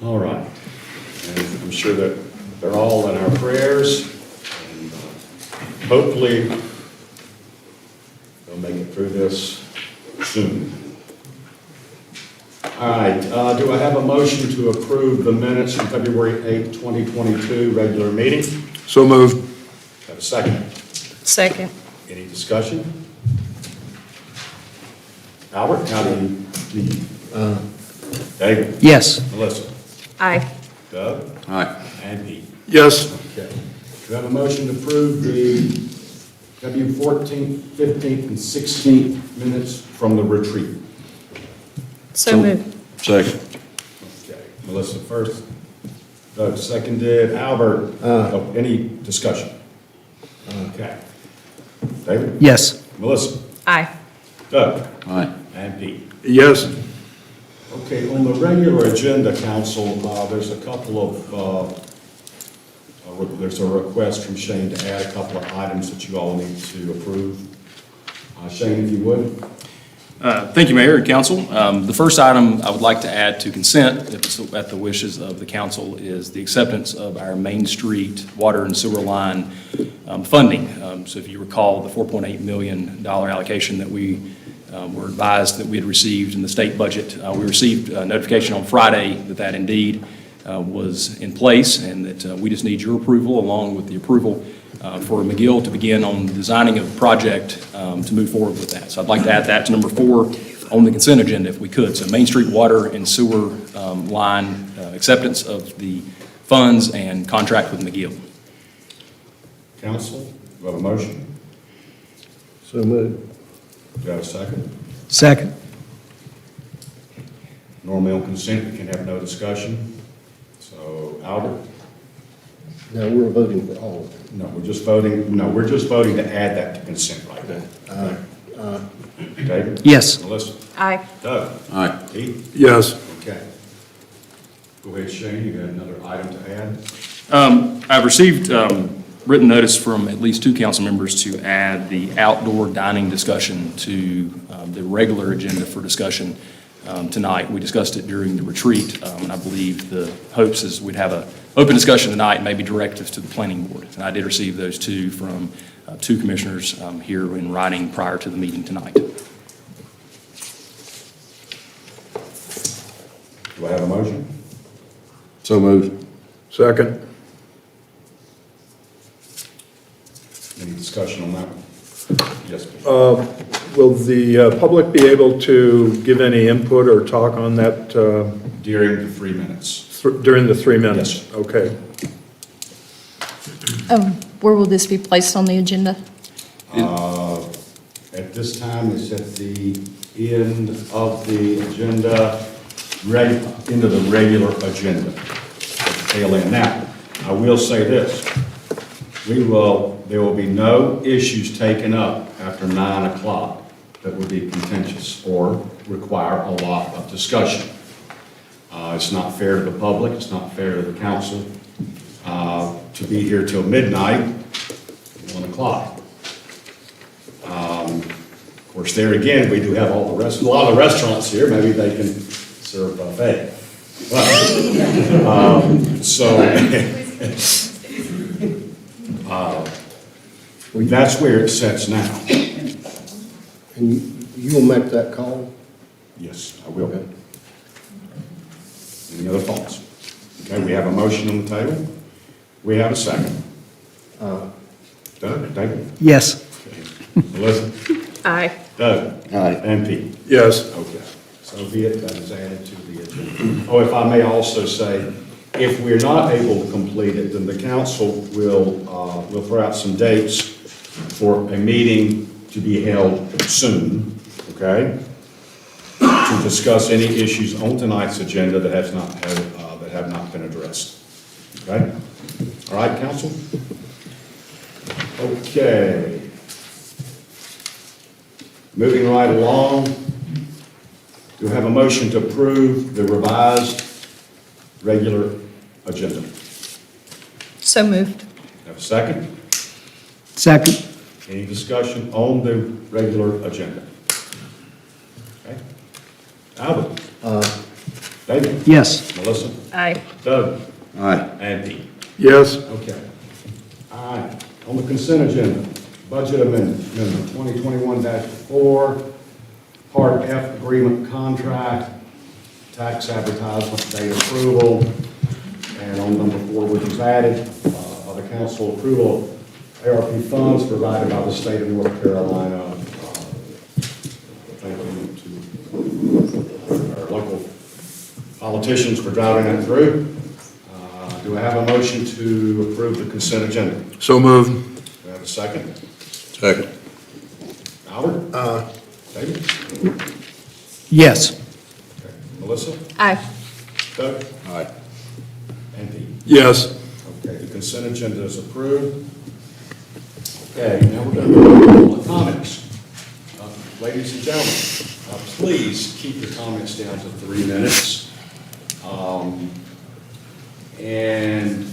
All right. And I'm sure that they're all in our prayers. And hopefully, they'll make it through this soon. All right. Do I have a motion to approve the minutes from February 8, 2022, regular meeting? So moved. Have a second. Second. Any discussion? Albert, how do you lead? David? Yes. Melissa? Aye. Doug? Aye. And Pete? Yes. Okay. Do I have a motion to approve the February 14th, 15th, and 16th minutes from the retreat? So moved. Second. Okay. Melissa first. Doug seconded. Albert? Oh, any discussion? Okay. David? Yes. Melissa? Aye. Doug? Aye. And Pete? Yes. Okay, on the regular agenda, council, there's a couple of, there's a request from Shane to add a couple of items that you all need to approve. Shane, if you would. Thank you, Mayor and Council. The first item I would like to add to consent, if it's at the wishes of the council, is the acceptance of our Main Street water and sewer line funding. So if you recall, the $4.8 million allocation that we were advised that we had received in the state budget, we received notification on Friday that that indeed was in place, and that we just need your approval along with the approval for McGill to begin on designing a project to move forward with that. So I'd like to add that to number 4 on the consent agenda if we could. So Main Street water and sewer line acceptance of the funds and contract with McGill. Council, do I have a motion? So moved. Do I have a second? Second. Normally on consent, we can have no discussion. So Albert? No, we're voting for all of it. No, we're just voting to add that to consent right now. David? Yes. Melissa? Aye. Doug? Aye. Pete? Yes. Okay. Go ahead, Shane, you got another item to add? I've received written notice from at least 2 council members to add the outdoor dining discussion to the regular agenda for discussion tonight. We discussed it during the retreat, and I believe the hopes is we'd have an open discussion tonight and maybe directives to the planning board. And I did receive those 2 from 2 commissioners here in writing prior to the meeting tonight. Do I have a motion? So moved. Second. Any discussion on that one? Yes, please. Will the public be able to give any input or talk on that During the 3 minutes. during the 3 minutes? Yes. Okay. Where will this be placed on the agenda? At this time, it's at the end of the agenda, into the regular agenda. At the tail end. Now, I will say this. There will be no issues taken up after 9 o'clock that would be contentious or require a lot of discussion. It's not fair to the public, it's not fair to the council to be here till midnight, 1 o'clock. Of course, there again, we do have a lot of the restaurants here, maybe they can serve buffet. That's where it sets now. And you will make that call? Yes, I will. Any other thoughts? Okay, we have a motion on the table. We have a second. Doug, David? Yes. Melissa? Aye. Doug? Aye. And Pete? Yes. Okay. So be it, that is added to the agenda. Oh, if I may also say, if we're not able to complete it, then the council will throw out some dates for a meeting to be held soon, okay? To discuss any issues on tonight's agenda that have not been addressed. Okay? All right, council? Okay. Moving right along, do we have a motion to approve the revised regular agenda? So moved. Have a second? Second. Any discussion on the regular agenda? Okay. Albert? David? Yes. Melissa? Aye. Doug? Aye. And Pete? Yes. Okay. All right, on the consent agenda, budget amendment 2021-4, Part F agreement contract, tax advertisement, date approval, and on number 4, which was added, the council approval of ARP funds provided by the state of North Carolina. Thank you to our local politicians for driving that through. Do I have a motion to approve the consent agenda? So moved. Do I have a second? Second. Albert? David? Yes. Okay. Melissa? Aye. Doug? Aye. And Pete? Yes. Okay, the consent agenda is approved. Okay, now we're going to go to public comments. Ladies and gentlemen, please keep your comments down to 3 minutes. And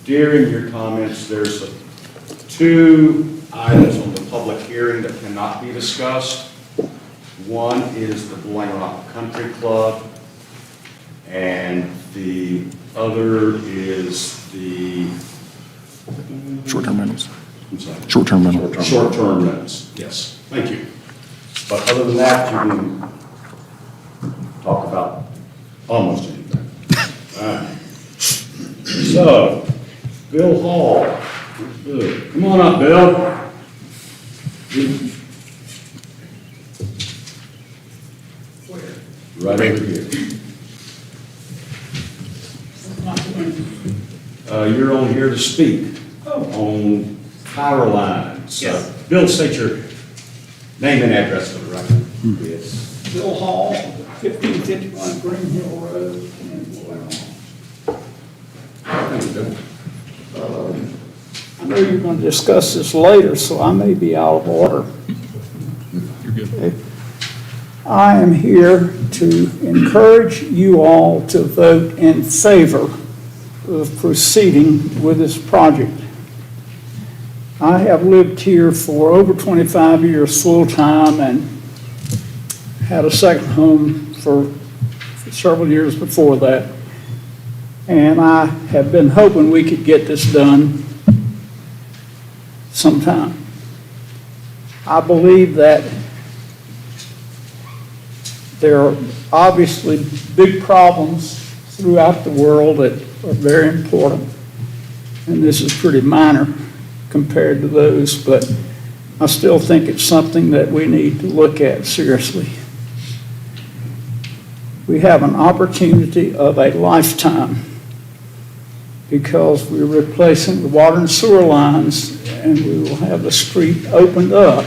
during your comments, there's 2 items on the public hearing that cannot be discussed. One is the Boiling Rock Country Club, and the other is the Short-term rentals. I'm sorry. Short-term rental. Short-term rentals, yes, thank you. But other than that, you can talk about almost anything. All right. So, Bill Hall, good. Come on up, Bill. Right over here. You're on here to speak on power lines. Yes. Bill, state your name and address for the record. Yes. Bill Hall, 1551 Green Hill Road in Boiling. Thank you, Bill. I know you're going to discuss this later, so I may be out of order. You're good. Okay. I am here to encourage you all to vote in favor of proceeding with this project. I have lived here for over 25 years full-time and had a second home for several years before that. And I have been hoping we could get this done sometime. I believe that there are obviously big problems throughout the world that are very important, and this is pretty minor compared to those, but I still think it's something that we need to look at seriously. We have an opportunity of a lifetime because we're replacing the water and sewer lines, and we will have the street opened up,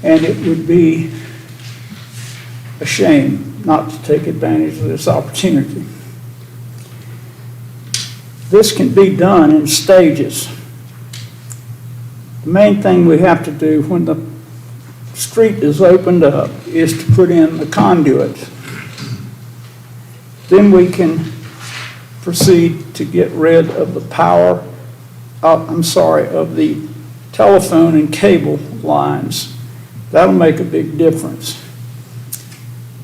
and it would be a shame not to take advantage of this opportunity. This can be done in stages. The main thing we have to do when the street is opened up is to put in the conduit. Then we can proceed to get rid of the power, of the telephone and cable lines. That'll make a big difference.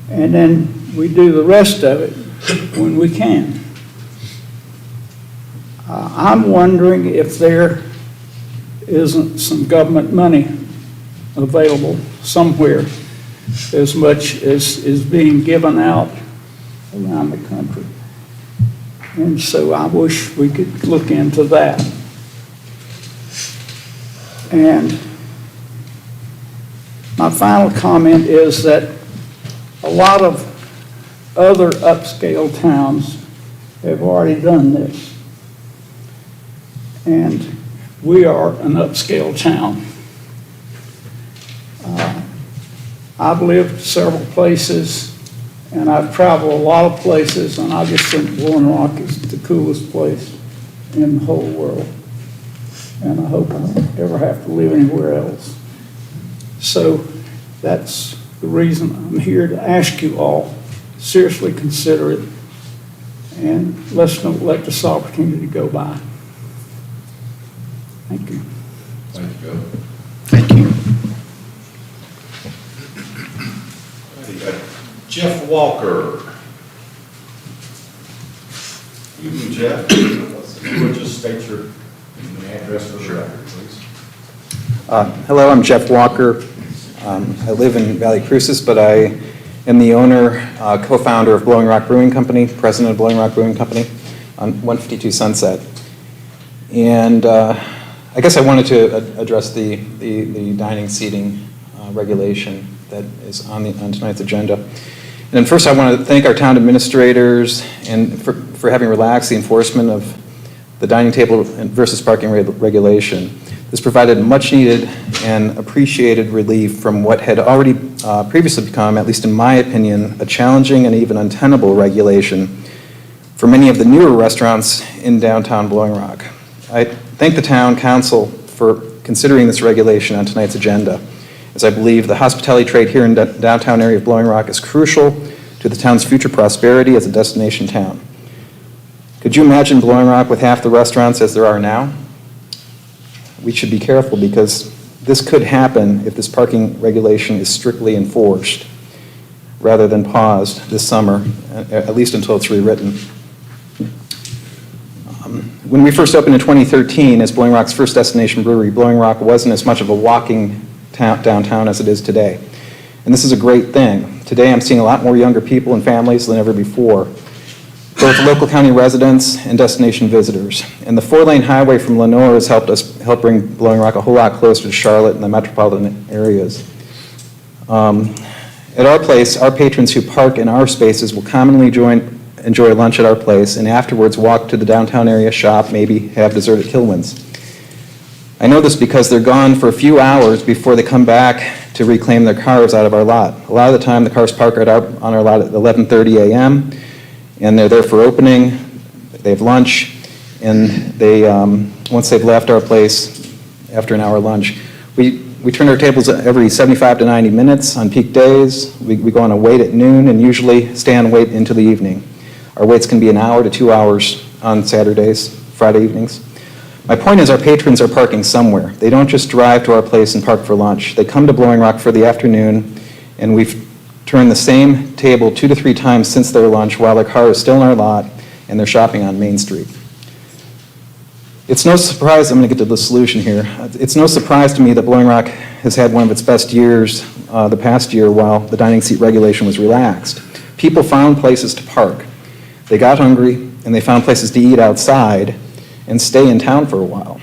And then we do the rest of it when we can. I'm wondering if there isn't some government money available somewhere as much as is being given out around the country. And so I wish we could look into that. And my final comment is that a lot of other upscale towns have already done this. And we are an upscale town. I've lived several places, and I've traveled a lot of places, and I just think Boiling Rock is the coolest place in the whole world. And I hope I don't ever have to live anywhere else. So that's the reason I'm here, to ask you all, seriously consider it, and let's not let this opportunity go by. Thank you. Thank you, Bill. Thank you. Jeff Walker. Excuse me, Jeff. Would just state your address for the record, please. Hello, I'm Jeff Walker. I live in Valley Cruces, but I am the owner, co-founder of Blowing Rock Brewing Company, president of Blowing Rock Brewing Company on 152 Sunset. And I guess I wanted to address the dining seating regulation that is on tonight's agenda. And then first I want to thank our town administrators and for having relaxed the enforcement of the dining table versus parking regulation. This provided much needed and appreciated relief from what had already previously become, at least in my opinion, a challenging and even untenable regulation for many of the newer restaurants in downtown Blowing Rock. I thank the town council for considering this regulation on tonight's agenda, as I believe the hospitality trade here in the downtown area of Blowing Rock is crucial to the town's future prosperity as a destination town. Could you imagine Blowing Rock with half the restaurants as there are now? We should be careful because this could happen if this parking regulation is strictly enforced rather than paused this summer, at least until it's rewritten. When we first opened in 2013 as Blowing Rock's first destination brewery, Blowing Rock wasn't as much of a walking downtown as it is today. And this is a great thing. Today I'm seeing a lot more younger people and families than ever before, both local county residents and destination visitors. And the 4-lane highway from Lenore has helped bring Blowing Rock a whole lot closer to Charlotte and the metropolitan areas. At our place, our patrons who park in our spaces will commonly enjoy lunch at our place and afterwards walk to the downtown area, shop, maybe have dessert at Kilwin's. I know this because they're gone for a few hours before they come back to reclaim their cars out of our lot. A lot of the time the cars park on our lot at 11:30 a.m. and they're there for opening, they have lunch, and they once they've left our place after an hour lunch, we turn our tables every 75 to 90 minutes on peak days. We go on a wait at noon and usually stay on wait into the evening. Our waits can be an hour to 2 hours on Saturdays, Friday evenings. My point is our patrons are parking somewhere. They don't just drive to our place and park for lunch. They come to Blowing Rock for the afternoon, and we've turned the same table 2 to 3 times since their lunch while their car is still in our lot and they're shopping on Main Street. It's no surprise, I'm going to get to the solution here. It's no surprise to me that Blowing Rock has had one of its best years the past year while the dining seat regulation was relaxed. People found places to park. They got hungry and they found places to eat outside and stay in town for a while.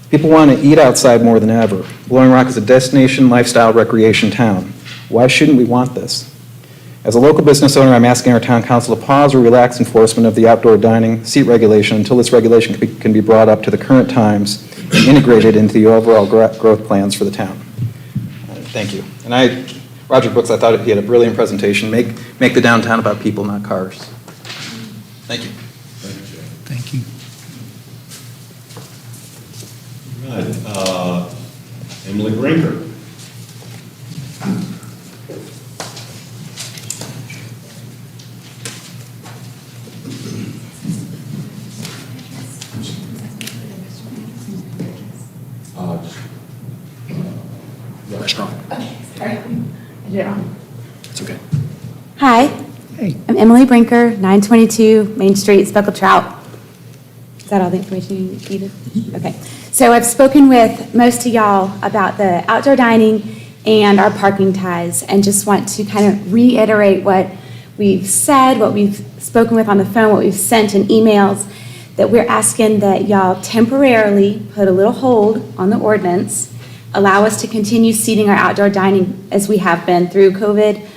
People want to eat outside more than ever. Blowing Rock is a destination lifestyle recreation town. Why shouldn't we want this? As a local business owner, I'm asking our town council to pause or relax enforcement of the outdoor dining seat regulation until this regulation can be brought up to the current times and integrated into the overall growth plans for the town. Thank you. And Roger Brooks, I thought he had a brilliant presentation. Make the downtown about people, not cars. Thank you. Thank you. Right, Emily Brinker. Restaurant. Yeah. It's okay. Hi, Hey. I'm Emily Brinker, 922 Main Street, Speckled Trout. Is that all the information you needed? Okay. So I've spoken with most of y'all about the outdoor dining and our parking ties, and just want to kind of reiterate what we've said, what we've spoken with on the phone, what we've sent in emails, that we're asking that y'all temporarily put a little hold on the ordinance, allow us to continue seating our outdoor dining as we have been through COVID,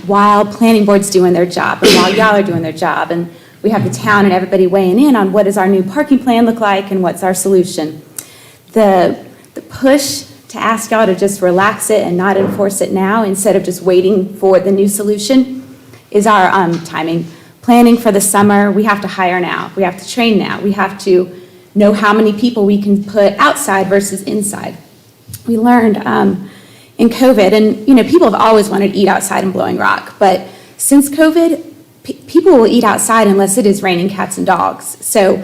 while planning board's doing their job, and while y'all are doing their job, and we have the town and everybody weighing in on what does our new parking plan look like and what's our solution. The push to ask y'all to just relax it and not enforce it now instead of just waiting for the new solution is our timing. Planning for the summer, we have to hire now, we have to train now, we have to know how many people we can put outside versus inside. We learned in COVID, and people have always wanted to eat outside in Blowing Rock, but since COVID, people will eat outside unless it is raining cats and dogs. So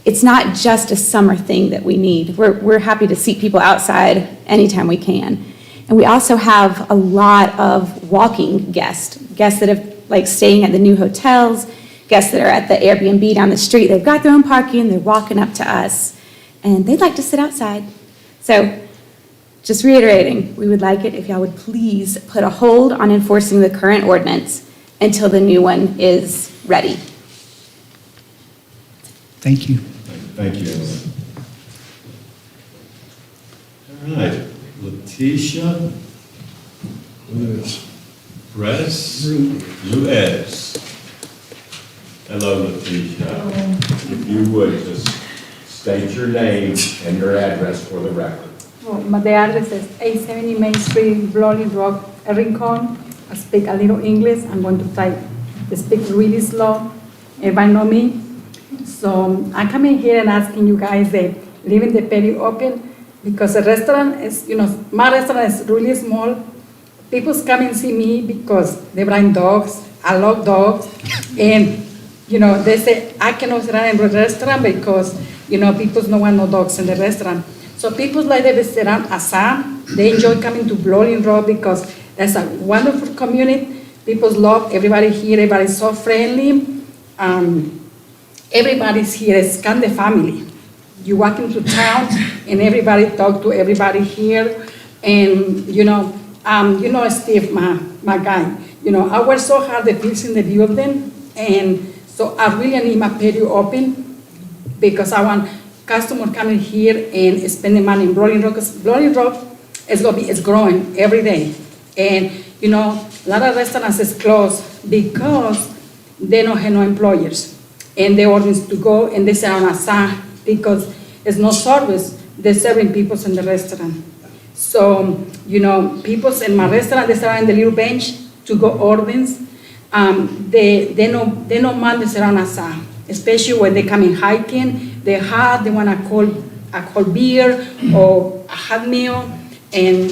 it's not just a summer thing that we need. We're happy to seat people outside anytime we can. And we also have a lot of walking guests that have staying at the new hotels guests that are at the Airbnb down the street, they've got their own parking, they're walking up to us, and they'd like to sit outside. So just reiterating, we would like it if y'all would please put a hold on enforcing the current ordinance until the new one is ready. Thank you. Thank you. All right, Letitia Ruiz. Hello, Letitia. If you would just state your name and your address for the record. The address is 870 Main Street, Blowing Rock, Rincon. I speak a little English. I'm going to try to speak really slow. Everybody know me. So I'm coming here and asking you guys to leaving the patio open because the restaurant is, my restaurant is really small. People come and see me because they bring dogs. I love dogs. And, they say, I cannot run in the restaurant because, people don't want no dogs in the restaurant. So people like the restaurant Assam, they enjoy coming to Blowing Rock because that's a wonderful community. People love everybody here. Everybody's so friendly. Everybody's here. It's kind of family. You walk into town and everybody talk to everybody here. And, Steve, my guy, I work so hard at fixing the building. And so I really need my patio open because I want customers coming here and spending money in Blowing Rock. Because Blowing Rock is growing every day. And, a lot of restaurants is closed because they don't have no employers. And they order to go and they say on a sign because there's no service. They're serving people in the restaurant. So, people in my restaurant, they sit on the little bench to go orders. They don't mind to sit on a sign, especially when they come in hiking. They're hot, they want a cold beer or a hot meal. And,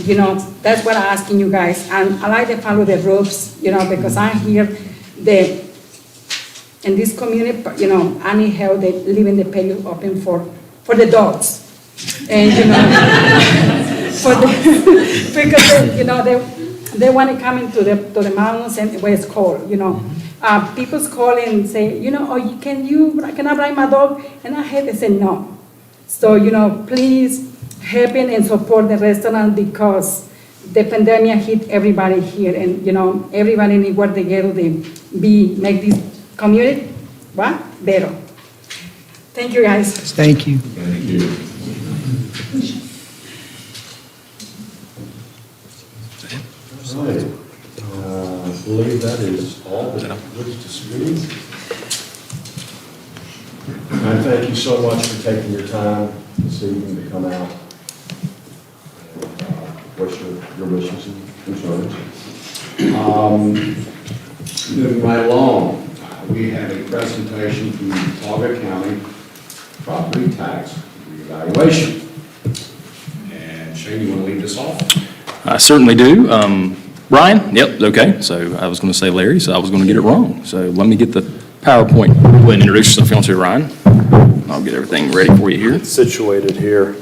that's what I'm asking you guys. And I like to follow the rules, because I'm here, in this community, I need help, they leaving the patio open for the dogs. And, because, they want to come into the mountains and where it's cold, People call and say, can I bring my dog? And I hate to say no. So, please help and support the restaurant because the pandemic hit everybody here and, everybody need work together to make this community, better. Thank you, guys. Thank you. Thank you. All right. I believe that is all that looks to speak. And thank you so much for taking your time this evening to come out. What's your wishes and concerns? Moving right along, we have a presentation from Watauga County Property Tax Reevaluation. And Shane, you want to lead this off? I certainly do. Brian? Yep, okay. So I was going to say Larry, so I was going to get it wrong. So let me get the PowerPoint. Go ahead and introduce yourself, if you want to, Ryan. I'll get everything ready for you here. Situated here.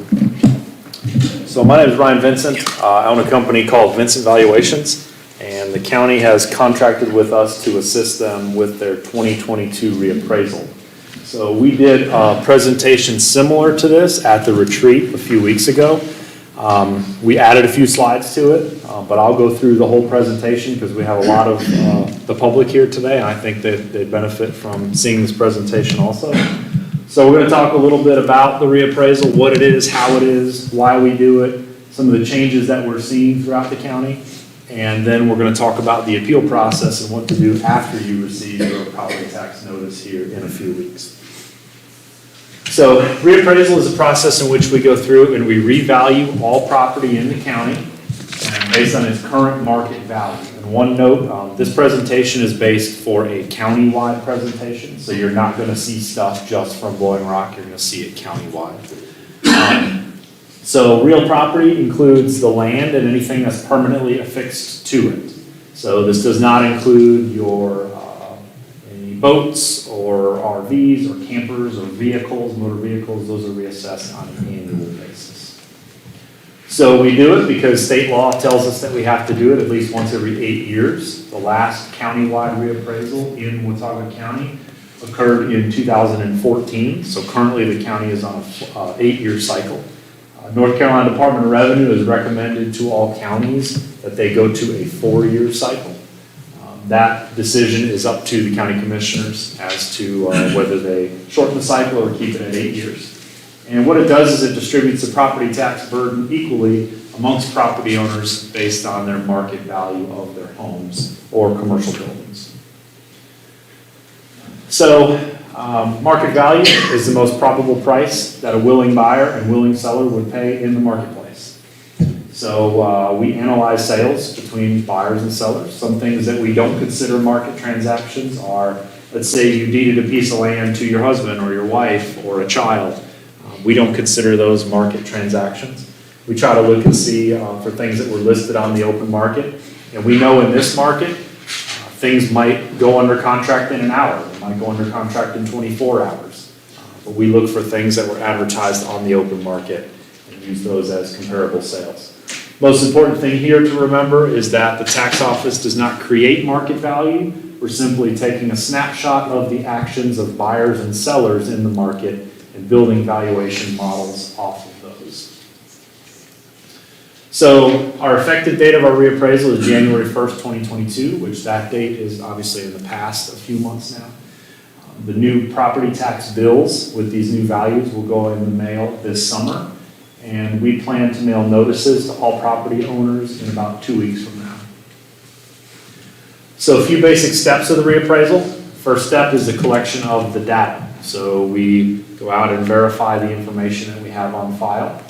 So my name is Ryan Vincent. I own a company called Vincent Valuations, and the county has contracted with us to assist them with their 2022 reappraisal. So we did a presentation similar to this at the retreat a few weeks ago. We added a few slides to it, but I'll go through the whole presentation because we have a lot of the public here today, and I think that they'd benefit from seeing this presentation also. So we're going to talk a little bit about the reappraisal, what it is, how it is, why we do it, some of the changes that we're seeing throughout the county, and then we're going to talk about the appeal process and what to do after you receive your property tax notice here in a few weeks. So reappraisal is a process in which we go through and we revalue all property in the county based on its current market value. And one note, this presentation is based for a county-wide presentation, so you're not going to see stuff just from Blowing Rock, you're going to see it county-wide. So real property includes the land and anything that's permanently affixed to it. So this does not include your any boats or RVs or campers or vehicles, motor vehicles. Those are reassessed on an annual basis. So we do it because state law tells us that we have to do it at least once every 8 years. The last county-wide reappraisal in Watauga County occurred in 2014, so currently the county is on a 8-year cycle. North Carolina Department of Revenue has recommended to all counties that they go to a 4-year cycle. That decision is up to the county commissioners as to whether they shorten the cycle or keep it at 8 years. And what it does is it distributes the property tax burden equally amongst property owners based on their market value of their homes or commercial buildings. So, market value is the most probable price that a willing buyer and willing seller would pay in the marketplace. So, we analyze sales between buyers and sellers. Some things that we don't consider market transactions are, let's say you deeded a piece of land to your husband or your wife or a child. We don't consider those market transactions. We try to look and see for things that were listed on the open market. And we know in this market, things might go under contract in an hour. They might go under contract in 24 hours. But we look for things that were advertised on the open market and use those as comparable sales. Most important thing here to remember is that the tax office does not create market value. We're simply taking a snapshot of the actions of buyers and sellers in the market and building valuation models off of those. So our effective date of our reappraisal is January 1st, 2022, which that date is obviously in the past, a few months now. The new property tax bills with these new values will go in the mail this summer, and we plan to mail notices to all property owners in about 2 weeks from now. So a few basic steps of the reappraisal. First step is the collection of the data. So we go out and verify the information that we have on file.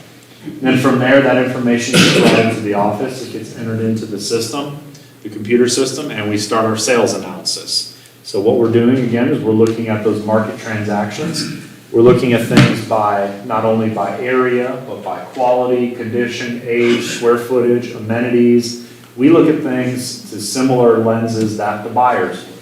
And then from there, that information gets brought into the office. It gets entered into the system, the computer system, and we start our sales analysis. So what we're doing, again, is we're looking at those market transactions. We're looking at things by, not only by area, but by quality, condition, age, square footage, amenities. We look at things to similar lenses that the buyers do.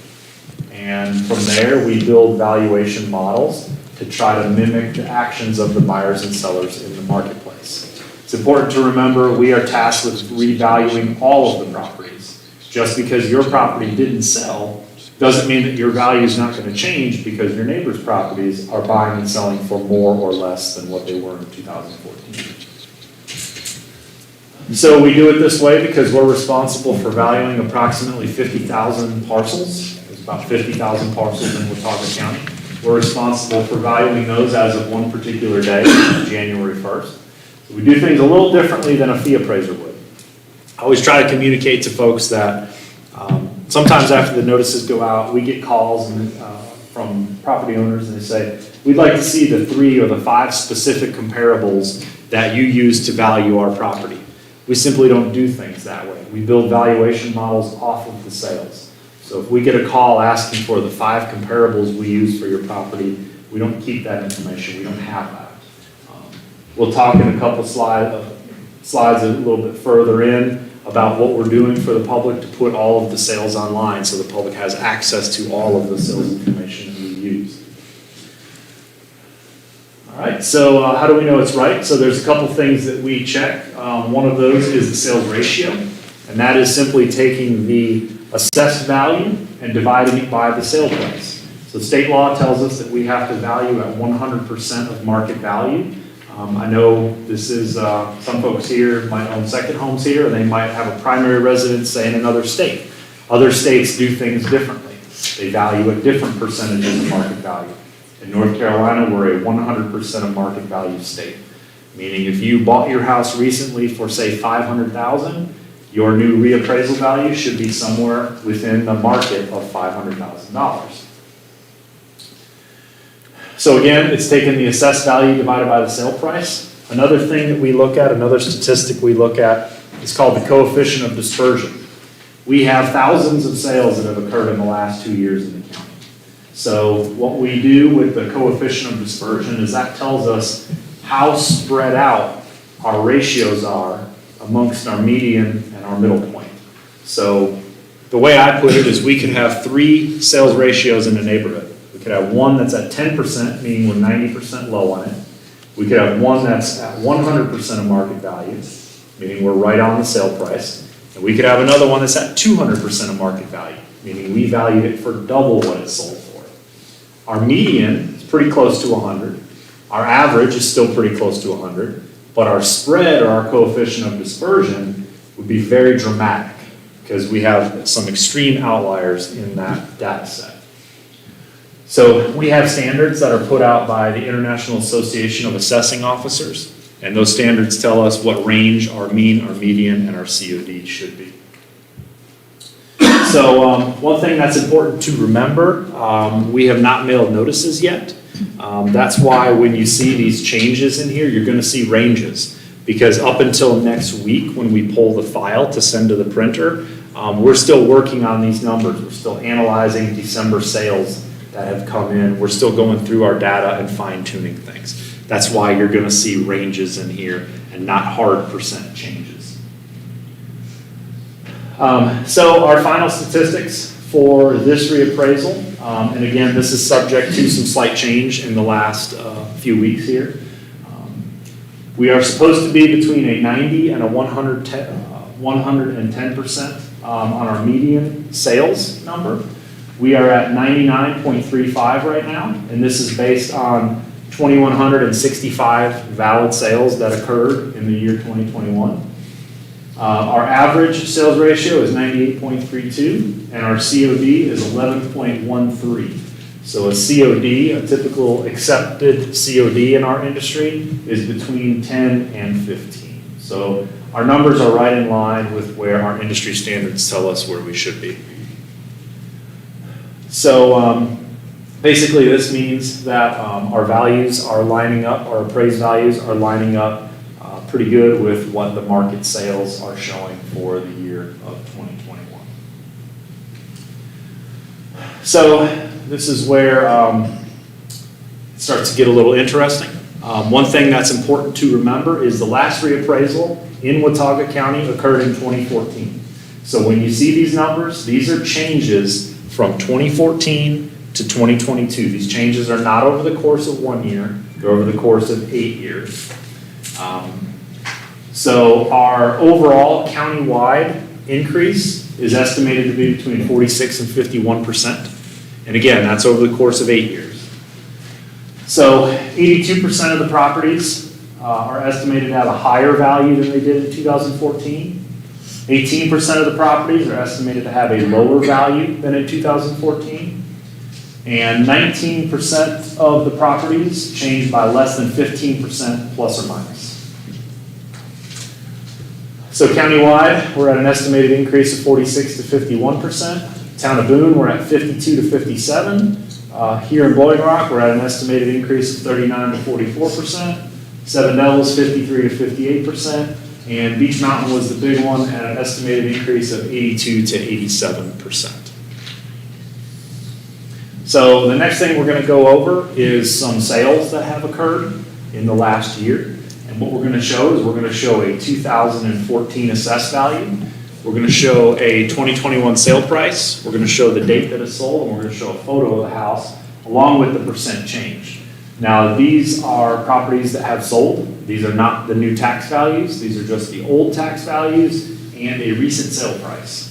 And from there, we build valuation models to try to mimic the actions of the buyers and sellers in the marketplace. It's important to remember we are tasked with revaluing all of the properties. Just because your property didn't sell doesn't mean that your value is not going to change because your neighbor's properties are buying and selling for more or less than what they were in 2014. So we do it this way because we're responsible for valuing approximately 50,000 parcels. There's about 50,000 parcels in Watauga County. We're responsible for valuing those as of one particular day, January 1st. So we do things a little differently than a fee appraiser would. I always try to communicate to folks that sometimes after the notices go out, we get calls from property owners and they say, we'd like to see the 3 or the 5 specific comparables that you use to value our property. We simply don't do things that way. We build valuation models off of the sales. So if we get a call asking for the 5 comparables we use for your property, we don't keep that information. We don't have that. We'll talk in a couple slides a little bit further in about what we're doing for the public to put all of the sales online so the public has access to all of the sales information that we use. All right, so how do we know it's right? So there's a couple things that we check. One of those is the sales ratio, and that is simply taking the assessed value and dividing it by the sale price. So state law tells us that we have to value at 100% of market value. I know this is, some folks here might own second homes here, and they might have a primary residence, say, in another state. Other states do things differently. They value at different percentages of market value. In North Carolina, we're a 100% of market value state. Meaning if you bought your house recently for, say, $500,000, your new reappraisal value should be somewhere within the market of $500,000. So again, it's taking the assessed value divided by the sale price. Another thing that we look at, another statistic we look at, is called the coefficient of dispersion. We have thousands of sales that have occurred in the last 2 years in the county. So what we do with the coefficient of dispersion is that tells us how spread out our ratios are amongst our median and our middle point. So the way I put it is we could have 3 sales ratios in a neighborhood. We could have one that's at 10%, meaning we're 90% low on it. We could have one that's at 100% of market value, meaning we're right on the sale price. And we could have another one that's at 200% of market value, meaning we valued it for double what it sold for. Our median is pretty close to 100. Our average is still pretty close to 100, but our spread or our coefficient of dispersion would be very dramatic because we have some extreme outliers in that data set. So we have standards that are put out by the International Association of Assessing Officers, and those standards tell us what range our mean, our median, and our COD should be. So one thing that's important to remember, we have not mailed notices yet. That's why when you see these changes in here, you're going to see ranges. Because up until next week, when we pull the file to send to the printer, we're still working on these numbers. We're still analyzing December sales that have come in. We're still going through our data and fine tuning things. That's why you're going to see ranges in here and not hard percent changes. So our final statistics for this reappraisal, and again, this is subject to some slight change in the last few weeks here. We are supposed to be between a 90 and a 110% on our median sales number. We are at 99.35 right now, and this is based on 2,165 valid sales that occurred in the year 2021. Our average sales ratio is 98.32, and our COD is 11.13. So a COD, a typical accepted COD in our industry, is between 10 and 15. So our numbers are right in line with where our industry standards tell us where we should be. So basically this means that our values are lining up, our appraised values are lining up pretty good with what the market sales are showing for the year of 2021. So this is where it starts to get a little interesting. One thing that's important to remember is the last reappraisal in Watauga County occurred in 2014. So when you see these numbers, these are changes from 2014 to 2022. These changes are not over the course of 1 year, they're over the course of 8 years. So our overall county-wide increase is estimated to be between 46 and 51%. And again, that's over the course of 8 years. So 82% of the properties are estimated to have a higher value than they did in 2014. 18% of the properties are estimated to have a lower value than in 2014. And 19% of the properties changed by less than 15% plus or minus. So countywide, we're at an estimated increase of 46 to 51%. Town of Boone, we're at 52 to 57. Here in Blowing Rock, we're at an estimated increase of 39 to 44%. Seven Devils, 53 to 58%. And Beech Mountain was the big one at an estimated increase of 82 to 87%. So the next thing we're going to go over is some sales that have occurred in the last year. And what we're going to show is we're going to show a 2014 assessed value. We're going to show a 2021 sale price. We're going to show the date that it sold, and we're going to show a photo of the house along with the percent change. Now, these are properties that have sold. These are not the new tax values. These are just the old tax values and a recent sale price.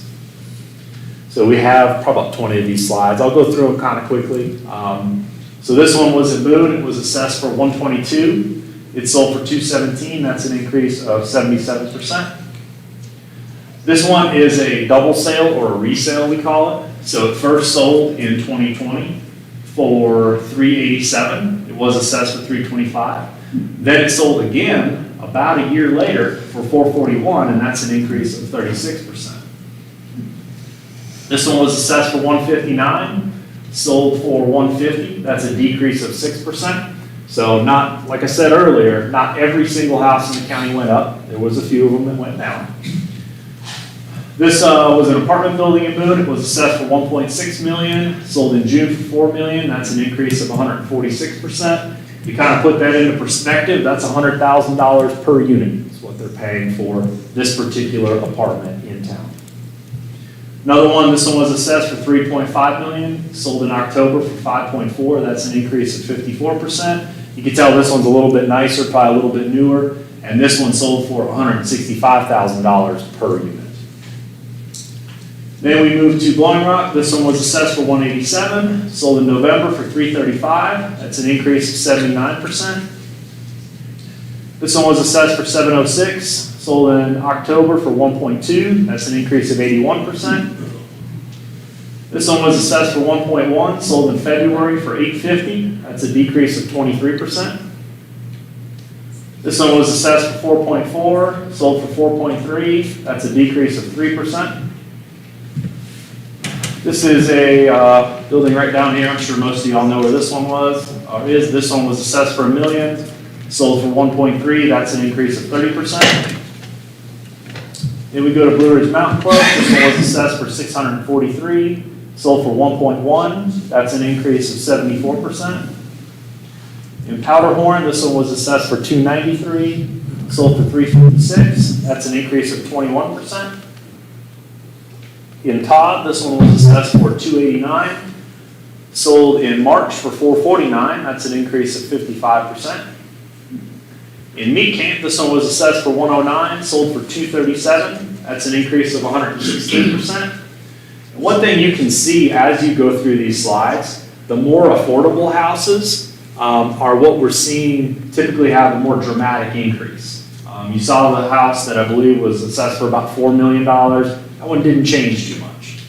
So we have probably about 20 of these slides. I'll go through them kind of quickly. So this one was in Boone. It was assessed for $122. It sold for $217. That's an increase of 77%. This one is a double sale or a resale, we call it. So it first sold in 2020 for $387. It was assessed for $325. Then it sold again about a year later for $441, and that's an increase of 36%. This one was assessed for $159, sold for $150. That's a decrease of 6%. So not, like I said earlier, not every single house in the county went up. There was a few of them that went down. This was an apartment building in Boone. It was assessed for $1.6 million, sold in June for $4 million. That's an increase of 146%. You kind of put that into perspective, that's $100,000 per unit is what they're paying for this particular apartment in town. Another one, this one was assessed for $3.5 million, sold in October for $5.4. That's an increase of 54%. You can tell this one's a little bit nicer, probably a little bit newer, and this one sold for $165,000 per unit. Then we moved to Blowing Rock. This one was assessed for 187, sold in November for 335. That's an increase of 79%. This one was assessed for 706, sold in October for 1.2. That's an increase of 81%. This one was assessed for 1.1, sold in February for 850. That's a decrease of 23%. This one was assessed for 4.4, sold for 4.3. That's a decrease of 3%. This is a building right down here. I'm sure most of y'all know where this one was. Is this one was assessed for $1 million, sold for 1.3. That's an increase of 30%. Then we go to Blue Ridge Mountain Club. This one was assessed for 643, sold for 1.1. That's an increase of 74%. In Powderhorn, this one was assessed for 293, sold for 356. That's an increase of 21%. In Todd, this one was assessed for 289, sold in March for 449. That's an increase of 55%. In Meat Camp, this one was assessed for 109, sold for 237. That's an increase of 116%. And one thing you can see as you go through these slides, the more affordable houses are what we're seeing typically have a more dramatic increase. You saw the house that I believe was assessed for about $4 million. That one didn't change too much.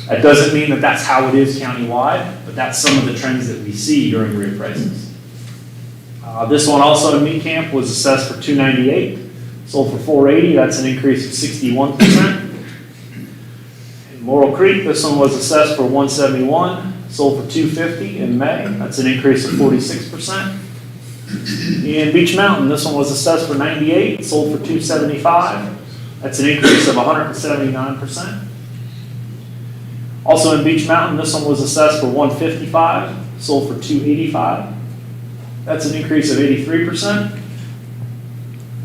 That doesn't mean that that's how it is countywide, but that's some of the trends that we see during reappraisals. This one also in Meat Camp was assessed for 298, sold for 480. That's an increase of 61%. In Laurel Creek, this one was assessed for 171, sold for 250 in May. That's an increase of 46%. In Beach Mountain, this one was assessed for 98, sold for 275. That's an increase of 179%. Also in Beach Mountain, this one was assessed for 155, sold for 285. That's an increase of 83%.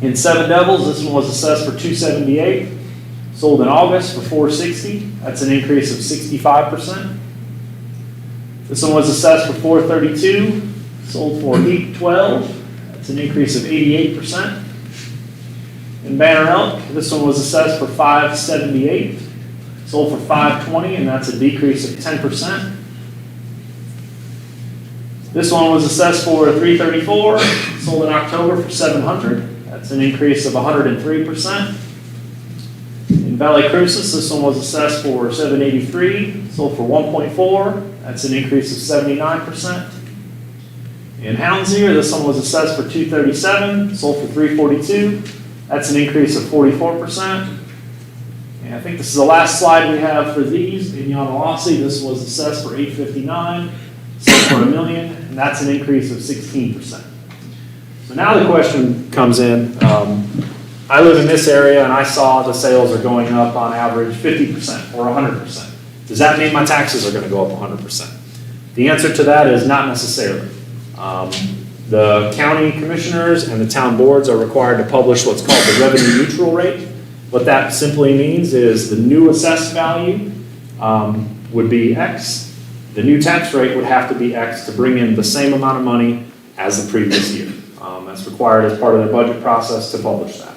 In Seven Devils, this one was assessed for 278, sold in August for 460. That's an increase of 65%. This one was assessed for 432, sold for 812. That's an increase of 88%. In Banner Elk, this one was assessed for 578, sold for 520, and that's a decrease of 10%. This one was assessed for 334, sold in October for 700. That's an increase of 103%. In Valley Crucis, this one was assessed for 783, sold for 1.4. That's an increase of 79%. In Houndsier, this one was assessed for 237, sold for 342. That's an increase of 44%. And I think this is the last slide we have for these. In Yanawasi, this was assessed for 859, sold for $1 million, and that's an increase of 16%. So now the question comes in, I live in this area and I saw the sales are going up on average 50% or 100%. Does that mean my taxes are going to go up 100%? The answer to that is not necessarily. The county commissioners and the town boards are required to publish what's called the revenue neutral rate. What that simply means is the new assessed value would be X. The new tax rate would have to be X to bring in the same amount of money as the previous year. That's required as part of their budget process to publish that.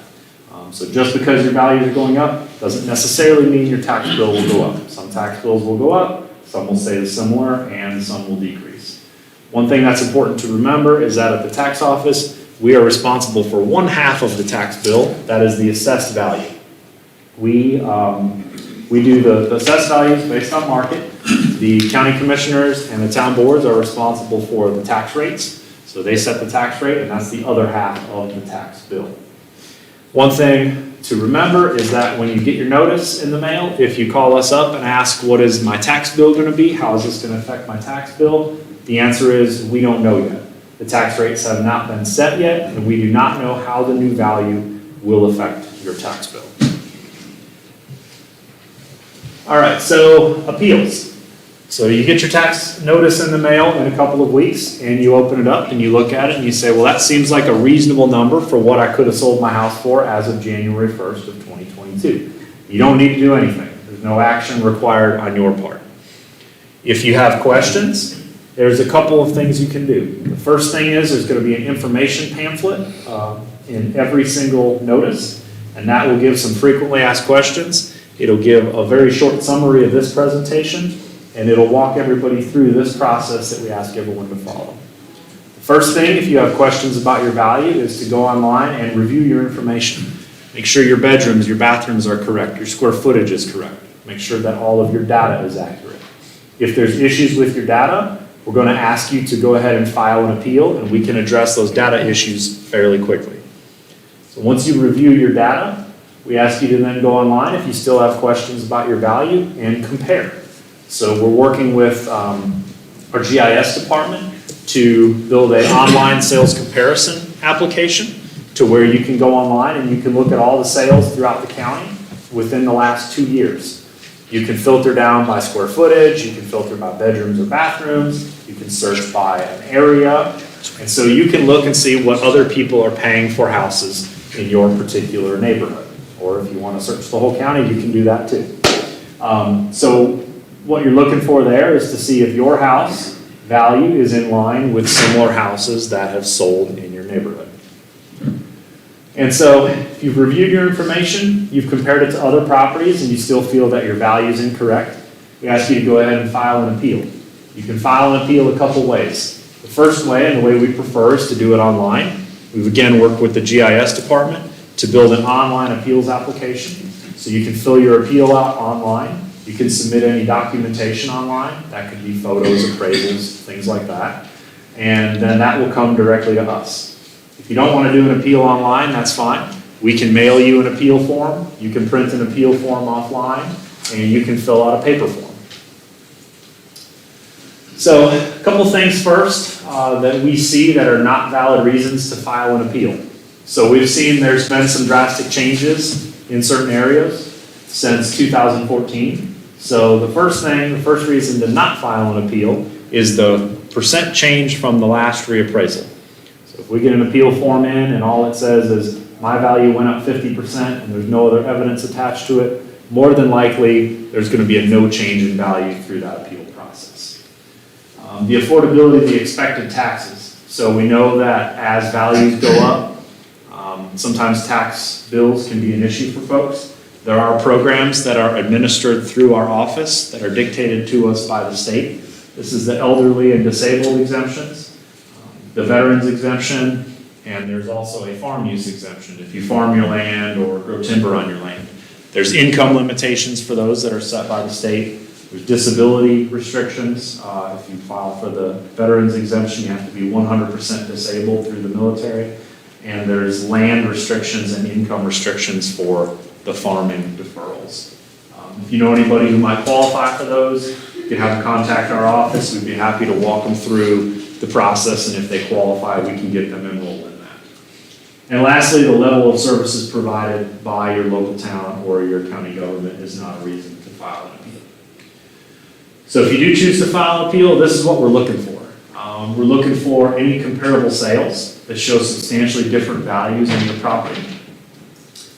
So just because your values are going up doesn't necessarily mean your tax bill will go up. Some tax bills will go up, some will stay similar, and some will decrease. One thing that's important to remember is that at the tax office, we are responsible for 1/2 of the tax bill. That is the assessed value. We do the assessed values based on market. The county commissioners and the town boards are responsible for the tax rates. So they set the tax rate, and that's the other half of the tax bill. One thing to remember is that when you get your notice in the mail, if you call us up and ask, what is my tax bill going to be? How is this going to affect my tax bill? The answer is, we don't know yet. The tax rates have not been set yet, and we do not know how the new value will affect your tax bill. All right, so appeals. So you get your tax notice in the mail in a couple of weeks, and you open it up and you look at it and you say, well, that seems like a reasonable number for what I could have sold my house for as of January 1st of 2022. You don't need to do anything. There's no action required on your part. If you have questions, there's a couple of things you can do. The first thing is there's going to be an information pamphlet in every single notice, and that will give some frequently asked questions. It'll give a very short summary of this presentation, and it'll walk everybody through this process that we ask everyone to follow. The first thing, if you have questions about your value, is to go online and review your information. Make sure your bedrooms, your bathrooms are correct, your square footage is correct. Make sure that all of your data is accurate. If there's issues with your data, we're going to ask you to go ahead and file an appeal, and we can address those data issues fairly quickly. So once you review your data, we ask you to then go online if you still have questions about your value and compare. So we're working with our GIS department to build an online sales comparison application to where you can go online and you can look at all the sales throughout the county within the last 2 years. You can filter down by square footage, you can filter by bedrooms or bathrooms, you can search by an area, and so you can look and see what other people are paying for houses in your particular neighborhood. Or if you want to search the whole county, you can do that too. So what you're looking for there is to see if your house value is in line with similar houses that have sold in your neighborhood. And so if you've reviewed your information, you've compared it to other properties, and you still feel that your value is incorrect, we ask you to go ahead and file an appeal. You can file an appeal a couple ways. The first way, and the way we prefer, is to do it online. We've again worked with the GIS department to build an online appeals application. So you can fill your appeal out online. You can submit any documentation online. That could be photos, appraisals, things like that. And then that will come directly to us. If you don't want to do an appeal online, that's fine. We can mail you an appeal form. You can print an appeal form offline, and you can fill out a paper form. So a couple things first that we see that are not valid reasons to file an appeal. So we've seen there's been some drastic changes in certain areas since 2014. So the first reason to not file an appeal is the percent change from the last reappraisal. So if we get an appeal form in and all it says is my value went up 50% and there's no other evidence attached to it, more than likely there's going to be a no change in value through that appeal process. The affordability of the expected taxes. So we know that as values go up, sometimes tax bills can be an issue for folks. There are programs that are administered through our office that are dictated to us by the state. This is the elderly and disabled exemptions, the veterans exemption, and there's also a farm use exemption if you farm your land or grow timber on your land. There's income limitations for those that are set by the state. There's disability restrictions. If you file for the veterans exemption, you have to be 100% disabled through the military. And there's land restrictions and income restrictions for the farming deferrals. If you know anybody who might qualify for those, you can have them contact our office. We'd be happy to walk them through the process, and if they qualify, we can get them enrolled in that. And lastly, the level of services provided by your local town or your county government is not a reason to file an appeal. So if you do choose to file an appeal, this is what we're looking for. We're looking for any comparable sales that show substantially different values in your property.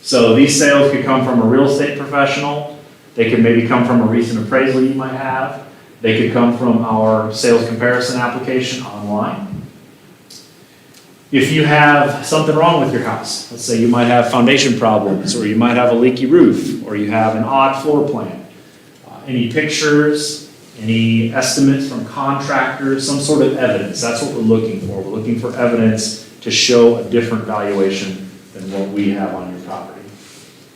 So these sales could come from a real estate professional. They could maybe come from a recent appraisal you might have. They could come from our sales comparison application online. If you have something wrong with your house, let's say you might have foundation problems, or you might have a leaky roof, or you have an odd floor plan, any pictures, any estimates from contractors, some sort of evidence. That's what we're looking for. We're looking for evidence to show a different valuation than what we have on your property.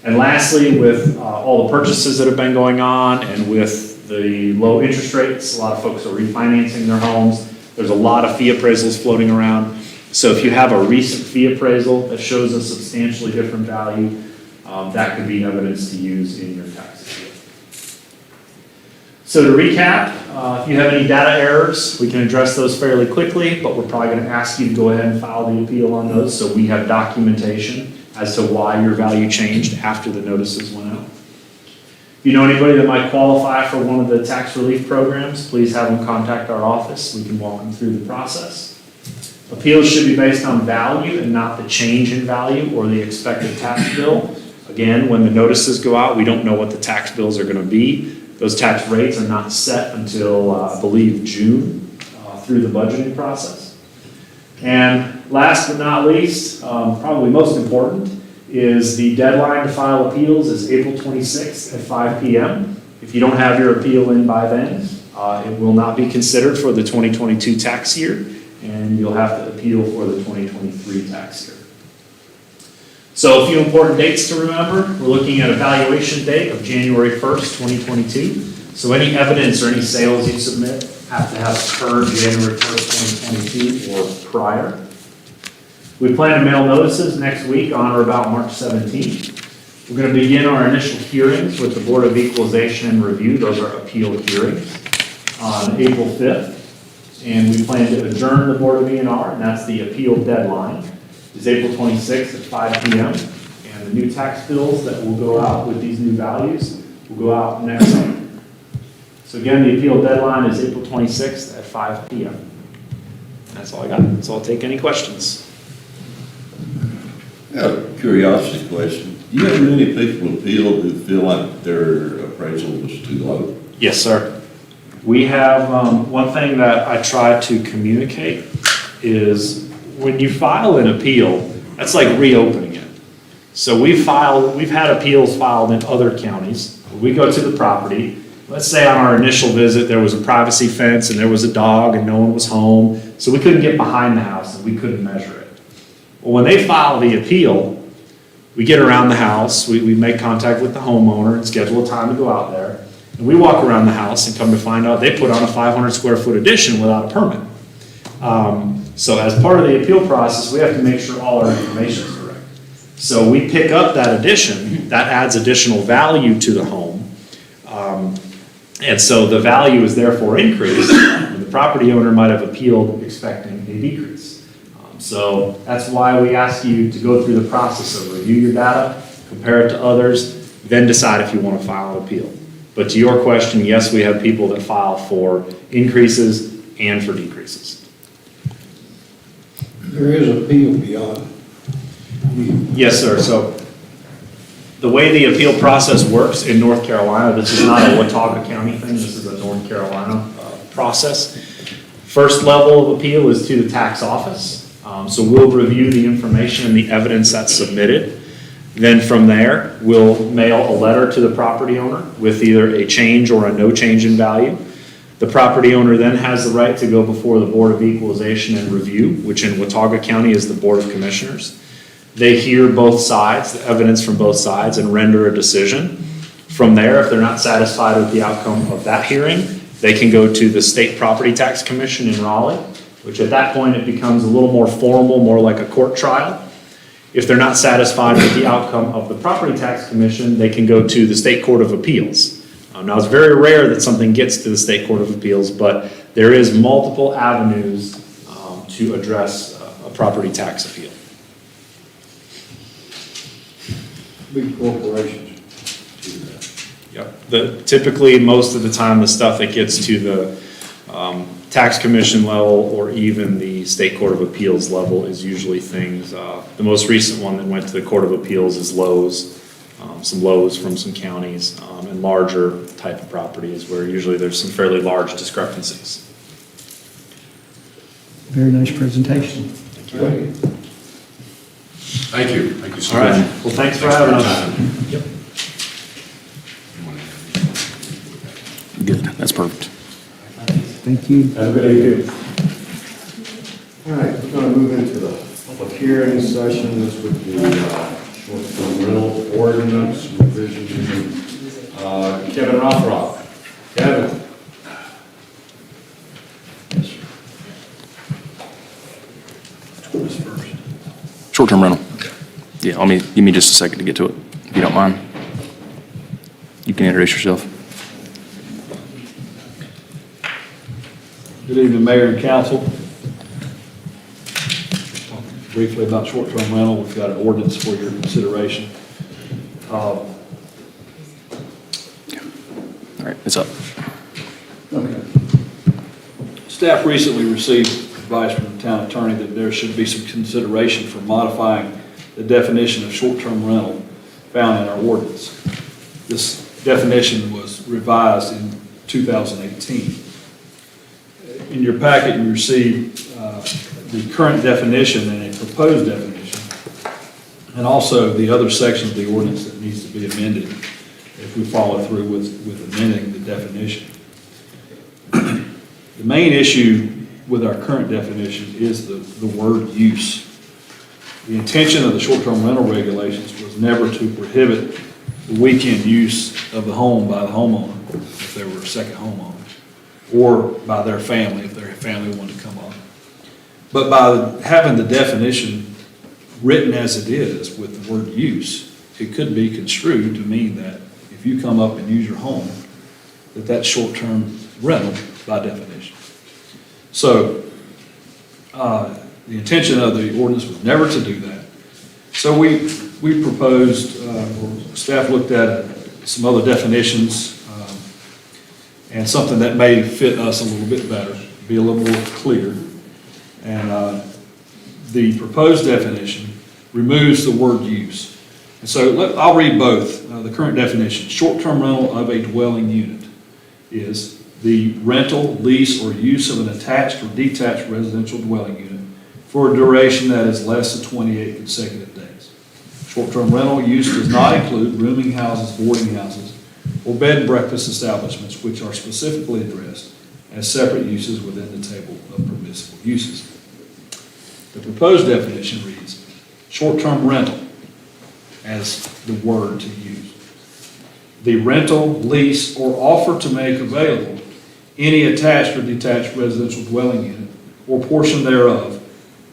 And lastly, with all the purchases that have been going on and with the low interest rates, a lot of folks are refinancing their homes. There's a lot of fee appraisals floating around. So if you have a recent fee appraisal that shows a substantially different value, that could be evidence to use in your tax appeal. So to recap, if you have any data errors, we can address those fairly quickly, but we're probably going to ask you to go ahead and file the appeal on those so we have documentation as to why your value changed after the notices went out. If you know anybody that might qualify for one of the tax relief programs, please have them contact our office. We can walk them through the process. Appeals should be based on value and not the change in value or the expected tax bill. Again, when the notices go out, we don't know what the tax bills are going to be. Those tax rates are not set until, I believe, June through the budgeting process. And last but not least, probably most important, is the deadline to file appeals is April 26th at 5 PM. If you don't have your appeal in by then, it will not be considered for the 2022 tax year, and you'll have to appeal for the 2023 tax year. So a few important dates to remember. We're looking at a valuation date of January 1st, 2022. So any evidence or any sales you submit have to have occurred January 1st, 2022 or prior. We plan to mail notices next week on or about March 17th. We're going to begin our initial hearings with the Board of Equalization and Review. Those are appeal hearings on April 5th. And we plan to adjourn the Board of E&R, and that's the appeal deadline, is April 26th at 5 PM. And the new tax bills that will go out with these new values will go out next month. So again, the appeal deadline is April 26th at 5 PM. That's all I got. So I'll take any questions. I have a curiosity question. Do you have many people appeal who feel like their appraisal was too low? Yes, sir. We have, one thing that I try to communicate is when you file an appeal, that's like reopening it. So we've had appeals filed in other counties. We go to the property. Let's say on our initial visit, there was a privacy fence and there was a dog and no one was home. So we couldn't get behind the house and we couldn't measure it. Well, when they file the appeal, we get around the house, we make contact with the homeowner and schedule a time to go out there. And we walk around the house and come to find out they put on a 500 square foot addition without a permit. So as part of the appeal process, we have to make sure all our information is correct. So we pick up that addition, that adds additional value to the home. And so the value is therefore increased, and the property owner might have appealed expecting a decrease. So that's why we ask you to go through the process of review your data, compare it to others, then decide if you want to file an appeal. But to your question, yes, we have people that file for increases and for decreases. There is appeal beyond. Yes, sir. So the way the appeal process works in North Carolina, this is not a Watauga County thing, this is a North Carolina process. First level of appeal is to the tax office. So we'll review the information and the evidence that's submitted. Then from there, we'll mail a letter to the property owner with either a change or a no change in value. The property owner then has the right to go before the Board of Equalization and Review, which in Watauga County is the Board of Commissioners. They hear both sides, the evidence from both sides, and render a decision. From there, if they're not satisfied with the outcome of that hearing, they can go to the State Property Tax Commission in Raleigh, which at that point it becomes a little more formal, more like a court trial. If they're not satisfied with the outcome of the Property Tax Commission, they can go to the State Court of Appeals. Now, it's very rare that something gets to the State Court of Appeals, but there is multiple avenues to address a property tax appeal. Big corporations. Yep. Typically, most of the time, the stuff that gets to the tax commission level or even the State Court of Appeals level is usually things, the most recent one that went to the Court of Appeals is Lowe's, some Lowe's from some counties, and larger type of properties where usually there's some fairly large discrepancies. Very nice presentation. Thank you. Thank you so All much. right. Well, thanks for having us. Yep. Good, that's perfect. Thank you. Have a good evening. All right, we're going to move into the public hearing session. This would be short-term rental ordinance revision. Kevin Rothrock. Kevin. Short-term rental. Yeah, give me just a second to get to it, if you don't mind. You can introduce yourself. Good evening, Mayor and Council. Briefly about short-term rental, we've got an ordinance for your consideration. All right, it's up. Okay. Staff recently received advice from the town attorney that there should be some consideration for modifying the definition of short-term rental found in our ordinance. This definition was revised in 2018. In your packet, you received the current definition and a proposed definition. And also the other section of the ordinance that needs to be amended if we follow through with amending the definition. The main issue with our current definition is the word use. The intention of the short-term rental regulations was never to prohibit the weekend use of the home by the homeowner, if they were a second homeowner, or by their family, if their family wanted to come up. But by having the definition written as it is with the word use, it could be construed to mean that if you come up and use your home, that that's short-term rental by definition. So, the intention of the ordinance was never to do that. So we proposed, or staff looked at some other definitions, and something that may fit us a little bit better, be a little more clear. And the proposed definition removes the word use. And so I'll read both. The current definition: short-term rental of a dwelling unit is the rental, lease, or use of an attached or detached residential dwelling unit for a duration that is less than 28 consecutive days. Short-term rental use does not include rooming houses, boarding houses, or bed and breakfast establishments, which are specifically addressed as separate uses within the table of permissible uses. The proposed definition reads, short-term rental as the word to use. The rental, lease, or offer to make available any attached or detached residential dwelling unit or portion thereof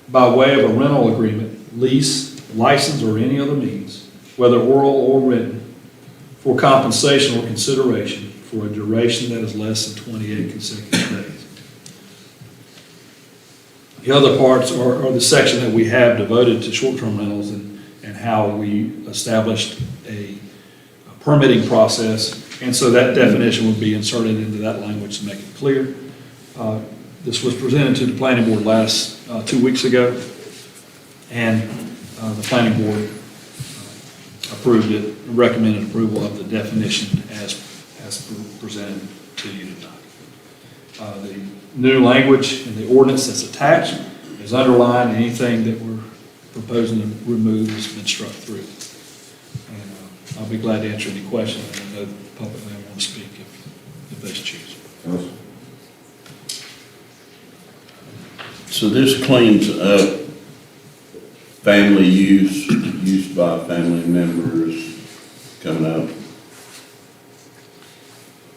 by way of a rental agreement, lease, license, or any other means, whether oral or written, for compensation or consideration for a duration that is less than 28 consecutive days. The other parts are the section that we have devoted to short-term rentals and how we established a permitting process. And so that definition would be inserted into that language to make it clear. This was presented to the planning board last 2 weeks ago, and the planning board approved it, recommended approval of the definition as presented to you tonight. The new language in the ordinance that's attached is underlined. Anything that we're proposing to remove has been struck through. And I'll be glad to answer any questions. And I know the public may want to speak if they choose. So this cleans up family use, used by family members coming out?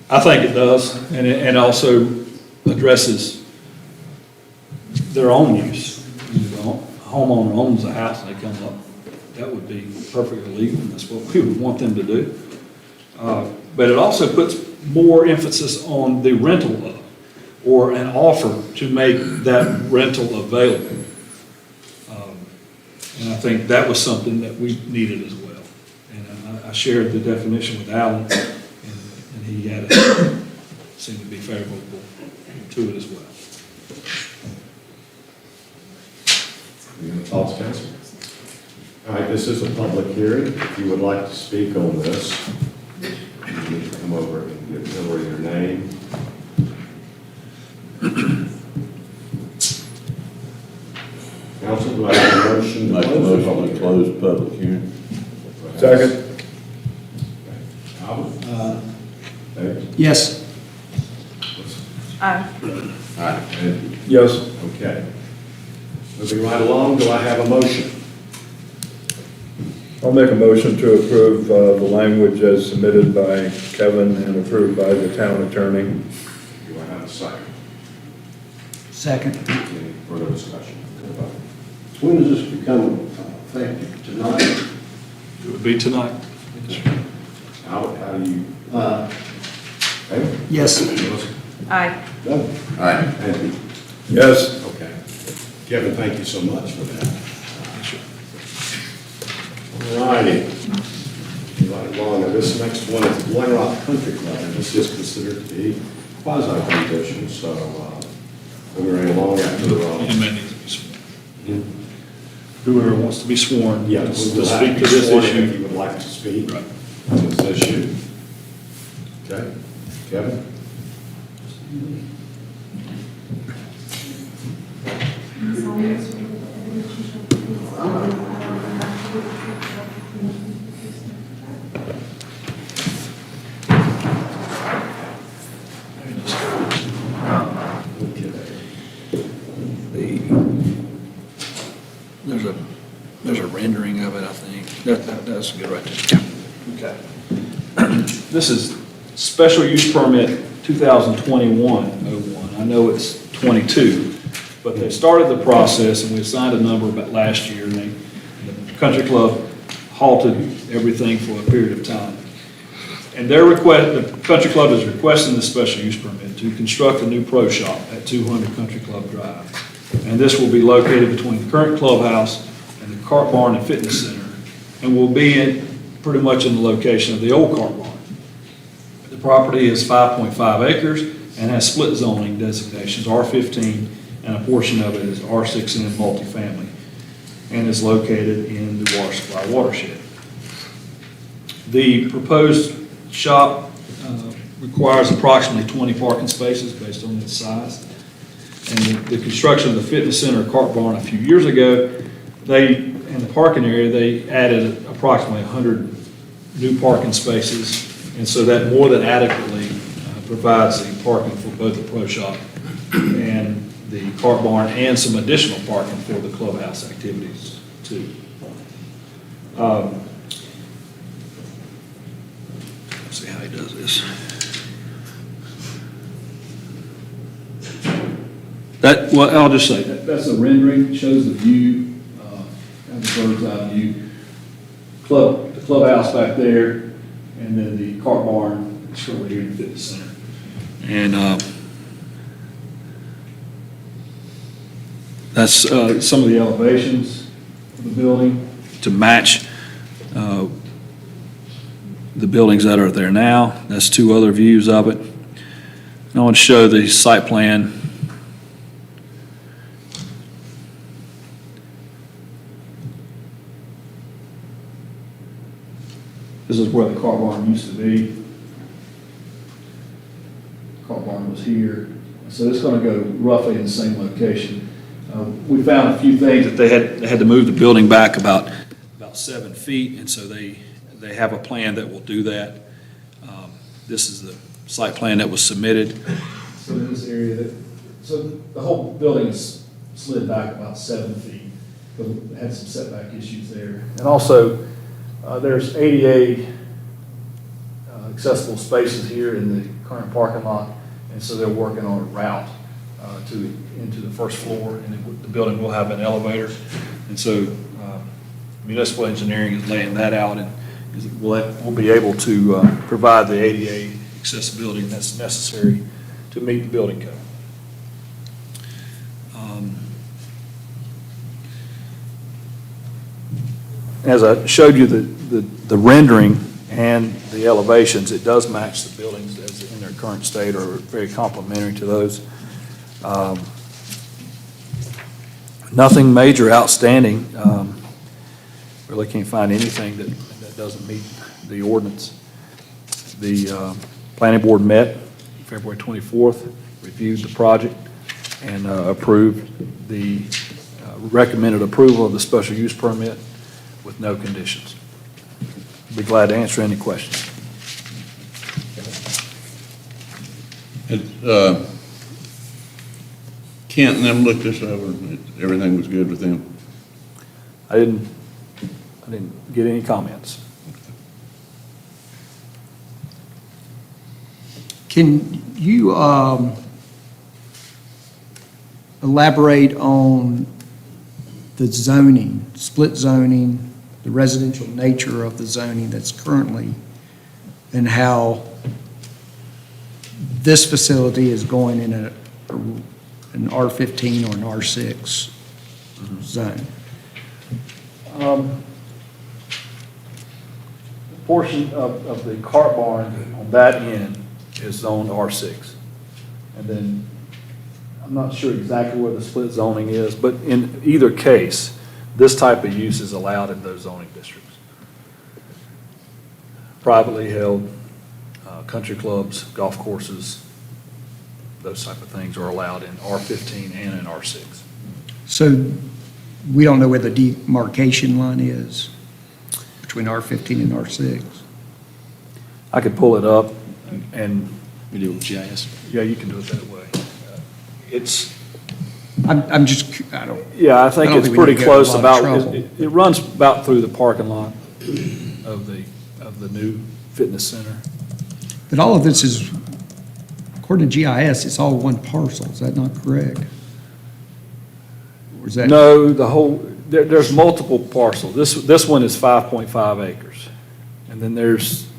I think it does, and it also addresses their own use. If the homeowner owns a house and they come up, that would be perfectly legal, and that's what we would want them to do. But it also puts more emphasis on the rental of, or an offer to make that rental available. And I think that was something that we needed as well. And I shared the definition with Alan, and he had seemed to be favorable to it as well. Any other thoughts, council? All right, this is a public hearing. If you would like to speak on this, you need to come over and give Hillary your name. Council, do I have a motion to Make a close the motion public to hearing? close public hearing. Second. Albert? David? Yes. Aye. All right, Ed? Yes. Okay. Moving right along, do I have a motion? I'll make a motion to approve the language as submitted by Kevin and approved by the town attorney. Do I have a second? Second. Any further discussion? When does this become effective? Tonight? It would be tonight. Albert, how do you? David? Yes. Aye. No. All right. Ed? Yes. Okay. Kevin, thank you so much for that. All righty. Right along, now this next one is Blind Rock Country Club, and this is considered to be quasi-judicial, so moving right along after You may need to be sworn. Whoever wants to be sworn, yeah, to we'll have speak to to this sworn in if issue. you would like to speak Right. on this issue. Okay, Kevin? There's a rendering of it, I think. That's good right there. Okay. This is special use permit 2021-01. I know it's 22, but they started the process and we assigned a number about last year, and the country club halted everything for a period of time. And the country club is requesting the special use permit to construct a new pro shop at 200 Country Club Drive. And this will be located between the current clubhouse and the Cart Barn and Fitness Center, and will be pretty much in the location of the old Cart Barn. The property is 5.5 acres and has split zoning designations, R15, and a portion of it is R6N multifamily, and is located in the water supply watershed. The proposed shop requires approximately 20 parking spaces based on its size. And the construction of the fitness center Cart Barn a few years ago, in the parking area, they added approximately 100 new parking spaces. And so that more than adequately provides the parking for both the pro shop and the Cart Barn, and some additional parking for the clubhouse activities too. Let's see how he does this. Well, I'll just say, that's a rendering, shows the view, kind of bird's eye view. The clubhouse back there, and then the Cart Barn is currently here in the fitness center. And that's some of the elevations of the building to match the buildings that are there now. That's two other views of it. And I want to show the site plan. This is where the Cart Barn used to be. Cart Barn was here. So it's going to go roughly in the same location. We found a few things that they had to move the building back about 7 feet, and so they have a plan that will do that. This is the site plan that was submitted. So in this area, so the whole building is slid back about 7 feet. It had some setback issues there. And also, there's ADA accessible spaces here in the current parking lot, and so they're working on a route into the first floor, and the building will have an elevator. And so municipal engineering is laying that out, and we'll be able to provide the ADA accessibility that's necessary to meet the building code. As I showed you the rendering and the elevations, it does match the buildings as in their current state, or very complementary to those. Nothing major outstanding. Really can't find anything that doesn't meet the ordinance. The planning board met February 24th, reviewed the project, and approved the recommended approval of the special use permit with no conditions. Be glad to answer any questions. Kent and them looked this over, everything was good with them? I didn't get any comments. Can you elaborate on the zoning, split zoning, the residential nature of the zoning that's currently, and how this facility is going in an R15 or an R6 zone? The portion of the Cart Barn on that end is zoned R6. And then, I'm not sure exactly where the split zoning is, but in either case, this type of use is allowed in those zoning districts. Privately held, country clubs, golf courses, those type of things are allowed in R15 and in R6. So we don't know where the demarcation line is? between R15 and R6. I could pull it up and, We do it with GIS. yeah, you can do it that way. It's, I'm just, I don't, yeah, I think I don't it's think we pretty need to get in a close lot of about, trouble. it runs about through the parking lot of the new fitness center. but all of this is, according to GIS, it's all one parcel. Is that not correct? Or is that? No, the whole, there's multiple parcels. This one is 5.5 acres. And then there's,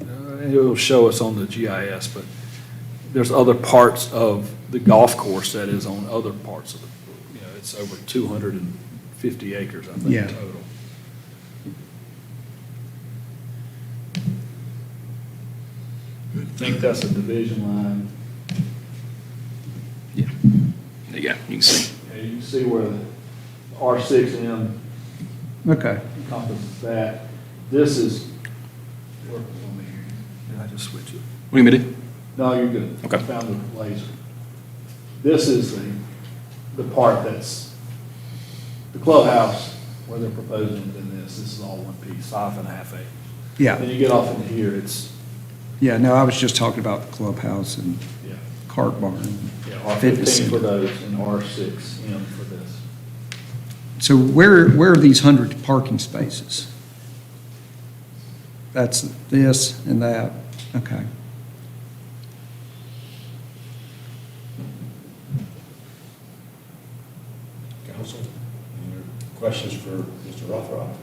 it'll show us on the GIS, but there's other parts of the golf course that is on other parts of the, it's over 250 acres, I think, Yeah. total. I think that's a division line. There you go, you can see. Yeah, you can see where the R6M Okay. encompasses that. This is, where was on here? Did I just switch it? What do you mean to do? No, you're good. Okay. I found the laser. This is the part that's the clubhouse where they're proposing in this. This is all one piece, 5.5 acres. Yeah, Then you get off into here, it's, yeah, no, I was just talking about the clubhouse and yeah, cart barn. Fitness R15 for center. those and R6M for this. So where are these 100 parking spaces? That's this and that, okay. Council, any other questions for Mr. Rothrock?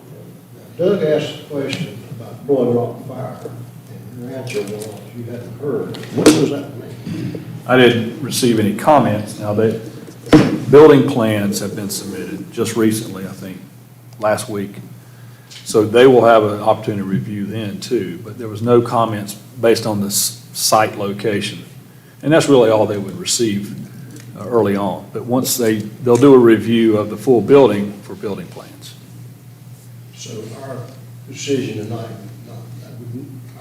Doug asked a question about Blowing Rock Fire, and your answer was you hadn't heard. What does that mean? I didn't receive any comments. Now, the building plans have been submitted just recently, I think, last week. So they will have an opportunity to review then too, but there was no comments based on the site location. And that's really all they would receive early on. But once they'll do a review of the full building for building plans. So our decision tonight,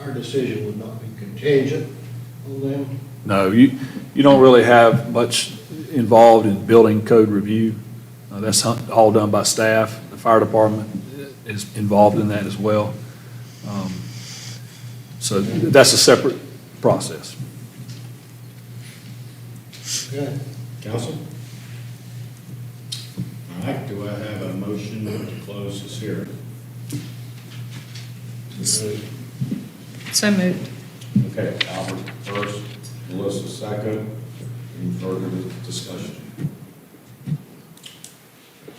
our decision would not be contingent on them? No, you don't really have much involved in building code review. That's all done by staff. The fire department is involved in that as well. So that's a separate process. Okay. Council? All right, do I have a motion to close this hearing? So moved. Okay, Albert first, Melissa second. Any further discussion?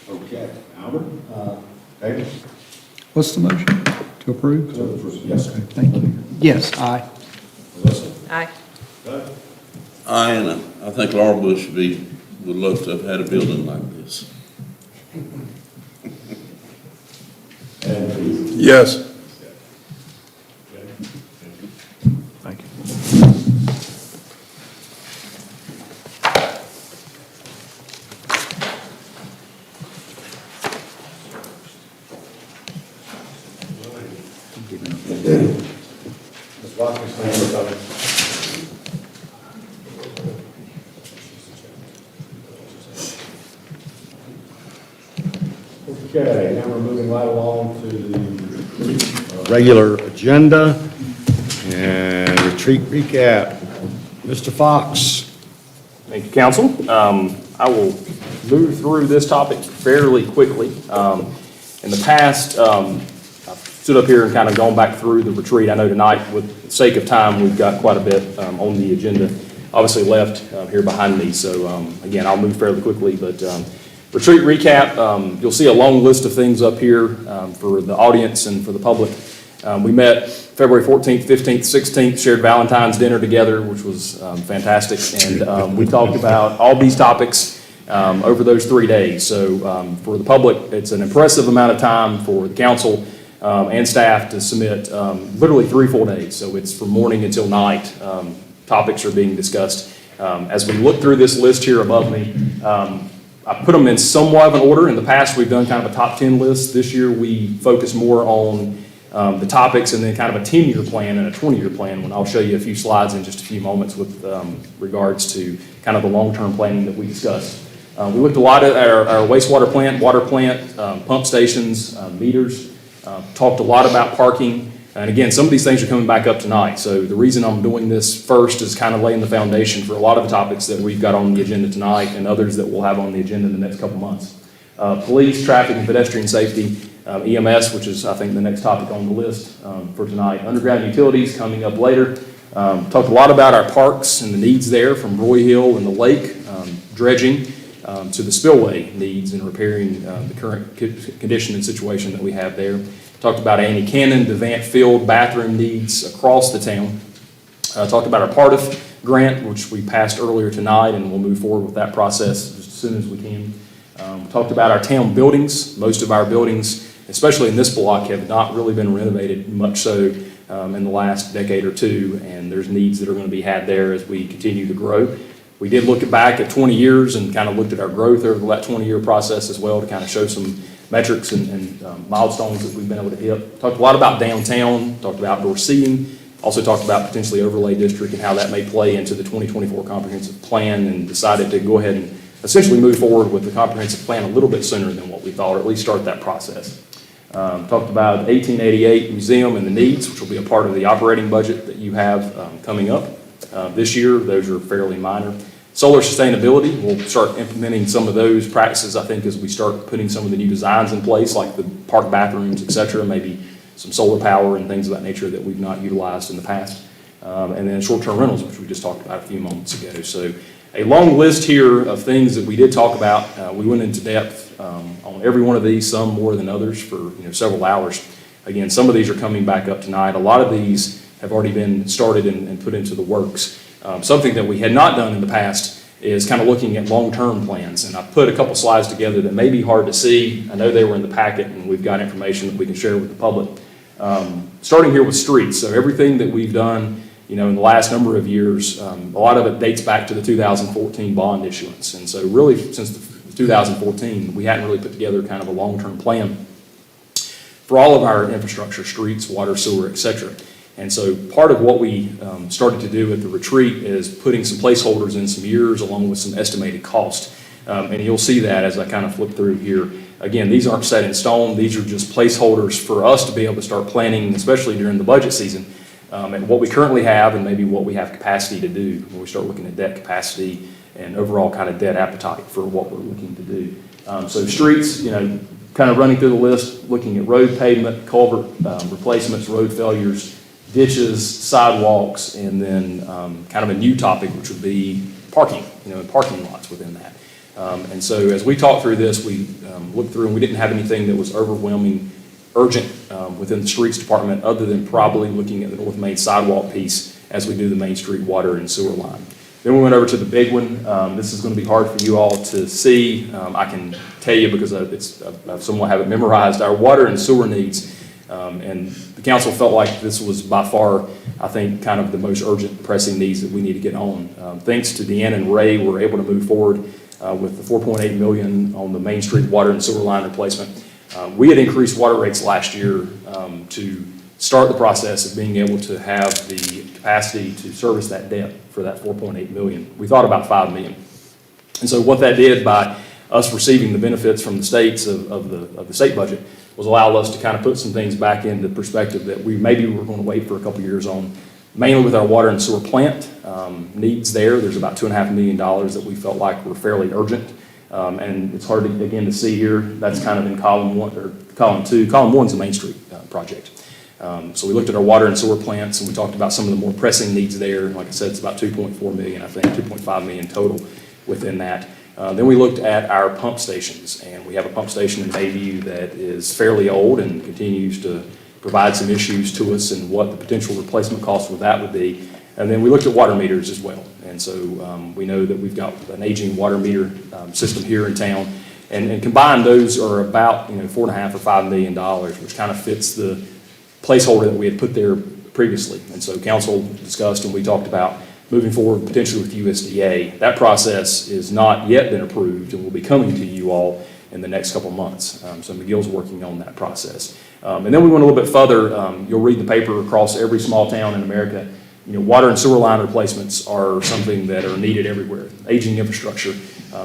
Okay, Albert? David? What's the motion? To approve? Yes. Okay, thank you. Yes, aye. Melissa? Aye. Doug? And I think Laurel Bush would love to have had a building like this. And Keith? Yes. Thank you. Ms. Watkins, stand with us. Okay, now we're moving right along to the regular agenda and retreat recap. Mr. Fox? Thank you, council. I will move through this topic fairly quickly. In the past, I've stood up here and kind of gone back through the retreat. I know tonight, with the sake of time, we've got quite a bit on the agenda, obviously left here behind me. So again, I'll move fairly quickly, but retreat recap, you'll see a long list of things up here for the audience and for the public. We met February 14th, 15th, 16th, shared Valentine's dinner together, which was fantastic. And we talked about all these topics over those 3 days. So for the public, it's an impressive amount of time for the council and staff to submit literally 3 full days. So it's from morning until night. Topics are being discussed. As we look through this list here above me, I put them in somewhat of an order. In the past, we've done kind of a top 10 list. This year, we focus more on the topics and then kind of a 10-year plan and a 20-year plan, when I'll show you a few slides in just a few moments with regards to kind of the long-term planning that we discussed. We looked a lot at our wastewater plant, water plant, pump stations, meters, talked a lot about parking. And again, some of these things are coming back up tonight. So the reason I'm doing this first is kind of laying the foundation for a lot of the topics that we've got on the agenda tonight and others that we'll have on the agenda in the next couple months. Police, traffic, and pedestrian safety, EMS, which is, I think, the next topic on the list for tonight. Underground utilities coming up later. Talked a lot about our parks and the needs there, from Roy Hill and the lake, dredging, to the spillway needs and repairing the current condition and situation that we have there. Talked about Annie Cannon, Devant Field bathroom needs across the town. Talked about our PARTIF grant, which we passed earlier tonight, and we'll move forward with that process just as soon as we can. Talked about our town buildings. Most of our buildings, especially in this block, have not really been renovated much so in the last decade or two, and there's needs that are going to be had there as we continue to grow. We did look back at 20 years and kind of looked at our growth over that 20-year process as well to kind of show some metrics and milestones that we've been able to hit. Talked a lot about downtown, talked about outdoor seating, also talked about potentially overlay district and how that may play into the 2024 comprehensive plan, and decided to go ahead and essentially move forward with the comprehensive plan a little bit sooner than what we thought, or at least start that process. Talked about 1888 Museum and the needs, which will be a part of the operating budget that you have coming up this year. Those are fairly minor. Solar sustainability, we'll start implementing some of those practices, I think, as we start putting some of the new designs in place, like the park bathrooms, et cetera, maybe some solar power and things of that nature that we've not utilized in the past. And then short-term rentals, which we just talked about a few moments ago. So a long list here of things that we did talk about. We went into depth on every one of these, some more than others, for several hours. Again, some of these are coming back up tonight. A lot of these have already been started and put into the works. Something that we had not done in the past is kind of looking at long-term plans. And I put a couple slides together that may be hard to see. I know they were in the packet, and we've got information that we can share with the public. Starting here with streets. So everything that we've done in the last number of years, a lot of it dates back to the 2014 bond issuance. And so really, since 2014, we hadn't really put together kind of a long-term plan for all of our infrastructure, streets, water, sewer, et cetera. And so part of what we started to do at the retreat is putting some placeholders in some years along with some estimated cost. And you'll see that as I kind of flip through here. Again, these aren't set in stone. These are just placeholders for us to be able to start planning, especially during the budget season, and what we currently have and maybe what we have capacity to do when we start looking at debt capacity and overall kind of debt appetite for what we're looking to do. So streets, kind of running through the list, looking at road pavement, culvert replacements, road failures, ditches, sidewalks, and then kind of a new topic, which would be parking, and parking lots within that. And so as we talked through this, we looked through and we didn't have anything that was overwhelming, urgent within the streets department, other than probably looking at the North Main sidewalk piece as we do the Main Street water and sewer line. Then we went over to the big one. This is going to be hard for you all to see. I can tell you because I somewhat have it memorized. Our water and sewer needs, and the council felt like this was by far, I think, kind of the most urgent pressing needs that we need to get on. Thanks to Deanna and Ray, we're able to move forward with the $4.8 million on the Main Street water and sewer line replacement. We had increased water rates last year to start the process of being able to have the capacity to service that debt for that $4.8 million. We thought about $5 million. And so what that did by us receiving the benefits from the states of the state budget was allow us to kind of put some things back into perspective that we maybe were going to wait for a couple years on, mainly with our water and sewer plant needs there. There's about $2.5 million that we felt like were fairly urgent. And it's hard to, again, to see here. That's kind of in column one or column two. Column one's the Main Street project. So we looked at our water and sewer plants, and we talked about some of the more pressing needs there. Like I said, it's about $2.4 million, I think, $2.5 million total within that. Then we looked at our pump stations, and we have a pump station in Bayview that is fairly old and continues to provide some issues to us, and what the potential replacement cost with that would be. And then we looked at water meters as well. And so we know that we've got an aging water meter system here in town, and combined those are about $4.5 or $5 million, which kind of fits the placeholder that we had put there previously. And so council discussed and we talked about moving forward potentially with USDA. That process is not yet been approved and will be coming to you all in the next couple of months. So McGill's working on that process. And then we went a little bit further. You'll read the paper across every small town in America. Water and sewer line replacements are something that are needed everywhere. Aging infrastructure.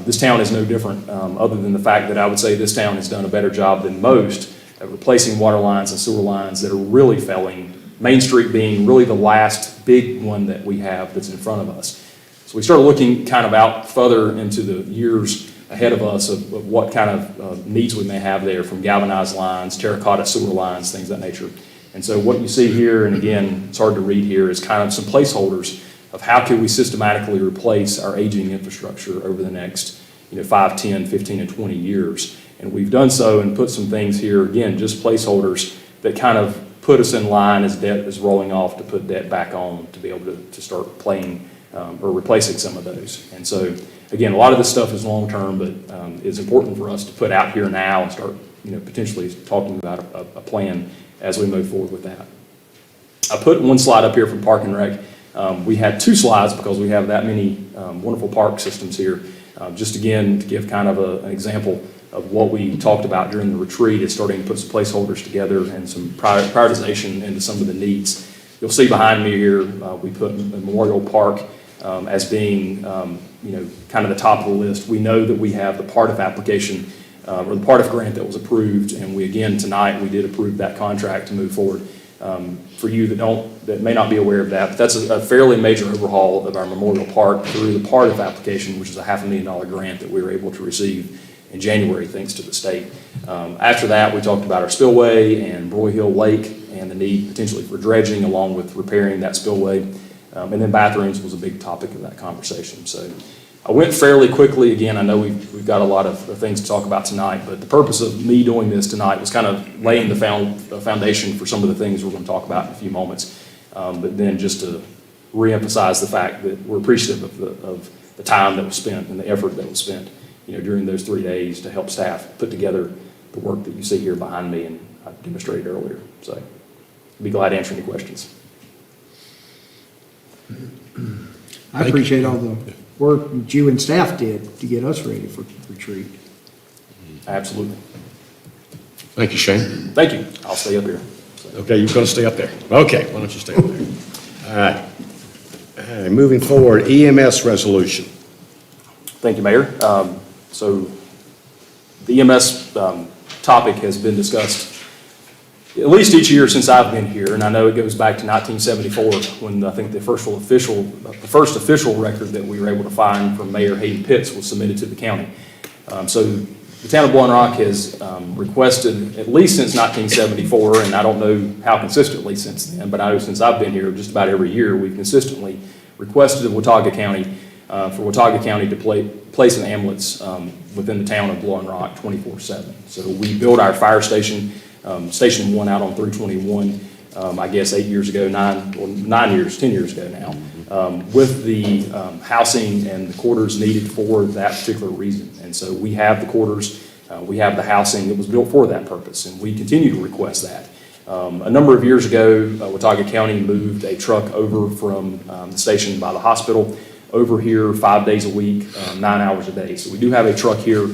This town is no different, other than the fact that I would say this town has done a better job than most at replacing water lines and sewer lines that are really failing, Main Street being really the last big one that we have that's in front of us. So we started looking kind of out further into the years ahead of us of what kind of needs we may have there, from galvanized lines, terracotta sewer lines, things of that nature. And so what you see here, and again, it's hard to read here, is kind of some placeholders of how can we systematically replace our aging infrastructure over the next 5, 10, 15, and 20 years. And we've done so and put some things here, again, just placeholders that kind of put us in line as debt is rolling off to put debt back on to be able to start playing or replacing some of those. And so, again, a lot of this stuff is long-term, but it's important for us to put out here now and start, potentially talking about a plan as we move forward with that. I put one slide up here from Park and Rec. We had 2 slides because we have that many wonderful park systems here. Just again, to give kind of an example of what we talked about during the retreat, is starting to put some placeholders together and some prioritization into some of the needs. You'll see behind me here, we put Memorial Park as being, kind of the top of the list. We know that we have the PARTF application, or the PARTF grant that was approved, and we, again, tonight, we did approve that contract to move forward. For you that may not be aware of that, but that's a fairly major overhaul of our Memorial Park through the PARTF application, which is a $500,000 grant that we were able to receive in January, thanks to the state. After that, we talked about our spillway and Broy Hill Lake and the need potentially for dredging along with repairing that spillway. And then bathrooms was a big topic of that conversation. So I went fairly quickly. Again, I know we've got a lot of things to talk about tonight, but the purpose of me doing this tonight was kind of laying the foundation for some of the things we're going to talk about in a few moments. But then just to reemphasize the fact that we're appreciative of the time that was spent and the effort that was spent, during those 3 days to help staff put together the work that you see here behind me and I demonstrated earlier. So I'd be glad to answer any questions. I appreciate all the work that you and staff did to get us ready for retreat. Absolutely. Thank you, Shane. Thank you. I'll stay up here. Okay, you're going to stay up there. Okay, why don't you stay up there? All right. All right, moving forward, EMS resolution. Thank you, Mayor. So the EMS topic has been discussed at least each year since I've been here, and I know it goes back to 1974 when I think the first official record that we were able to find from Mayor Hayden Pitts was submitted to the county. So the town of Blowing Rock has requested, at least since 1974, and I don't know how consistently since then, but I know since I've been here, just about every year, we've consistently requested of Watauga County for Watauga County to place an ambulance within the town of Blowing Rock 24/7. So we built our fire station, Station 1 out on 321, I guess 10 years ago now, with the housing and the quarters needed for that particular reason. And so we have the quarters, we have the housing that was built for that purpose, and we continue to request that. A number of years ago, Watauga County moved a truck over from the station by the hospital over here 5 days a week, 9 hours a day. So we do have a truck here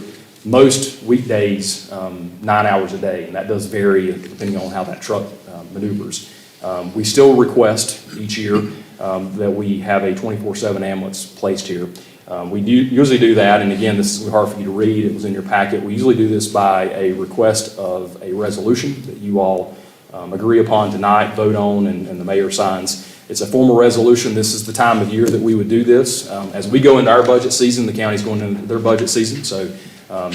most weekdays, 9 hours a day, and that does vary depending on how that truck maneuvers. We still request each year that we have a 24/7 ambulance placed here. We usually do that, and again, this is hard for you to read, it was in your packet. We usually do this by a request of a resolution that you all agree upon tonight, vote on, and the mayor signs. It's a formal resolution. This is the time of year that we would do this. As we go into our budget season, the county's going into their budget season, so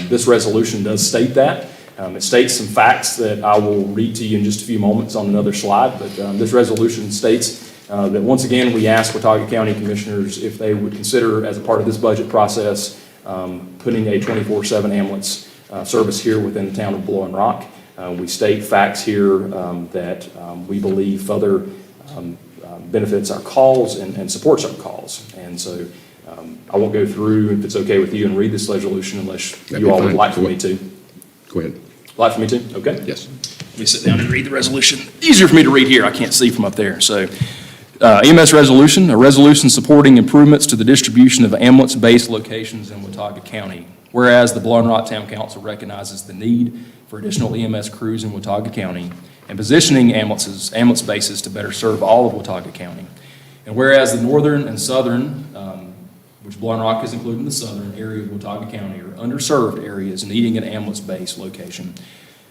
this resolution does state that. It states some facts that I will read to you in just a few moments on another slide, but this resolution states that once again, we ask Watauga County Commissioners if they would consider, as a part of this budget process, putting a 24/7 ambulance service here within the town of Blowing Rock. We state facts here that we believe further benefits our cause and supports our cause. And so I won't go through, if it's okay with you, and read this resolution unless you all would like for me to. Go ahead. Like for me to? Okay. Yes. Let me sit down and read the resolution. Easier for me to read here. I can't see from up there. So EMS resolution, a resolution supporting improvements to the distribution of ambulance-based locations in Watauga County. Whereas the Blowing Rock Town Council recognizes the need for additional EMS crews in Watauga County and positioning ambulance bases to better serve all of Watauga County. And whereas the northern and southern, which Blowing Rock is included in the southern area of Watauga County, are underserved areas needing an ambulance-based location.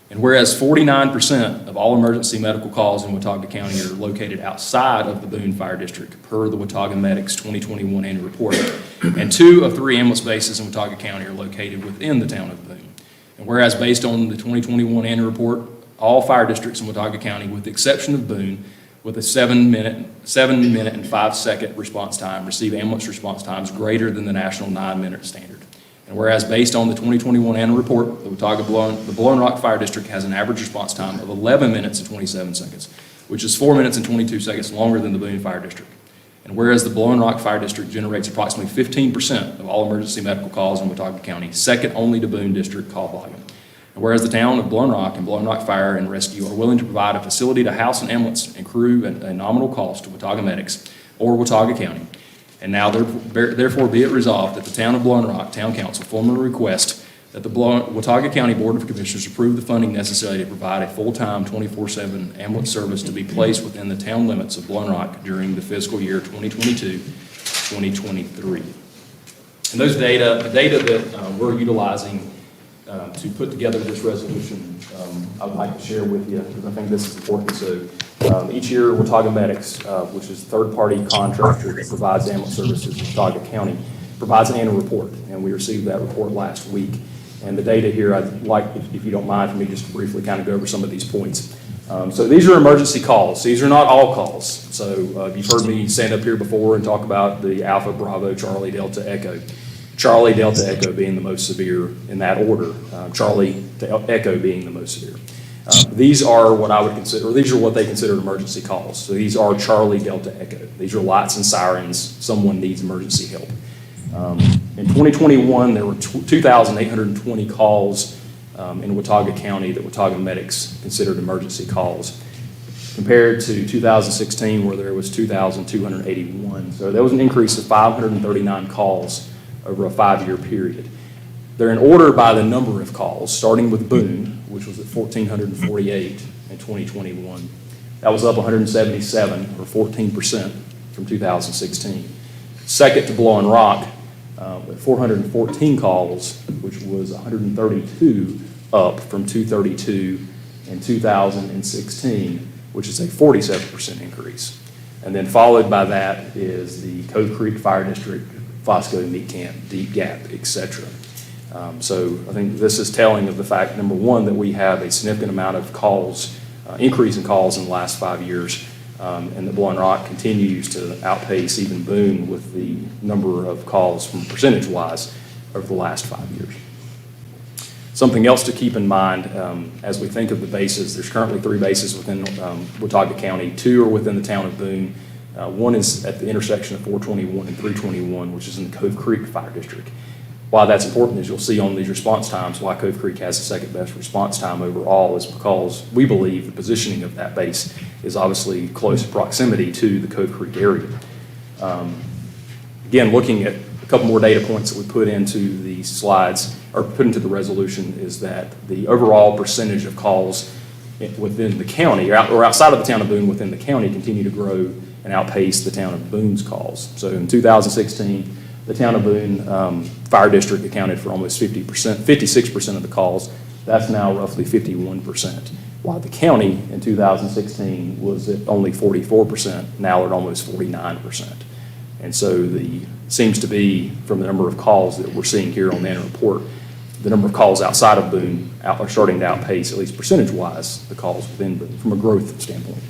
And whereas 49% of all emergency medical calls in Watauga County are located outside of the Boone Fire District, per the Watauga Medics 2021 annual report, and 2 of 3 ambulance bases in Watauga County are located within the town of Boone. And whereas based on the 2021 annual report, all fire districts in Watauga County, with the exception of Boone, with a 7 minute and 5 second response time, receive ambulance response times greater than the national 9-minute standard. And whereas based on the 2021 annual report, the Blowing Rock Fire District has an average response time of 11 minutes and 27 seconds, which is 4 minutes and 22 seconds longer than the Boone Fire District. And whereas the Blowing Rock Fire District generates approximately 15% of all emergency medical calls in Watauga County, second only to Boone District call volume. And whereas the town of Blowing Rock and Blowing Rock Fire and Rescue are willing to provide a facility to house an ambulance and crew at a nominal cost to Watauga Medics or Watauga County. And now therefore be it resolved that the town of Blowing Rock Town Council formally request that the Watauga County Board of Commissioners approve the funding necessary to provide a full-time 24/7 ambulance service to be placed within the town limits of Blowing Rock during the fiscal year 2022-2023. And the data that we're utilizing to put together this resolution, I would like to share with you, because I think this is important. So each year, Watauga Medics, which is a third-party contractor that provides ambulance services in Watauga County, provides an annual report, and we received that report last week. And the data here, I'd like, if you don't mind, for me just to briefly kind of go over some of these points. So these are emergency calls. These are not all calls. So you've heard me stand up here before and talk about the Alpha, Bravo, Charlie, Delta, Echo. Charlie, Delta, Echo being the most severe in that order. Charlie, Echo being the most severe. These are what I would consider, or these are what they consider emergency calls. So these are Charlie, Delta, Echo. These are lights and sirens. Someone needs emergency help. In 2021, there were 2,820 calls in Watauga County that Watauga Medics considered emergency calls, compared to 2016, where there was 2,281. So there was an increase of 539 calls over a 5-year period. They're in order by the number of calls, starting with Boone, which was at 1,448 in 2021. That was up 177, or 14%, from 2016. Second to Blowing Rock, with 414 calls, which was 132 up from 232 in 2016, which is a 47% increase. And then followed by that is the Cove Creek Fire District, Fosco, Meat Camp, Deep Gap, et cetera. So I think this is telling of the fact, number one, that we have a significant amount of calls, increase in calls in the last 5 years, and that Blowing Rock continues to outpace even Boone with the number of calls from percentage-wise over the last 5 years. Something else to keep in mind as we think of the bases, there's currently 3 bases within Watauga County. 2 are within the town of Boone. One is at the intersection of 421 and 321, which is in the Cove Creek Fire District. Why that's important, as you'll see on these response times, why Cove Creek has the second best response time overall is because we believe the positioning of that base is obviously close proximity to the Cove Creek area. Again, looking at a couple more data points that we put into the slides, or put into the resolution, is that the overall percentage of calls within the county, or outside of the town of Boone within the county, continue to grow and outpace the town of Boone's calls. So in 2016, the town of Boone Fire District accounted for almost 56% of the calls. That's now roughly 51%. While the county in 2016 was at only 44%, now at almost 49%. And so seems to be, from the number of calls that we're seeing here on the annual report, the number of calls outside of Boone are starting to outpace, at least percentage-wise, the calls within Boone from a growth standpoint.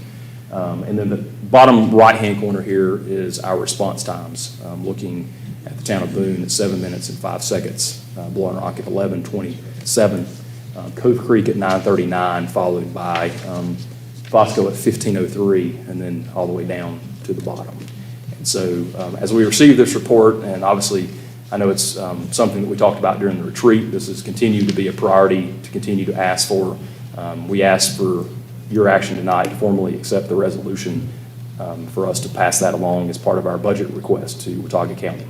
And then the bottom right-hand corner here is our response times, looking at the town of Boone at 7 minutes and 5 seconds, Blowing Rock at 11:27, Cove Creek at 9:39, followed by Fosco at 15:03, and then all the way down to the bottom. And so as we receive this report, and obviously I know it's something that we talked about during the retreat, this has continued to be a priority to continue to ask for. We ask for your action tonight to formally accept the resolution for us to pass that along as part of our budget request to Watauga County.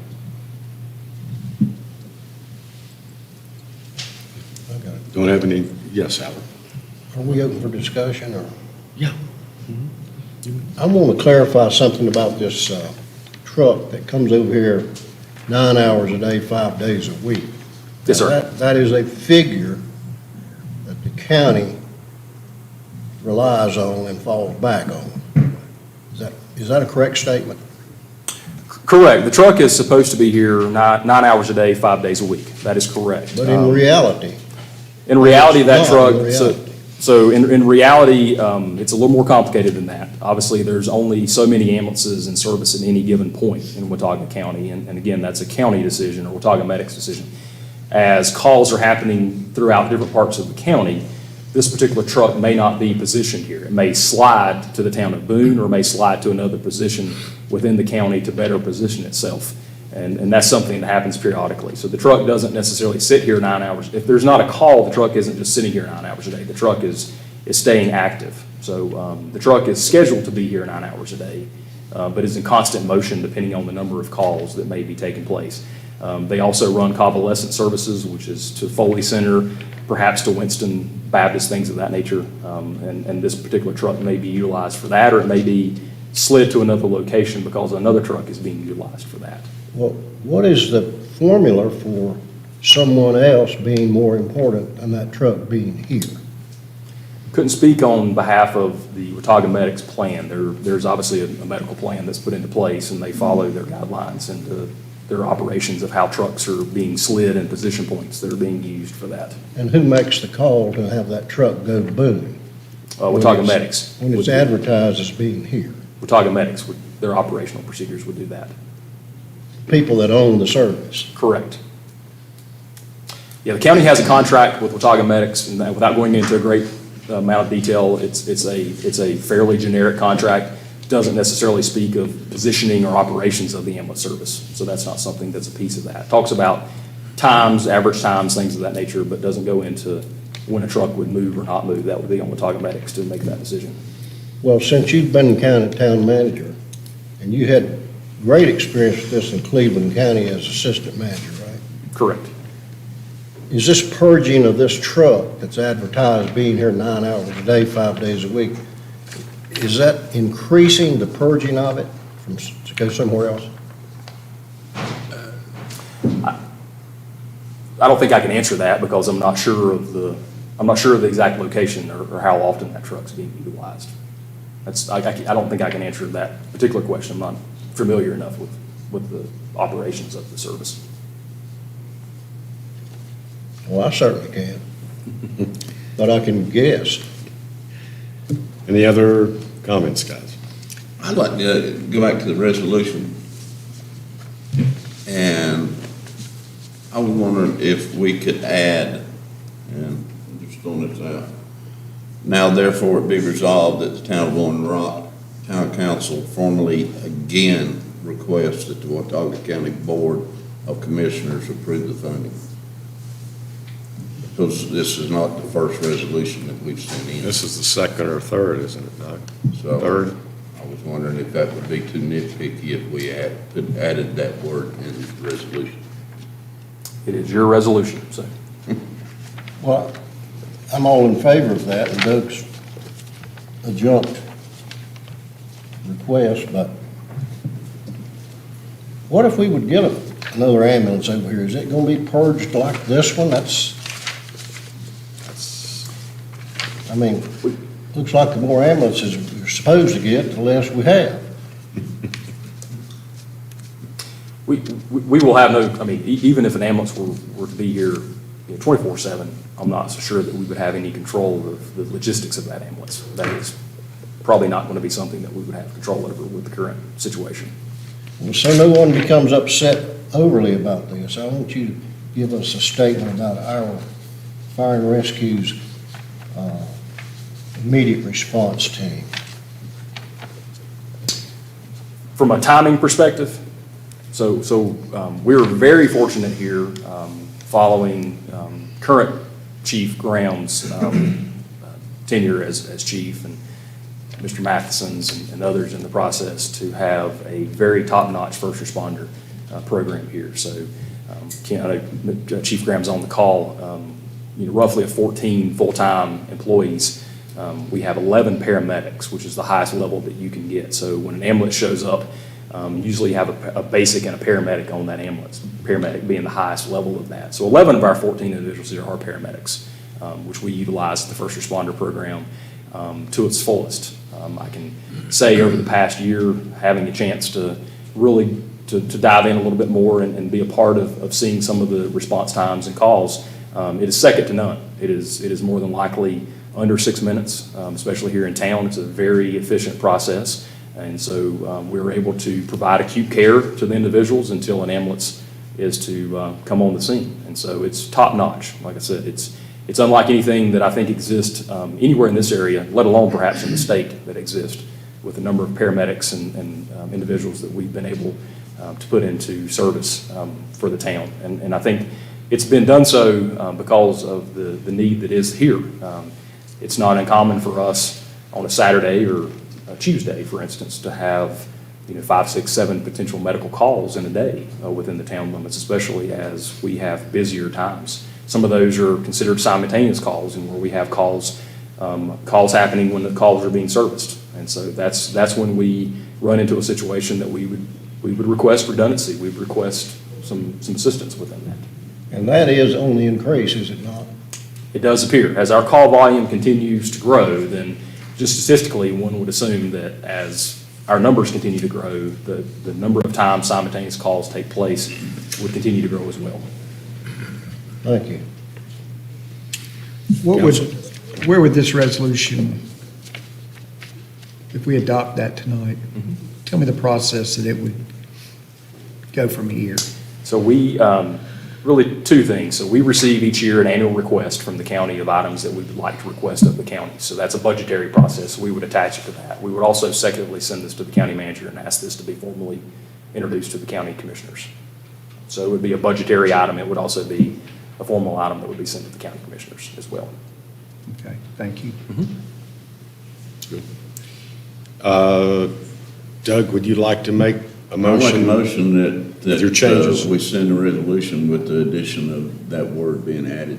Don't have any, yes, Alan? Are we open for discussion, or? Yeah. I want to clarify something about this truck that comes over here 9 hours a day, 5 days a week. Yes, sir. Now, that is a figure that the county relies on and falls back on. Is that a correct statement? Correct. The truck is supposed to be here 9 hours a day, 5 days a week. That is correct. But in reality, In reality, that It's truck, not in reality. so in reality, it's a little more complicated than that. Obviously, there's only so many ambulances in service at any given point in Watauga County, and again, that's a county decision, or Watauga Medic's decision. As calls are happening throughout different parts of the county, this particular truck may not be positioned here. It may slide to the town of Boone, or it may slide to another position within the county to better position itself. And that's something that happens periodically. So the truck doesn't necessarily sit here 9 hours. If there's not a call, the truck isn't just sitting here 9 hours a day. The truck is staying active. So the truck is scheduled to be here 9 hours a day, but is in constant motion depending on the number of calls that may be taking place. They also run convalescent services, which is to Foley Center, perhaps to Winston Baptist, things of that nature. And this particular truck may be utilized for that, or it may be slid to another location because another truck is being utilized for that. well, what is the formula for someone else being more important than that truck being here? Couldn't speak on behalf of the Watauga Medics plan. There's obviously a medical plan that's put into place, and they follow their guidelines and their operations of how trucks are being slid and position points that are being used for that. And who makes the call to have that truck go to Boone? Watauga Medics. When it's advertised as being here? Watauga Medics, their operational procedures would do that. People that own the service? Correct. Yeah, the county has a contract with Watauga Medics, and without going into a great amount of detail, it's a fairly generic contract. Doesn't necessarily speak of positioning or operations of the ambulance service. So that's not something that's a piece of that. Talks about times, average times, things of that nature, but doesn't go into when a truck would move or not move. That would be on Watauga Medics to make that decision. Well, since you've been county town manager, and you had great experience with this in Cleveland County as assistant manager, right? Correct. Is this purging of this truck that's advertised being here 9 hours a day, 5 days a week, is that increasing the purging of it to go somewhere else? I don't think I can answer that because I'm not sure of the exact location or how often that truck's being utilized. I don't think I can answer that particular question. I'm not familiar enough with the operations of the service. Well, I certainly can. But I can guess. Any other comments, guys? I'd like to go back to the resolution. And I was wondering if we could add, and I'm just throwing this out, now therefore it be resolved that the town of Rolling Rock Town Council formally again requests that the Watauga County Board of Commissioners approve the funding. Because this is not the first resolution that we've sent in. This is the second or third, isn't it, Doug? So Third? I was wondering if that would be too nitpicky if we added that word in the resolution. It is your resolution, so. Well, I'm all in favor of that, and Doug's adjunct request, but what if we would get another ambulance over here? Is it gonna be purged like this one? I mean, looks like the more ambulances we're supposed to get, the less we have. We will have no, I mean, even if an ambulance were to be here 24/7, I'm not so sure that we would have any control of the logistics of that ambulance. That is probably not going to be something that we would have control over with the current situation. Well, so no one becomes upset overly about this. I want you to give us a statement about our fire and rescue's immediate response team. From a timing perspective, so we're very fortunate here, following current Chief Graham's tenure as chief, and Mr. Matheson's and others in the process, to have a very top-notch first responder program here. So I know Chief Graham's on the call. Roughly of 14 full-time employees. We have 11 paramedics, which is the highest level that you can get. So when an ambulance shows up, usually have a basic and a paramedic on that ambulance, paramedic being the highest level of that. So 11 of our 14 individuals here are paramedics, which we utilize the first responder program to its fullest. I can say over the past year, having a chance to really to dive in a little bit more and be a part of seeing some of the response times and calls, it is second to none. It is more than likely under 6 minutes, especially here in town. It's a very efficient process. And so we were able to provide acute care to the individuals until an ambulance is to come on the scene. And so it's top notch. Like I said, it's unlike anything that I think exists anywhere in this area, let alone perhaps in the state that exist, with the number of paramedics and individuals that we've been able to put into service for the town. And I think it's been done so because of the need that is here. It's not uncommon for us on a Saturday or a Tuesday, for instance, to have 5, 6, 7 potential medical calls in a day within the town limits, especially as we have busier times. Some of those are considered simultaneous calls, and where we have calls happening when the calls are being serviced. And so that's when we run into a situation that we would request redundancy. We would request some assistance within that. And that is on the increase, is it not? It does appear. As our call volume continues to grow, then just statistically, one would assume that as our numbers continue to grow, the number of times simultaneous calls take place would continue to grow as well. Thank you. Where would this resolution, if we adopt that tonight, tell me the process that it would go from here? So we, really two things. So we receive each year an annual request from the county of items that we would like to request of the county. So that's a budgetary process. We would attach it to that. We would also secondly send this to the county manager and ask this to be formally introduced to the county commissioners. So it would be a budgetary item. It would also be a formal item that would be sent to the county commissioners as well. Okay, thank you. Doug, would you like to make a I make motion? a motion that your changes. we send a resolution with the addition of that word being added.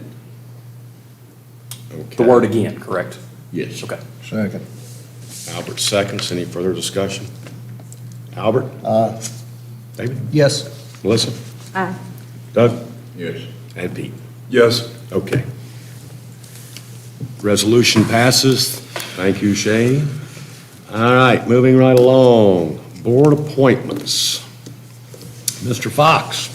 The word again, correct? Yes. Okay. Second. Albert seconds. Any further discussion? Albert? David? Yes. Melissa? Aye. Doug? Yes. And Pete? Yes. Okay. Resolution passes. Thank you, Shane. All right, moving right along. Board appointments. Mr. Fox?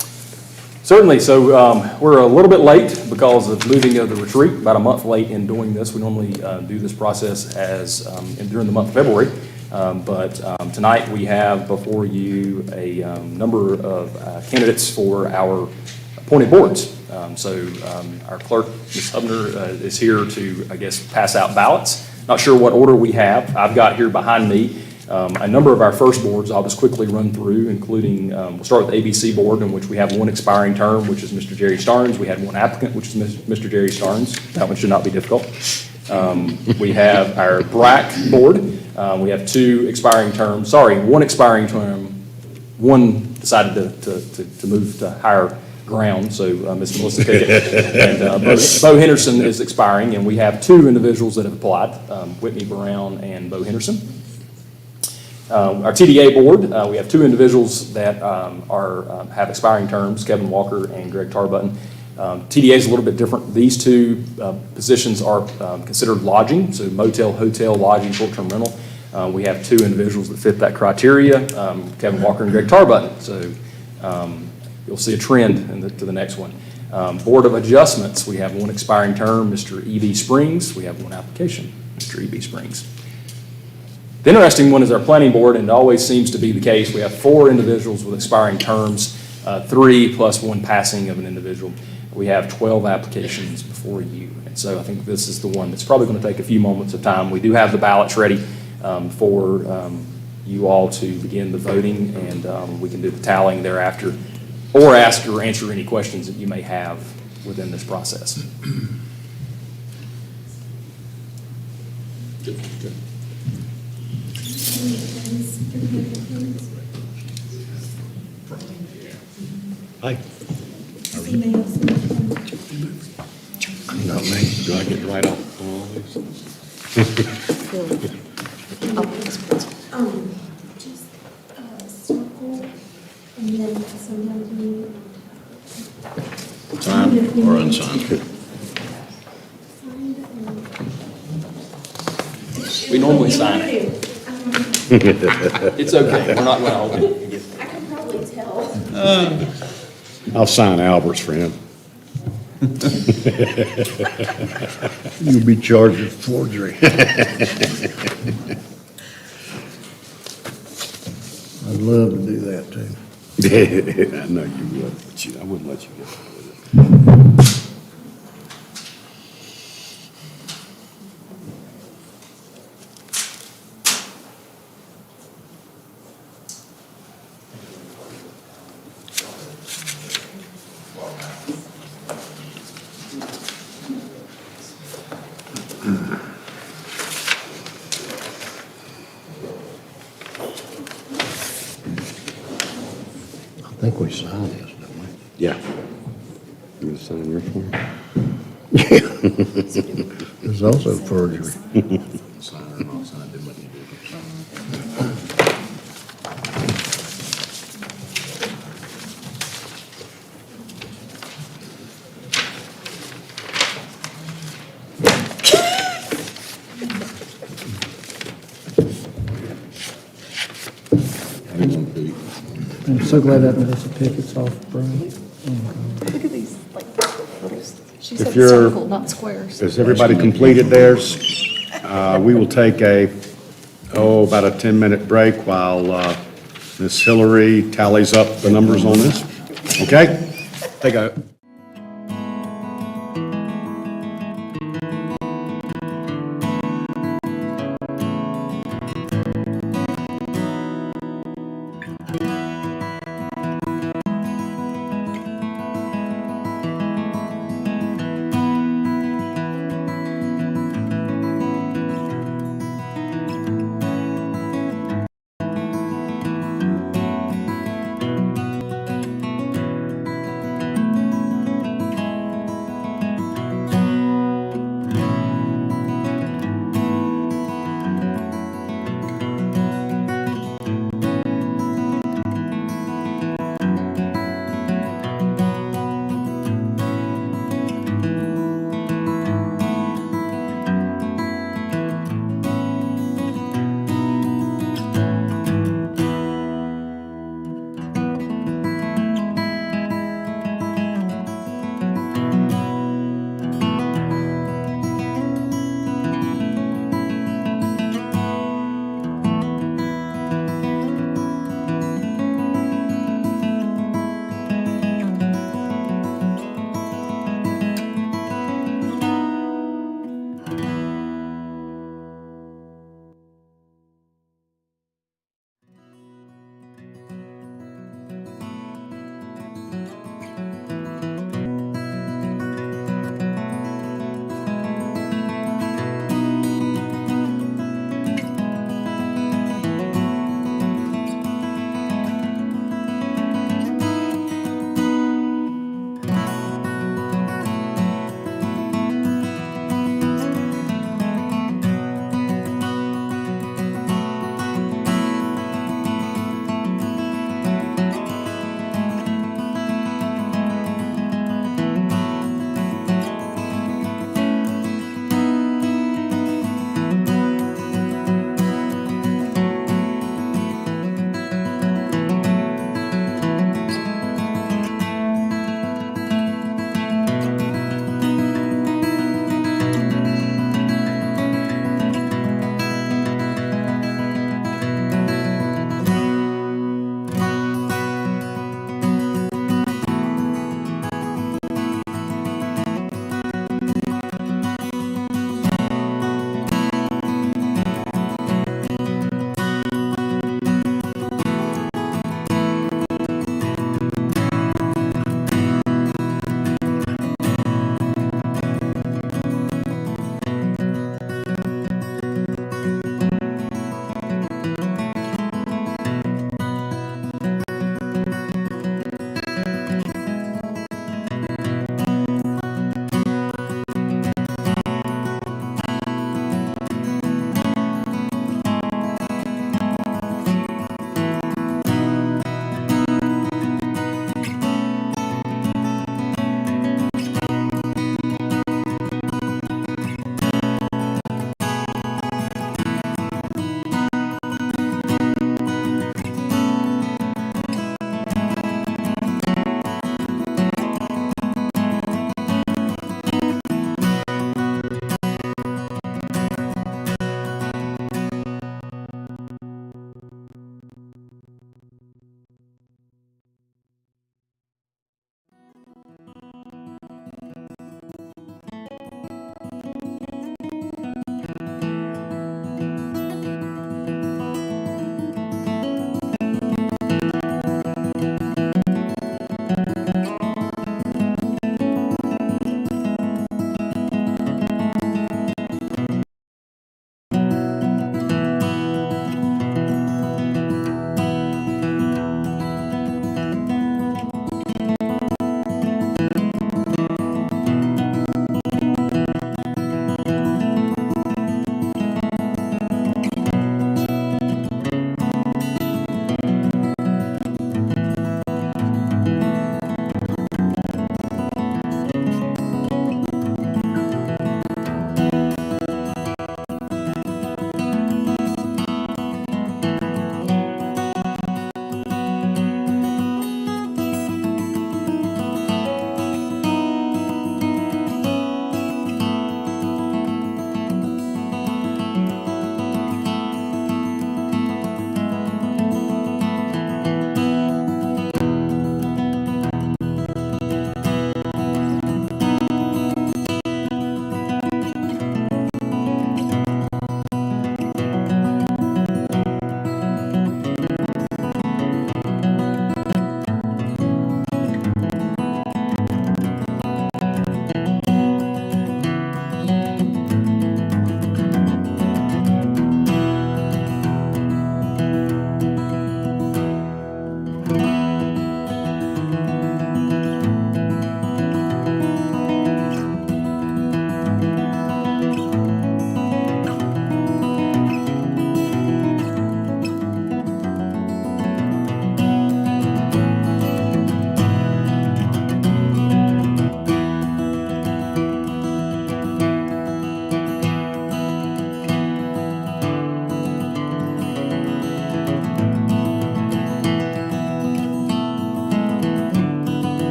Certainly. So we're a little bit late because of moving of the retreat, about a month late in doing this. We normally do this process during the month of February. But tonight we have before you a number of candidates for our appointed boards. So our clerk, Ms. Hubner, is here to, I guess, pass out ballots. Not sure what order we have. I've got here behind me a number of our first boards I'll just quickly run through, including, we'll start with the ABC board, in which we have one expiring term, which is Mr. Jerry Starnes. We had one applicant, which is Mr. Jerry Starnes. That one should not be difficult. We have our BRAC board. We have two expiring terms, one expiring term. One decided to move to higher ground, so Ms. Melissa Pickett and Bo Henderson is expiring, and we have two individuals that have applied, Whitney Brown and Bo Henderson. Our TDA board, we have two individuals that have expiring terms, Kevin Walker and Greg Tarbutton. TDA is a little bit different. These two positions are considered lodging, so motel, hotel, lodging, short-term rental. We have two individuals that fit that criteria, Kevin Walker and Greg Tarbutton. So you'll see a trend to the next one. Board of Adjustments, we have one expiring term, Mr. E.B. Springs. We have one application, Mr. E.B. Springs. The interesting one is our planning board, and it always seems to be the case. We have 4 individuals with expiring terms, 3 plus 1 passing of an individual. We have 12 applications before you. And so I think this is the one that's probably going to take a few moments of time. We do have the ballots ready for you all to begin the voting, and we can do the tallying thereafter, or ask or answer any questions that you may have within this process. Good. Hi. Not me. Do I get right off on all these? Just, unsigned. We normally sign it. It's okay, we're not going to hold it. I can probably tell. I'll sign Albert's for him. You'll be charged with forgery. I'd love to do that, too. I know you would, but I wouldn't let you get away with it. I think we signed this, don't we? Yeah. You gonna sign your form? There's also forgery. Sign or not sign, didn't make any difference. How do you want to do? I'm so glad that Melissa Pickett's off, Brian. Look at these, like, photos. She If said you're- circle, not squares. Has everybody completed theirs? We will take about a 10-minute break while Ms. Hillary tallies up the numbers on this. Okay? Take a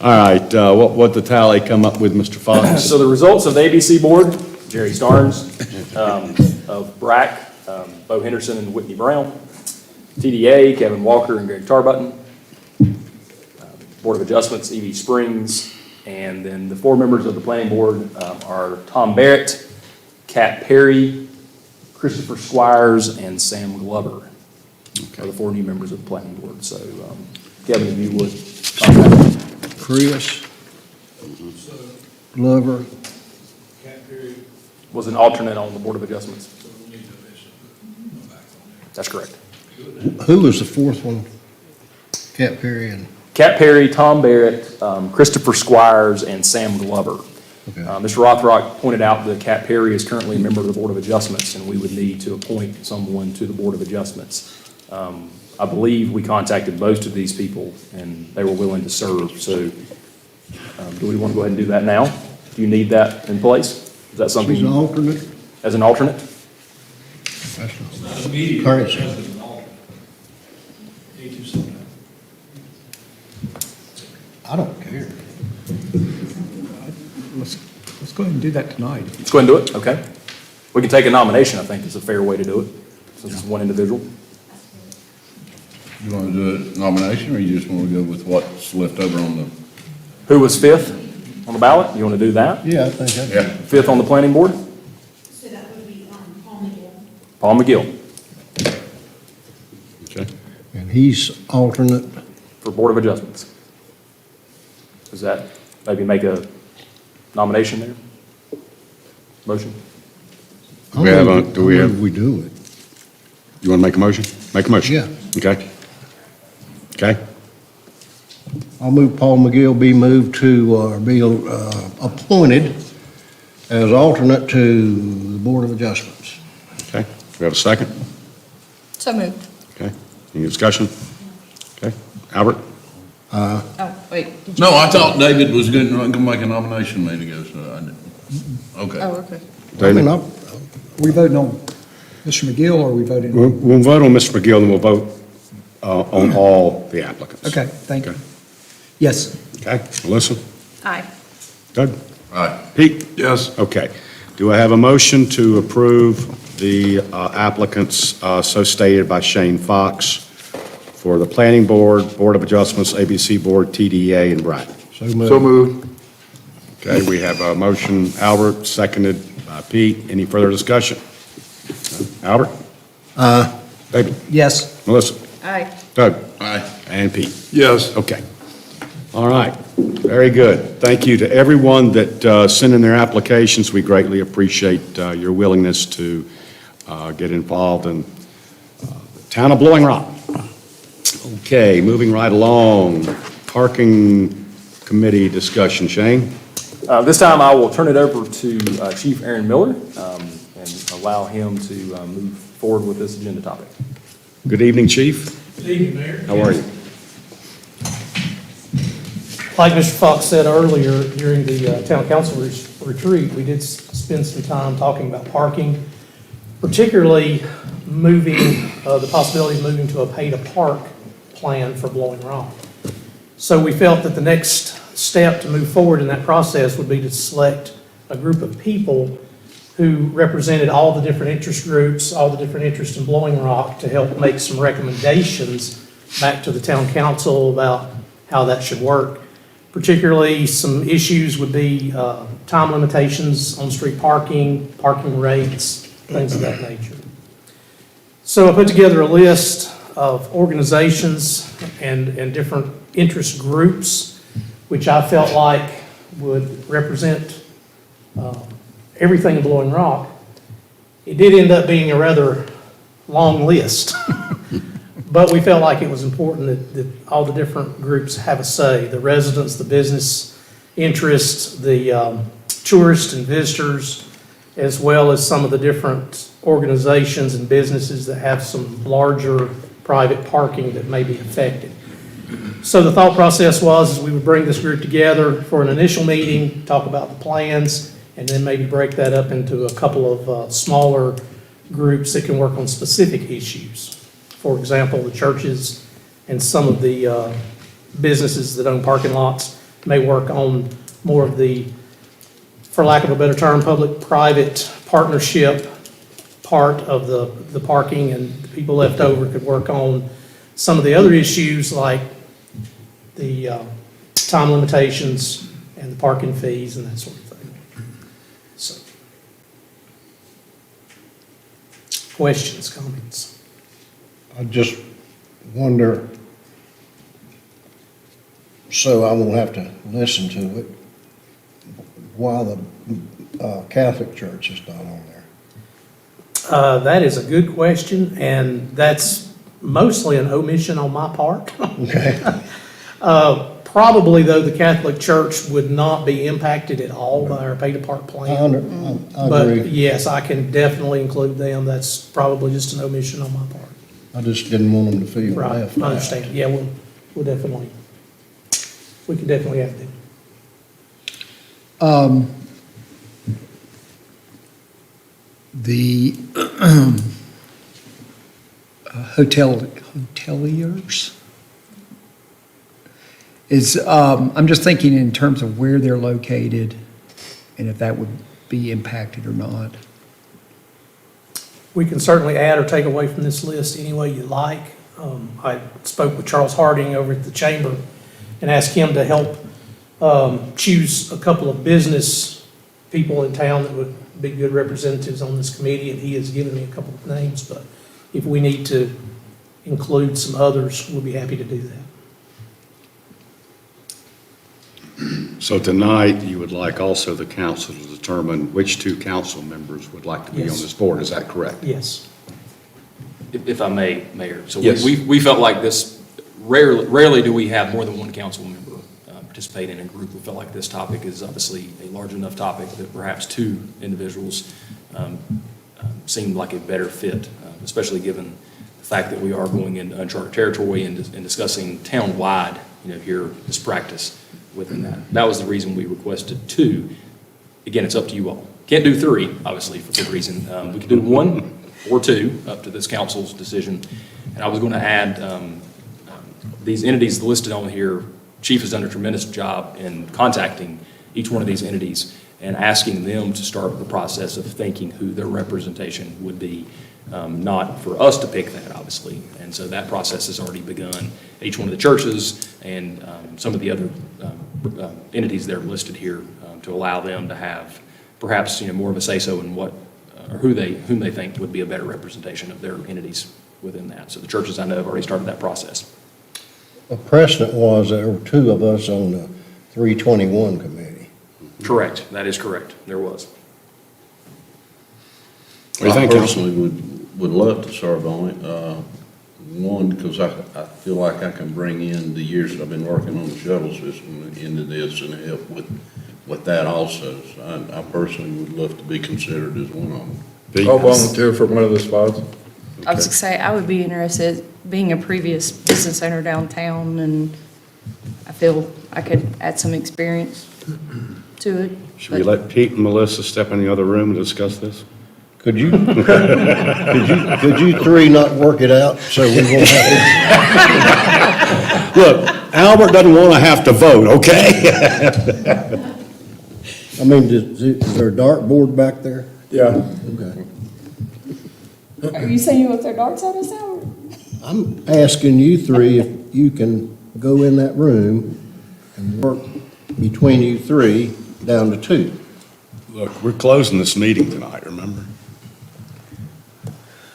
All right, what the tally come up with, Mr. Fox? So the results of the ABC board, Jerry Starnes, of BRAC, Bo Henderson and Whitney Brown, TDA, Kevin Walker and Greg Tarbutton, Board of Adjustments, Evie Springs, and then the 4 members of the planning board are Tom Barrett, Kat Perry, Christopher Squires, and Sam Glover. Are the 4 new members of the planning board. So Kevin, if you would contact Chris, Glover, was an alternate on the Board of Adjustments. That's correct. who was the 4th one? Cat Perry and, Kat Perry, Tom Barrett, Christopher Squires, and Sam Glover. okay. Mr. Rothrock pointed out that Kat Perry is currently a member of the Board of Adjustments, and we would need to appoint someone to the Board of Adjustments. I believe we contacted most of these people, and they were willing to serve, so do we want to go ahead and do that now? Do you need that in place? Is that something? She's an alternate? As an alternate? Current. I don't care. Let's go ahead and do that tonight. Let's go ahead and do it, okay? We can take a nomination, I think is a fair way to do it, since it's one individual. You want to do a nomination, or you just want to go with what's left over on the? Who was 5th on the ballot? You want to do that? Yeah, I think that. Yeah. 5th on the planning board? So that would be Paul McGill. Paul McGill Okay. And he's alternate. for Board of Adjustments. Does that maybe make a nomination there? Motion? Do we have We do it. you want to make a motion? Make a motion. Yeah. Okay. Okay. I'll move Paul McGill be moved to, be appointed as alternate to the Board of Adjustments. Okay. We have a second? So moved. Okay. Any discussion? Okay. Albert? Oh, wait. did you- No, I thought David was going to make a nomination a minute ago, so I didn't. Okay. Oh, okay. I mean, David? We voting on Mr. McGill, or are we voting We'll on? we'll vote on Mr. McGill, and we'll vote on all the applicants. Okay, thank you. Okay. Yes. Okay. Melissa? Aye. Doug? Aye. Pete? Yes. Okay. Do I have a motion to approve the applicants so stated by Shane Fox for the Planning Board, Board of Adjustments, ABC Board, TDA, and BRAC? So moved. Okay, we have a motion, Albert, seconded by Pete. Any further discussion? Albert? David? Yes. Melissa? Aye. Doug? Aye. And Pete? Yes. Okay. All right. Very good. Thank you to everyone that sent in their applications. We greatly appreciate your willingness to get involved in the town of Blowing Rock. Okay, moving right along. Parking committee discussion. Shane? This time I will turn it over to Chief Aaron Miller and allow him to move forward with this agenda topic. Good evening, Chief. Good evening, Mayor. How are you? Like Mr. Fox said earlier, during the town council retreat, we did spend some time talking about parking, particularly moving, the possibility of moving to a pay-to-park plan for Blowing Rock. So we felt that the next step to move forward in that process would be to select a group of people who represented all the different interest groups, all the different interests in Blowing Rock, to help make some recommendations back to the town council about how that should work. Particularly, some issues would be time limitations on street parking, parking rates, things of that nature. So I put together a list of organizations and different interest groups, which I felt like would represent everything in Blowing Rock. It did end up being a rather long list. But we felt like it was important that all the different groups have a say, the residents, the business interests, the tourists and visitors, as well as some of the different organizations and businesses that have some larger private parking that may be affected. So the thought process was we would bring this group together for an initial meeting, talk about the plans, and then maybe break that up into a couple of smaller groups that can work on specific issues. For example, the churches and some of the businesses that own parking lots may work on more of the, for lack of a better term, public-private partnership part of the parking, and the people left over could work on some of the other issues like the time limitations and the parking fees and that sort of thing. So, questions, comments? I just wonder, so I won't have to listen to it, why the Catholic Church is not on there. That is a good question, and that's mostly an omission on my part. Okay. Probably, though, the Catholic Church would not be impacted at all by our pay-to-park plan. I But agree. yes, I can definitely include them. That's probably just an omission on my part. I just didn't want them to feel Right, left I out. understand. Yeah, we'll definitely, we can definitely have them. The hoteliers is, I'm just thinking in terms of where they're located and if that would be impacted or not. We can certainly add or take away from this list any way you like. I spoke with Charles Harding over at the Chamber and asked him to help choose a couple of business people in town that would be good representatives on this committee, and he has given me a couple of names, but if we need to include some others, we'll be happy to do that. So tonight, you would like also the council to determine which two council members would like to be on Yes. this board, is that correct? Yes. If I may, Mayor. So Yes. we felt like this, rarely do we have more than one council member participate in a group. We felt like this topic is obviously a large enough topic that perhaps two individuals seemed like a better fit, especially given the fact that we are going into uncharted territory and discussing town-wide, here, this practice within that. That was the reason we requested two. Again, it's up to you all. Can't do three, obviously, for good reason. We can do one or two, up to this council's decision. And I was going to add, these entities listed on here, Chief has done a tremendous job in contacting each one of these entities and asking them to start the process of thinking who their representation would be, not for us to pick that, obviously. And so that process has already begun. Each one of the churches and some of the other entities that are listed here, to allow them to have perhaps more of a say-so in what, or whom they think would be a better representation of their entities within that. So the churches I know have already started that process. The precedent was there were two of us on the 321 committee. Correct, that is correct, there was. What do you I think, Council? personally would love to serve on it. One, because I feel like I can bring in the years that I've been working on the shuttle system into this and help with that also. So I personally would love to be considered as one of them. I'll volunteer for one of the spots. I was gonna say, I would be interested, being a previous business owner downtown, and I feel I could add some experience to it. Should we let Pete and Melissa step in the other room and discuss this? Could you, could you three not work it out so we won't have Look, Albert doesn't want to have to vote, okay? to, I mean, is there a dartboard back there? Yeah. Okay. Are you saying you want their darts at us, Howard? I'm asking you three if you can go in that room and work between you three down to two. Look, we're closing this meeting tonight, remember?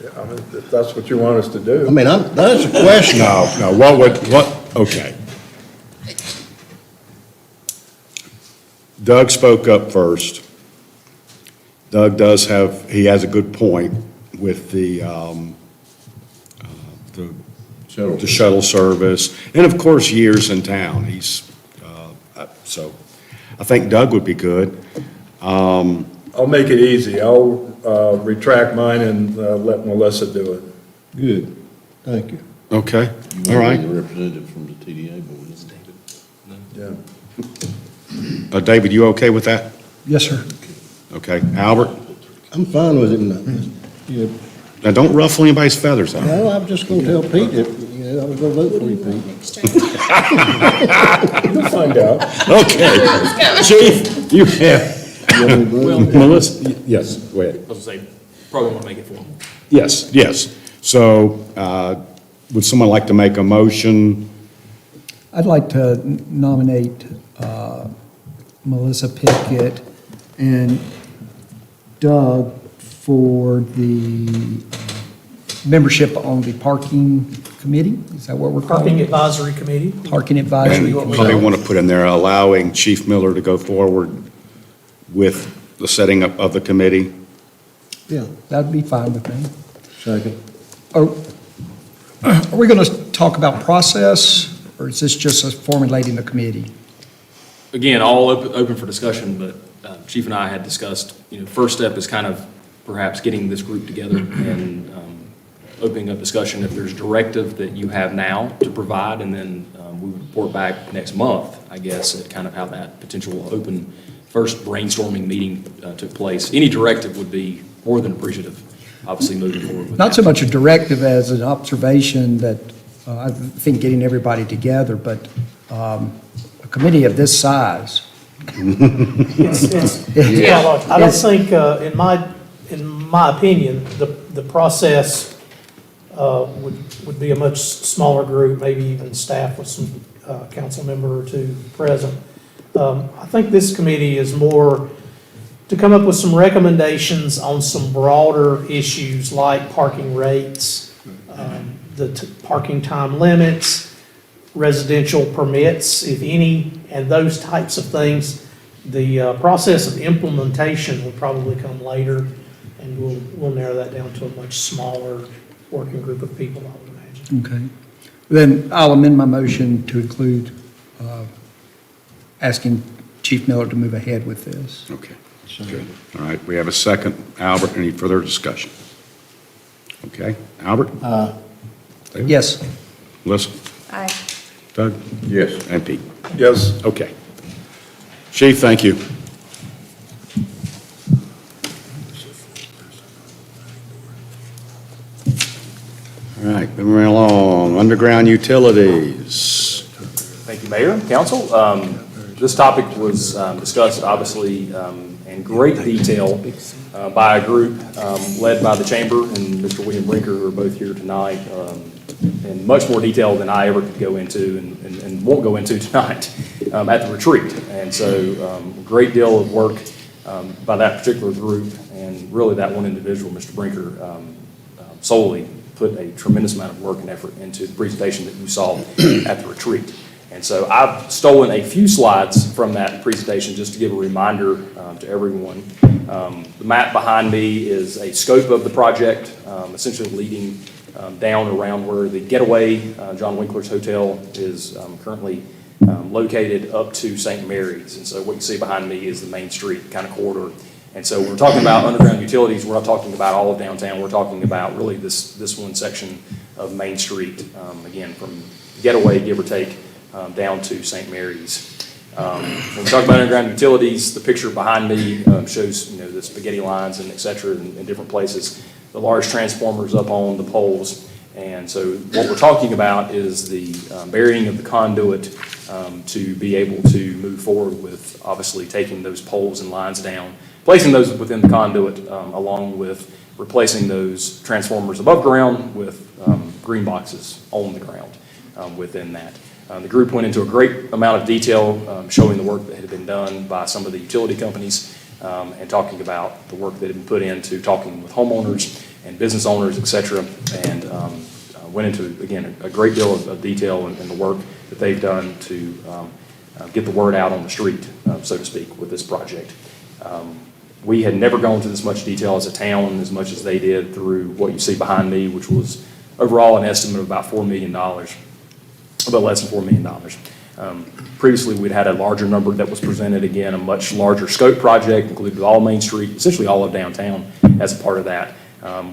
Yeah, I mean, if that's what you want us to do. I mean, that's a question. No, okay. Doug spoke up first. Doug he has a good point with the shuttle service, and of course, years in town. So I think Doug would be good. I'll make it easy. I'll retract mine and let Melissa do it. Good, thank you. Okay, You all want to right. be the representative from the TDA board, isn't it? Yeah. David, you okay with that? Yes, sir. Okay, Albert? I'm fine with it. Yeah. Now, don't ruffle anybody's feathers out. No, I'm just gonna tell Pete that, I was gonna vote for you, Pete. You'll find out. Okay. Chief, you have, Melissa, yes, go ahead. I was gonna say, probably want to make it formal. Yes, yes. So, would someone like to make a motion? I'd like to nominate Melissa Pickett and Doug for the membership on the parking committee? Is that what we're calling Parking it? Advisory Committee. Parking Advisory What we Probably Committee. want to put in there allowing Chief Miller to go forward with the setting up of the committee. Yeah, That'd be fine with me. second. Are we going to talk about process, or is this just us formulating the committee? Again, all open for discussion, but Chief and I had discussed, first step is kind of perhaps getting this group together and opening up discussion if there's directive that you have now to provide, and then we would report back next month, I guess, at kind of how that potential open first brainstorming meeting took place. Any directive would be more than appreciative, obviously, moving forward with Not that. so much a directive as an observation that I think getting everybody together, but a committee of this size. Yeah, I don't think, in my opinion, the process would be a much smaller group, maybe even staff with some council member or two present. I think this committee is more to come up with some recommendations on some broader issues like parking rates, parking time limits, residential permits, if any, and those types of things. The process of implementation will probably come later, and we'll narrow that down to a much smaller working group of people, I would imagine. Okay. Then I'll amend my motion to include asking Chief Miller to move ahead with this. Okay, good. All right, we have a second. Albert, any further discussion? Okay, Albert? David? Yes. Melissa? Aye. Doug? Yes. And Pete? Yes. Okay. Chief, thank you. All right, moving right along, underground utilities. Thank you, Mayor, Council. This topic was discussed, obviously, in great detail by a group led by the Chamber and Mr. William Brinker, who are both here tonight, in much more detail than I ever could go into and won't go into tonight at the retreat. And so a great deal of work by that particular group, and really that one individual, Mr. Brinker, solely put a tremendous amount of work and effort into the presentation that you saw at the retreat. And so I've stolen a few slides from that presentation just to give a reminder to everyone. The map behind me is a scope of the project, essentially leading down around where the Getaway, John Winkler's Hotel, is currently located up to St. Mary's. And so what you see behind me is the Main Street kind of corridor. And so when we're talking about underground utilities, we're not talking about all of downtown. We're talking about really this one section of Main Street, again, from Getaway, give or take, down to St. Mary's. When we talk about underground utilities, the picture behind me shows, the spaghetti lines and et cetera in different places, the large transformers up on the poles. And so what we're talking about is the burying of the conduit to be able to move forward with obviously taking those poles and lines down, placing those within the conduit, along with replacing those transformers above ground with green boxes on the ground within that. The group went into a great amount of detail showing the work that had been done by some of the utility companies and talking about the work that had been put into talking with homeowners and business owners, et cetera, and went into, again, a great deal of detail in the work that they've done to get the word out on the street, so to speak, with this project. We had never gone into this much detail as a town, as much as they did through what you see behind me, which was overall an estimate of about $4 million, about less than $4 million. Previously, we'd had a larger number that was presented, again, a much larger scope project, included all Main Street, essentially all of downtown as a part of that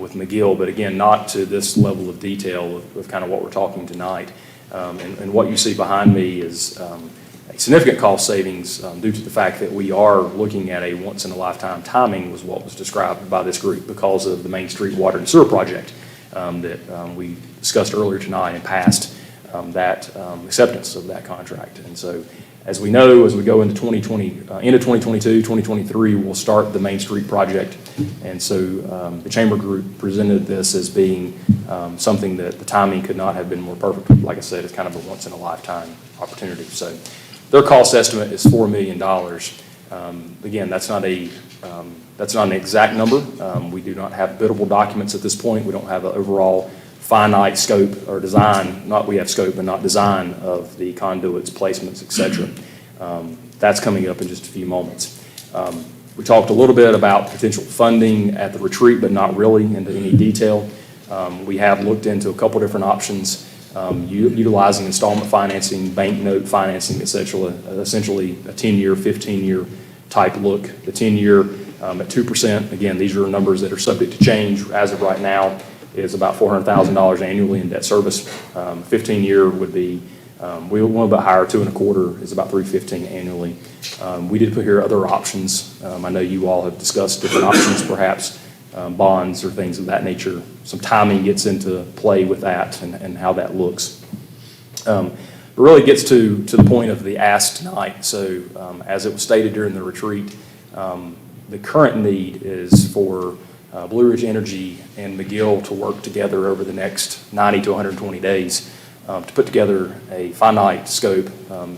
with McGill, but again, not to this level of detail of kind of what we're talking tonight. And what you see behind me is a significant cost savings due to the fact that we are looking at a once-in-a-lifetime timing was what was described by this group because of the Main Street Water and Sewer project that we discussed earlier tonight and passed that acceptance of that contract. And so, as we know, as we go into 2022, 2023, we'll start the Main Street project. And so the Chamber Group presented this as being something that the timing could not have been more perfect. Like I said, it's kind of a once-in-a-lifetime opportunity. So their cost estimate is $4 million. Again, that's not an exact number. We do not have biddable documents at this point. We don't have an overall finite scope or design, we have scope but not design of the conduits, placements, et cetera. That's coming up in just a few moments. We talked a little bit about potential funding at the retreat, but not really into any detail. We have looked into a couple different options, utilizing installment financing, bank note financing, et cetera, essentially a 10-year, 15-year type look. The 10-year at 2%, again, these are numbers that are subject to change. As of right now, is about $400,000 annually in debt service. 15-year would be, we want about higher, 2.25 is about $315 annually. We did put here other options. I know you all have discussed different options, perhaps bonds or things of that nature. Some timing gets into play with that and how that looks. It really gets to the point of the ask tonight. So as it was stated during the retreat, the current need is for Blue Ridge Energy and McGill to work together over the next 90 to 120 days to put together a finite scope,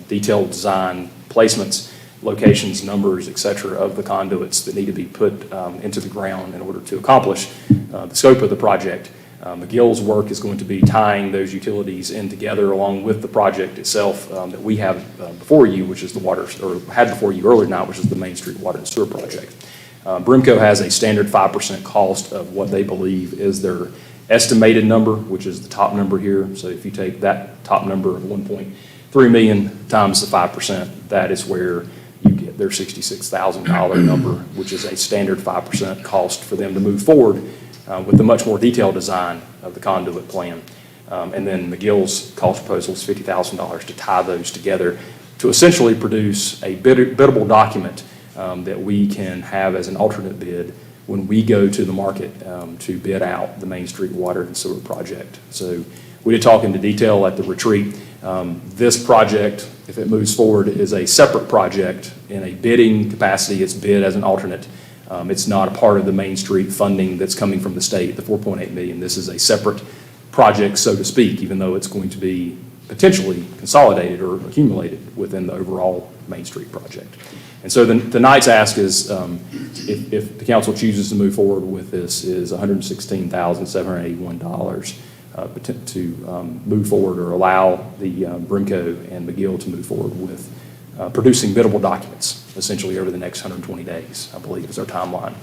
detailed design, placements, locations, numbers, et cetera, of the conduits that need to be put into the ground in order to accomplish the scope of the project. McGill's work is going to be tying those utilities in together along with the project itself that we have before you, which is the water, or had before you earlier tonight, which is the Main Street Water and Sewer Project. Brimco has a standard 5% cost of what they believe is their estimated number, which is the top number here. So if you take that top number of 1.3 million times the 5%, that is where you get their $66,000 number, which is a standard 5% cost for them to move forward with a much more detailed design of the conduit plan. And then McGill's cost proposal is $50,000 to tie those together to essentially produce a biddable document that we can have as an alternate bid when we go to the market to bid out the Main Street Water and Sewer Project. So we did talk into detail at the retreat. This project, if it moves forward, is a separate project in a bidding capacity. It's bid as an alternate. It's not a part of the Main Street funding that's coming from the state, the $4.8 million. This is a separate project, so to speak, even though it's going to be potentially consolidated or accumulated within the overall Main Street project. And so tonight's ask is, if the council chooses to move forward with this, is $116,781 to move forward or allow the Brimco and McGill to move forward with producing biddable documents, essentially over the next 120 days, I believe is our timeline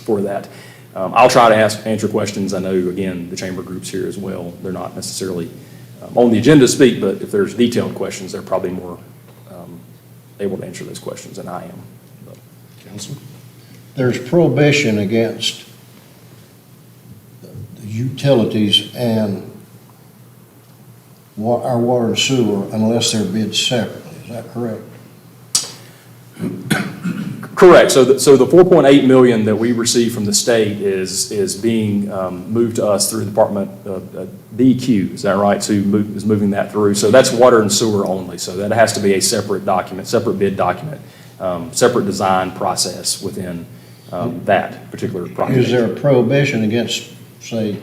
for that. I'll try to answer questions. I know, again, the chamber group's here as well. They're not necessarily on the agenda to speak, but if there's detailed questions, they're probably more able to answer those questions than I am. Council? There's prohibition against the utilities and our water and sewer unless they're bid separately. Is that correct? Correct. So the $4.8 million that we receive from the state is being moved to us through the Department of DEQ. Is that right? So is moving that through. So that's water and sewer only. So that has to be a separate document, separate bid document, separate design process within that particular project. Is there a prohibition against, say,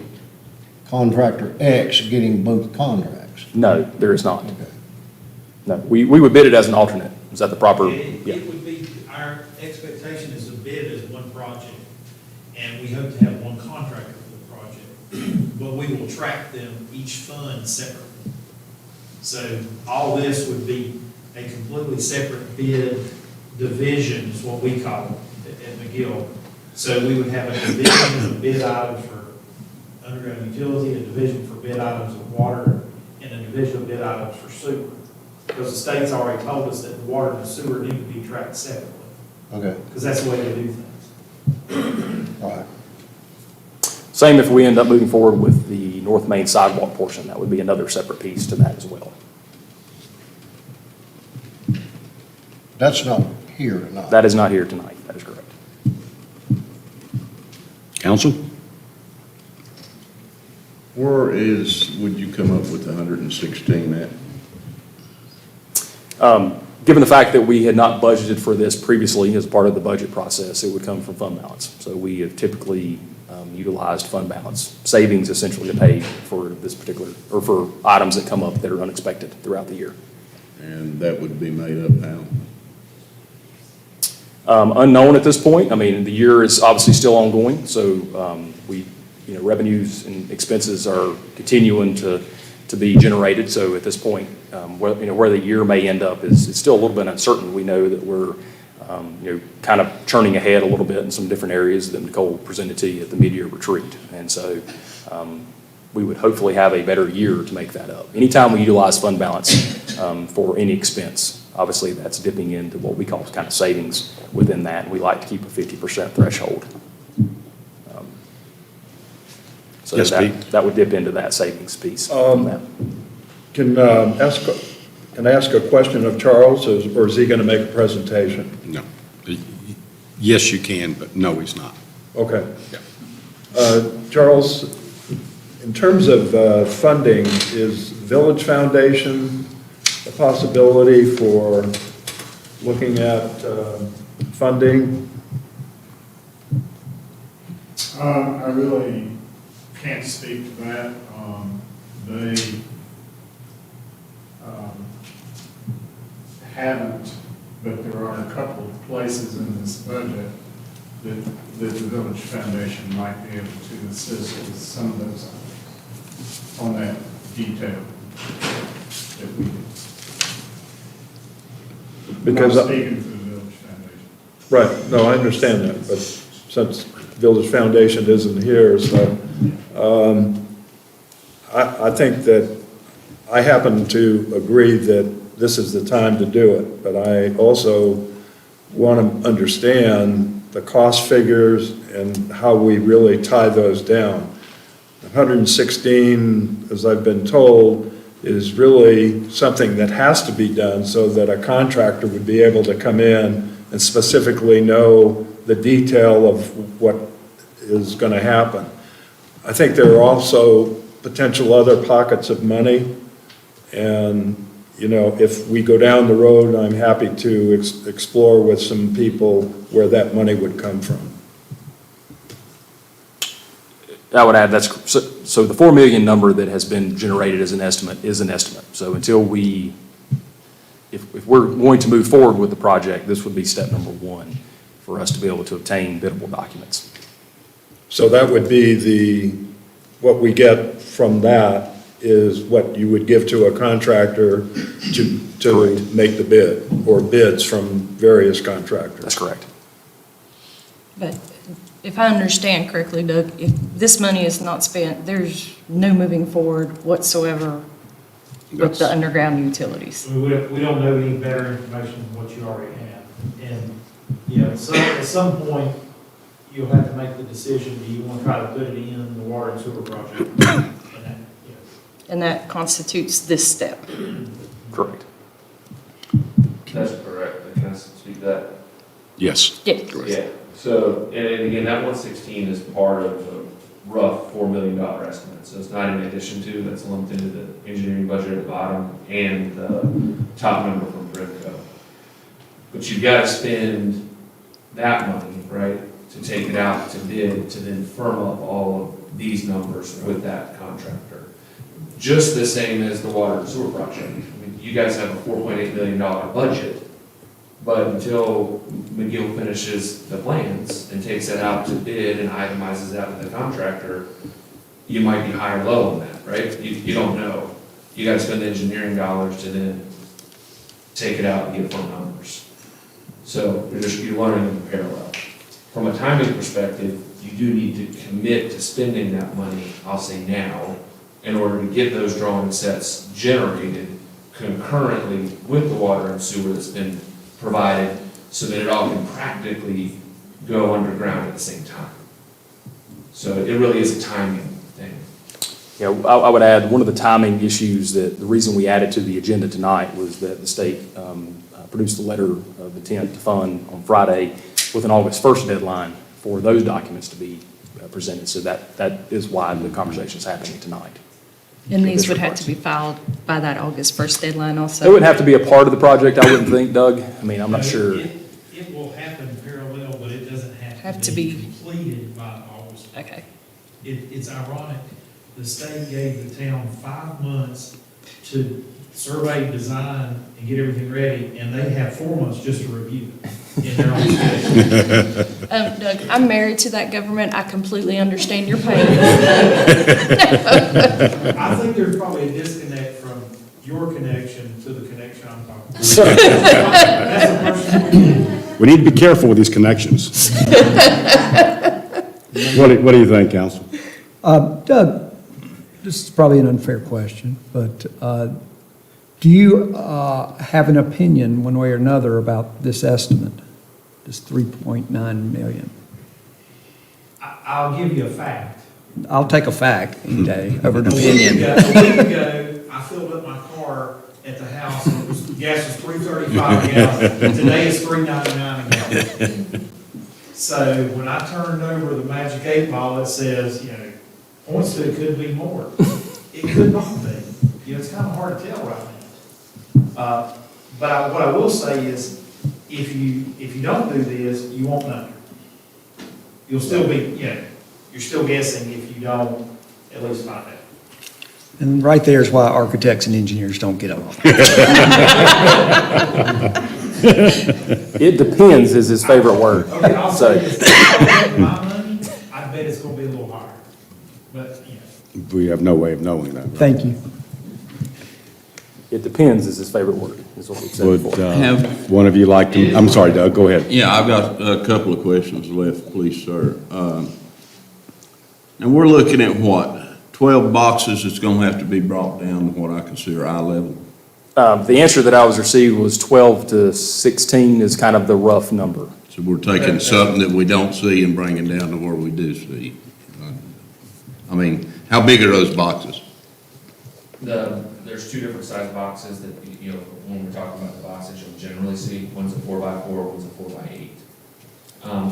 contractor X getting both contracts? No, there is not. Okay. No, we would bid it as an alternate. Is that the proper? Yeah. It would be, our expectation is to bid as one project, and we hope to have one contractor for the project. But we will track them, each fund separately. So all this would be a completely separate bid division, is what we call it at McGill. So we would have a division of bid items for underground utility, a division for bid items of water, and a division of bid items for sewer. Because the state's already told us that the water and the sewer need to be tracked separately. Okay. Because that's the way they do things. All right. Same if we end up moving forward with the North Main sidewalk portion. That would be another separate piece to that as well. That's not here tonight. That is not here tonight. That is correct. Council? would you come up with 116 at? Given the fact that we had not budgeted for this previously as part of the budget process, it would come from fund balance. So we have typically utilized fund balance savings essentially to pay for this particular, or for items that come up that are unexpected throughout the year. And that would be made up how? Unknown at this point. I mean, the year is obviously still ongoing, so revenues and expenses are continuing to be generated. So at this point, where the year may end up is still a little bit uncertain. We know that we're kind of churning ahead a little bit in some different areas that Nicole presented to you at the mid-year retreat. And so we would hopefully have a better year to make that up. Anytime we utilize fund balance for any expense, obviously that's dipping into what we call kind of savings within that. We like to keep a 50% threshold. So Yes, Pete? that would dip into that savings piece from that. Can I ask a question of Charles, or is he going to make a presentation? No. Yes, you can, but no, he's not. Okay. Charles, in terms of funding, is Village Foundation a possibility for looking at funding? I really can't speak to that. They haven't, but there are a couple of places in this budget that the Village Foundation might be able to assist with some of those items on that detail that we did. Because I'm speaking for the Village Foundation. Right, no, I understand that, but since Village Foundation isn't here, so I think that I happen to agree that this is the time to do it, but I also want to understand the cost figures and how we really tie those down. 116, as I've been told, is really something that has to be done so that a contractor would be able to come in and specifically know the detail of what is going to happen. I think there are also potential other pockets of money, and if we go down the road, I'm happy to explore with some people where that money would come from. I would add so the 4 million number that has been generated as an estimate is an estimate. So until if we're going to move forward with the project, this would be step number one for us to be able to obtain biddable documents. So that would be what we get from that is what you would give to a contractor to make the bid, or bids from various contractors. That's correct. But if I understand correctly, Doug, if this money is not spent, there's no moving forward whatsoever with the underground utilities. We don't know any better information than what you already have. And, so at some point, you'll have to make the decision, do you want to try to put it in the water and sewer project? And that constitutes this step. Correct. That's correct. Can I speak to that? Yes. Yeah. So, and again, that 116 is part of a rough $4 million estimate. So it's not in addition to, that's lumped into the engineering budget at the bottom and the top number from Brimco. But you've got to spend that money, right, to take it out to bid, to then firm up all of these numbers with that contractor. Just the same as the water and sewer project. I mean, you guys have a $4.8 million budget, but until McGill finishes the plans and takes that out to bid and itemizes that with the contractor, you might be high or low on that, right? You don't know. You got to spend the engineering dollars to then take it out and get firm numbers. So you're learning in parallel. From a timing perspective, you do need to commit to spending that money, I'll say now, in order to get those drawing sets generated concurrently with the water and sewer that's been provided so that it all can practically go underground at the same time. So it really is a timing thing. Yeah, I would add one of the timing issues that the reason we added to the agenda tonight was that the state produced a letter of intent to fund on Friday with an August 1st deadline for those documents to be presented. So that is why the conversation's happening tonight. And these would have to be filed by that August 1st deadline also? It would have to be a part of the project, I wouldn't think, Doug. I mean, I'm not sure. It will happen parallel, but it doesn't Have have to to be- be completed by August. Okay. It's ironic, the state gave the town 5 months to survey, design, and get everything ready, and they have 4 months just to review it in their own schedule. Doug, I'm married to that government. I completely understand your pain. I think there's probably a disconnect from your connection to the connection I'm talking about. That's the person. We need to be careful with these connections. What do you think, council? Doug, this is probably an unfair question, but do you have an opinion one way or another about this estimate, this 3.9 million? I'll give you a fact. I'll take a fact any day over an A week opinion. ago, I filled up my car at the house, and it was, gas was $3.35 a gallon. Today it's $3.99 a gallon. So when I turned over the magic 8 ball, it says, points to it could be more. It could not be. It's kind of hard to tell right now. But what I will say is, if you don't do this, you won't know. You'll still be, you're still guessing if you don't at least find out. And right there is why architects and engineers don't get along. It depends is his favorite word. Okay, I'll So, say this, if I my money, I bet it's gonna be a little higher, but, We have no way of knowing that. Thank you. it depends is his favorite word, is what we've said Would before. one of you like to, I'm sorry, Doug, go ahead. Yeah, I've got a couple of questions left, please, sir. And we're looking at what, 12 boxes that's gonna have to be brought down to what I consider eye level? The answer that I was received was 12 to 16 is kind of the rough number. So we're taking something that we don't see and bringing down to where we do see. I mean, how big are those boxes? There's two different size boxes that, when we're talking about the boxes, you'll generally see, one's a 4x4, one's a 4x8.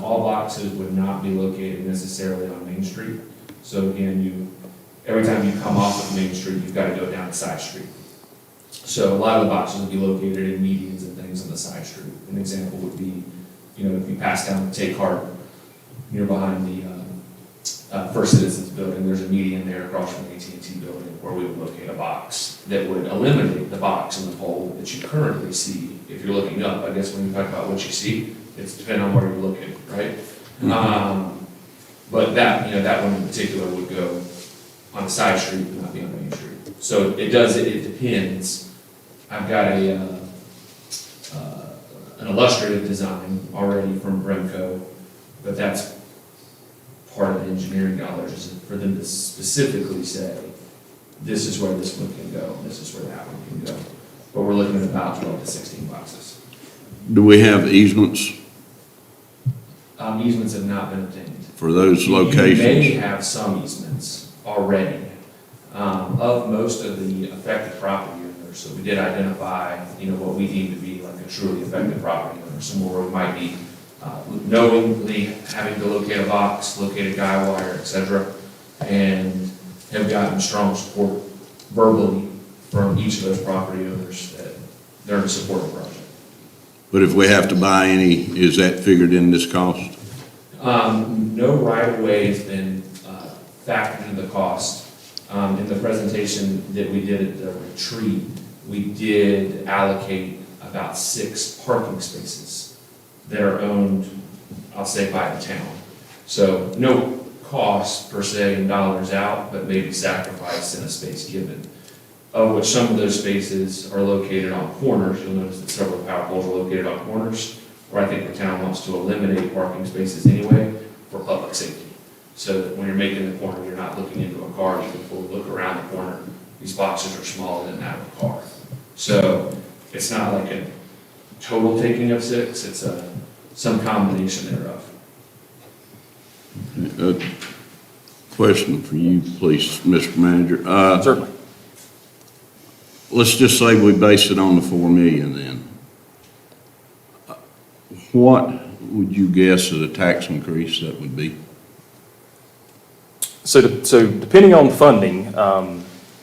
All boxes would not be located necessarily on Main Street. So again, every time you come off of Main Street, you've got to go down a side street. So a lot of the boxes will be located in medians and things on the side street. An example would be, if you pass down Take Heart, you're behind the First Citizens Building, there's a median there across from the AT&T building where we would locate a box that would eliminate the box in the pole that you currently see if you're looking up. I guess when you talk about what you see, it's depending on where you're looking, right? But that one in particular would go on the side street and not be on Main Street. So it depends. I've got an illustrative design already from Bremco, but that's part of the engineering dollars, is for them to specifically say, this is where this one can go, this is where that one can go. But we're looking at about 12 to 16 boxes. Do we have easements Easements have not been obtained. for those You locations? may have some easements already of most of the affected property owners. So we did identify, what we deem to be like a truly affected property owner, somewhere where we might be knowingly having to locate a box, locate a guy wire, et cetera, and have gotten strong support verbally from each of those property owners that they're in support of the project. But if we have to buy any, is that figured in this cost? No right-of-way has been factored into the cost. In the presentation that we did at the retreat, we did allocate about 6 parking spaces that are owned, I'll say, by the town. So no cost per se in dollars out, but maybe sacrifice in a space given. Of which some of those spaces are located on corners. You'll notice that several power poles are located on corners, where I think the town wants to eliminate parking spaces anyway for public safety. So that when you're making the corner, you're not looking into a car, you can fully look around the corner. These boxes are smaller than that of a car. So it's not like a total taking of 6, it's some combination thereof. A question for you, please, Mr. Manager. Certainly. Let's just say we base it on the 4 million then. What would you guess at a tax increase that would be? So depending on funding,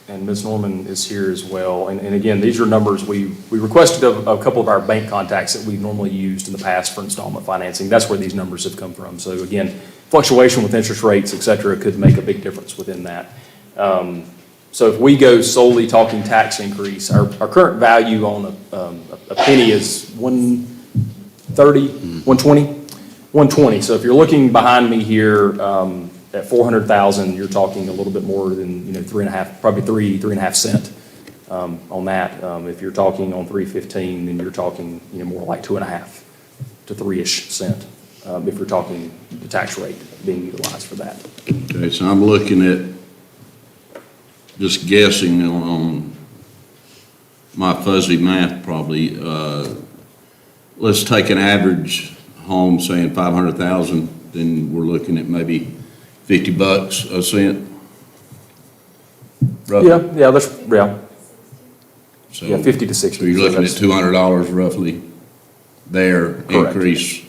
and Ms. Norman is here as well, and again, these are numbers we requested of a couple of our bank contacts that we've normally used in the past for installment financing. That's where these numbers have come from. So again, fluctuation with interest rates, et cetera, could make a big difference within that. So if we go solely talking tax increase, our current value on a penny is 130, 120? 120. So if you're looking behind me here, at 400,000, you're talking a little bit more than, 3.5, probably 3.5 cent on that. If you're talking on 315, then you're talking, more like 2.5 to 3-ish cent, if you're talking the tax rate being utilized for that. Okay, so I'm looking at, just guessing on my fuzzy math probably, let's take an average home saying 500,000, then we're looking at maybe $50 a cent? Roughly. Yeah, that's, yeah. So- Yeah, 50 to 60. So you're looking at That's- $200 roughly there Correct. increase?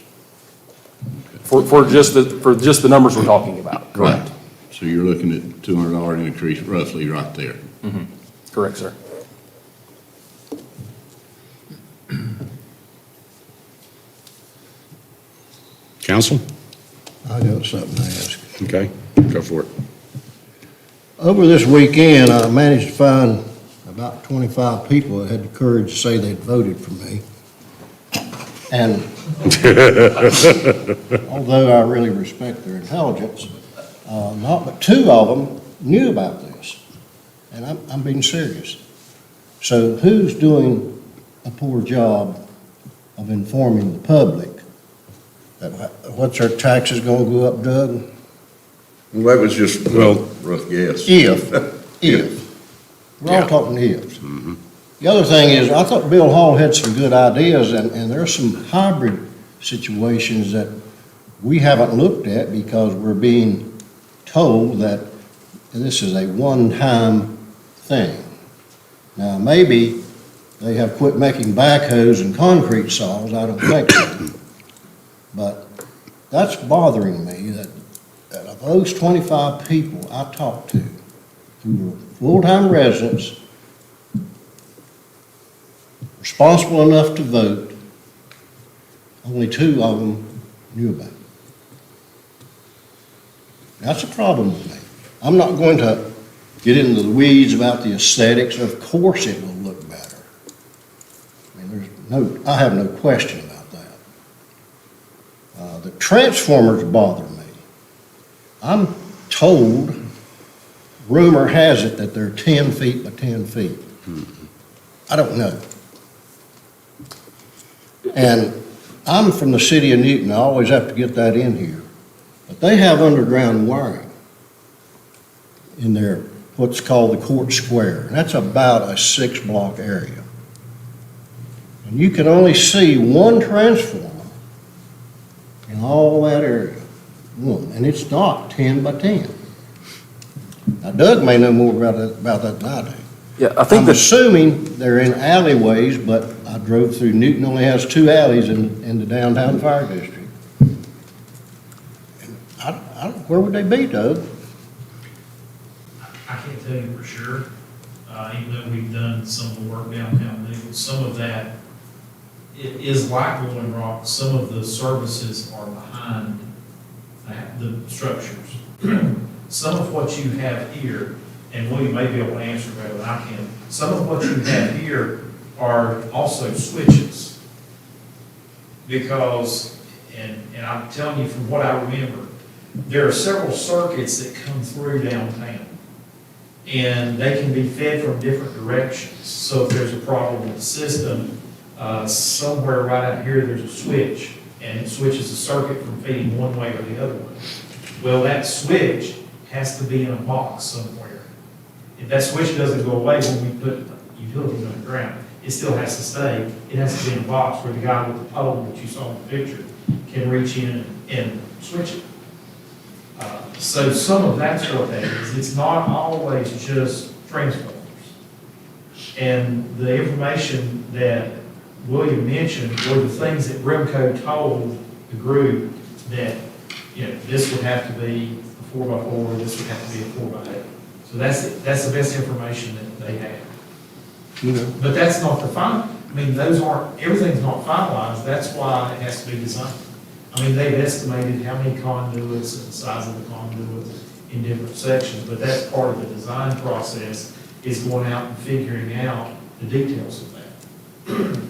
For just the numbers we're talking about, correct? So you're looking at $200 increase roughly right there. Correct, sir. Council? I got something to ask. Okay, go for it. Over this weekend, I managed to find about 25 people that had the courage to say they'd voted for me. And although I really respect their intelligence, not but 2 of them knew about this. And I'm being serious. So who's doing a poor job of informing the public that what's our taxes gonna go up, Doug? Well, that was just a rough guess. If. We're all talking ifs. The other thing is, I thought Bill Hall had some good ideas, and there's some hybrid situations that we haven't looked at because we're being told that this is a one-time thing. Now, maybe they have quit making backhoes and concrete saws, I don't think so. But that's bothering me, that of those 25 people I talked to, who were full-time residents, responsible enough to vote, only 2 of them knew about it. That's a problem with me. I'm not going to get into the weeds about the aesthetics. Of course it will look better. I mean, I have no question about that. The transformers bother me. I'm told, rumor has it, that they're 10 feet by 10 feet. I don't know. And I'm from the city of Newton, I always have to get that in here. But they have underground wiring in their, what's called the Court Square. And that's about a 6-block area. And you can only see 1 transformer in all that area. One, and it's not 10 by 10. Now Doug may know more about that than I do. Yeah, I think I'm assuming they're in alleyways, but I drove through, Newton only has 2 alleys in the downtown fire district. And where would they be, Doug? I can't tell you for sure, even though we've done some of the work downtown Newton, some of that, it is like Rolling Rock, some of the services are behind the structures. Some of what you have here, and William may be able to answer better than I can, some of what you have here are also switches. Because, and I'm telling you from what I remember, there are several circuits that come through downtown. And they can be fed from different directions. So if there's a problem with the system, somewhere right out here, there's a switch, and it switches the circuit from feeding one way or the other way. Well, that switch has to be in a box somewhere. If that switch doesn't go away when we put utilities underground, it still has to stay. It has to be in a box where the guy with the pole that you saw in the picture can reach in and switch it. So some of that's what that is. It's not always just transformers. And the information that William mentioned were the things that Remco told the group that, this would have to be 4x4, this would have to be a 4x8. So that's the best information that they have. But that's not the final, I mean, those aren't, everything's not finalized, that's why it has to be designed. I mean, they've estimated how many conduits and the size of the conduits in different sections, but that's part of the design process, is going out and figuring out the details of that.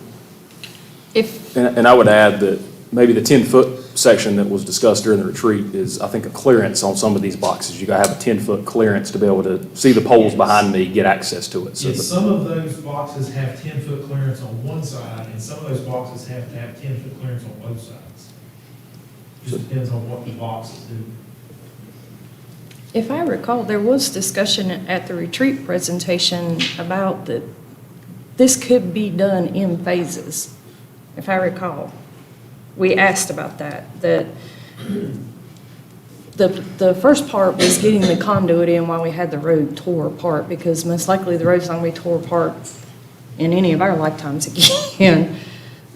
If, And I would add that maybe the 10-foot section that was discussed during the retreat is, I think, a clearance on some of these boxes. You gotta have a 10-foot clearance to be able to see the poles behind me, get access to it. So Yes, the- some of those boxes have 10-foot clearance on one side, and some of those boxes have to have 10-foot clearance on both sides. Just depends on what the boxes do. if I recall, there was discussion at the retreat presentation about that this could be done in phases, if I recall. We asked about that the first part was getting the conduit in while we had the road tore apart, because most likely the road's not going to be tore apart in any of our lifetimes again.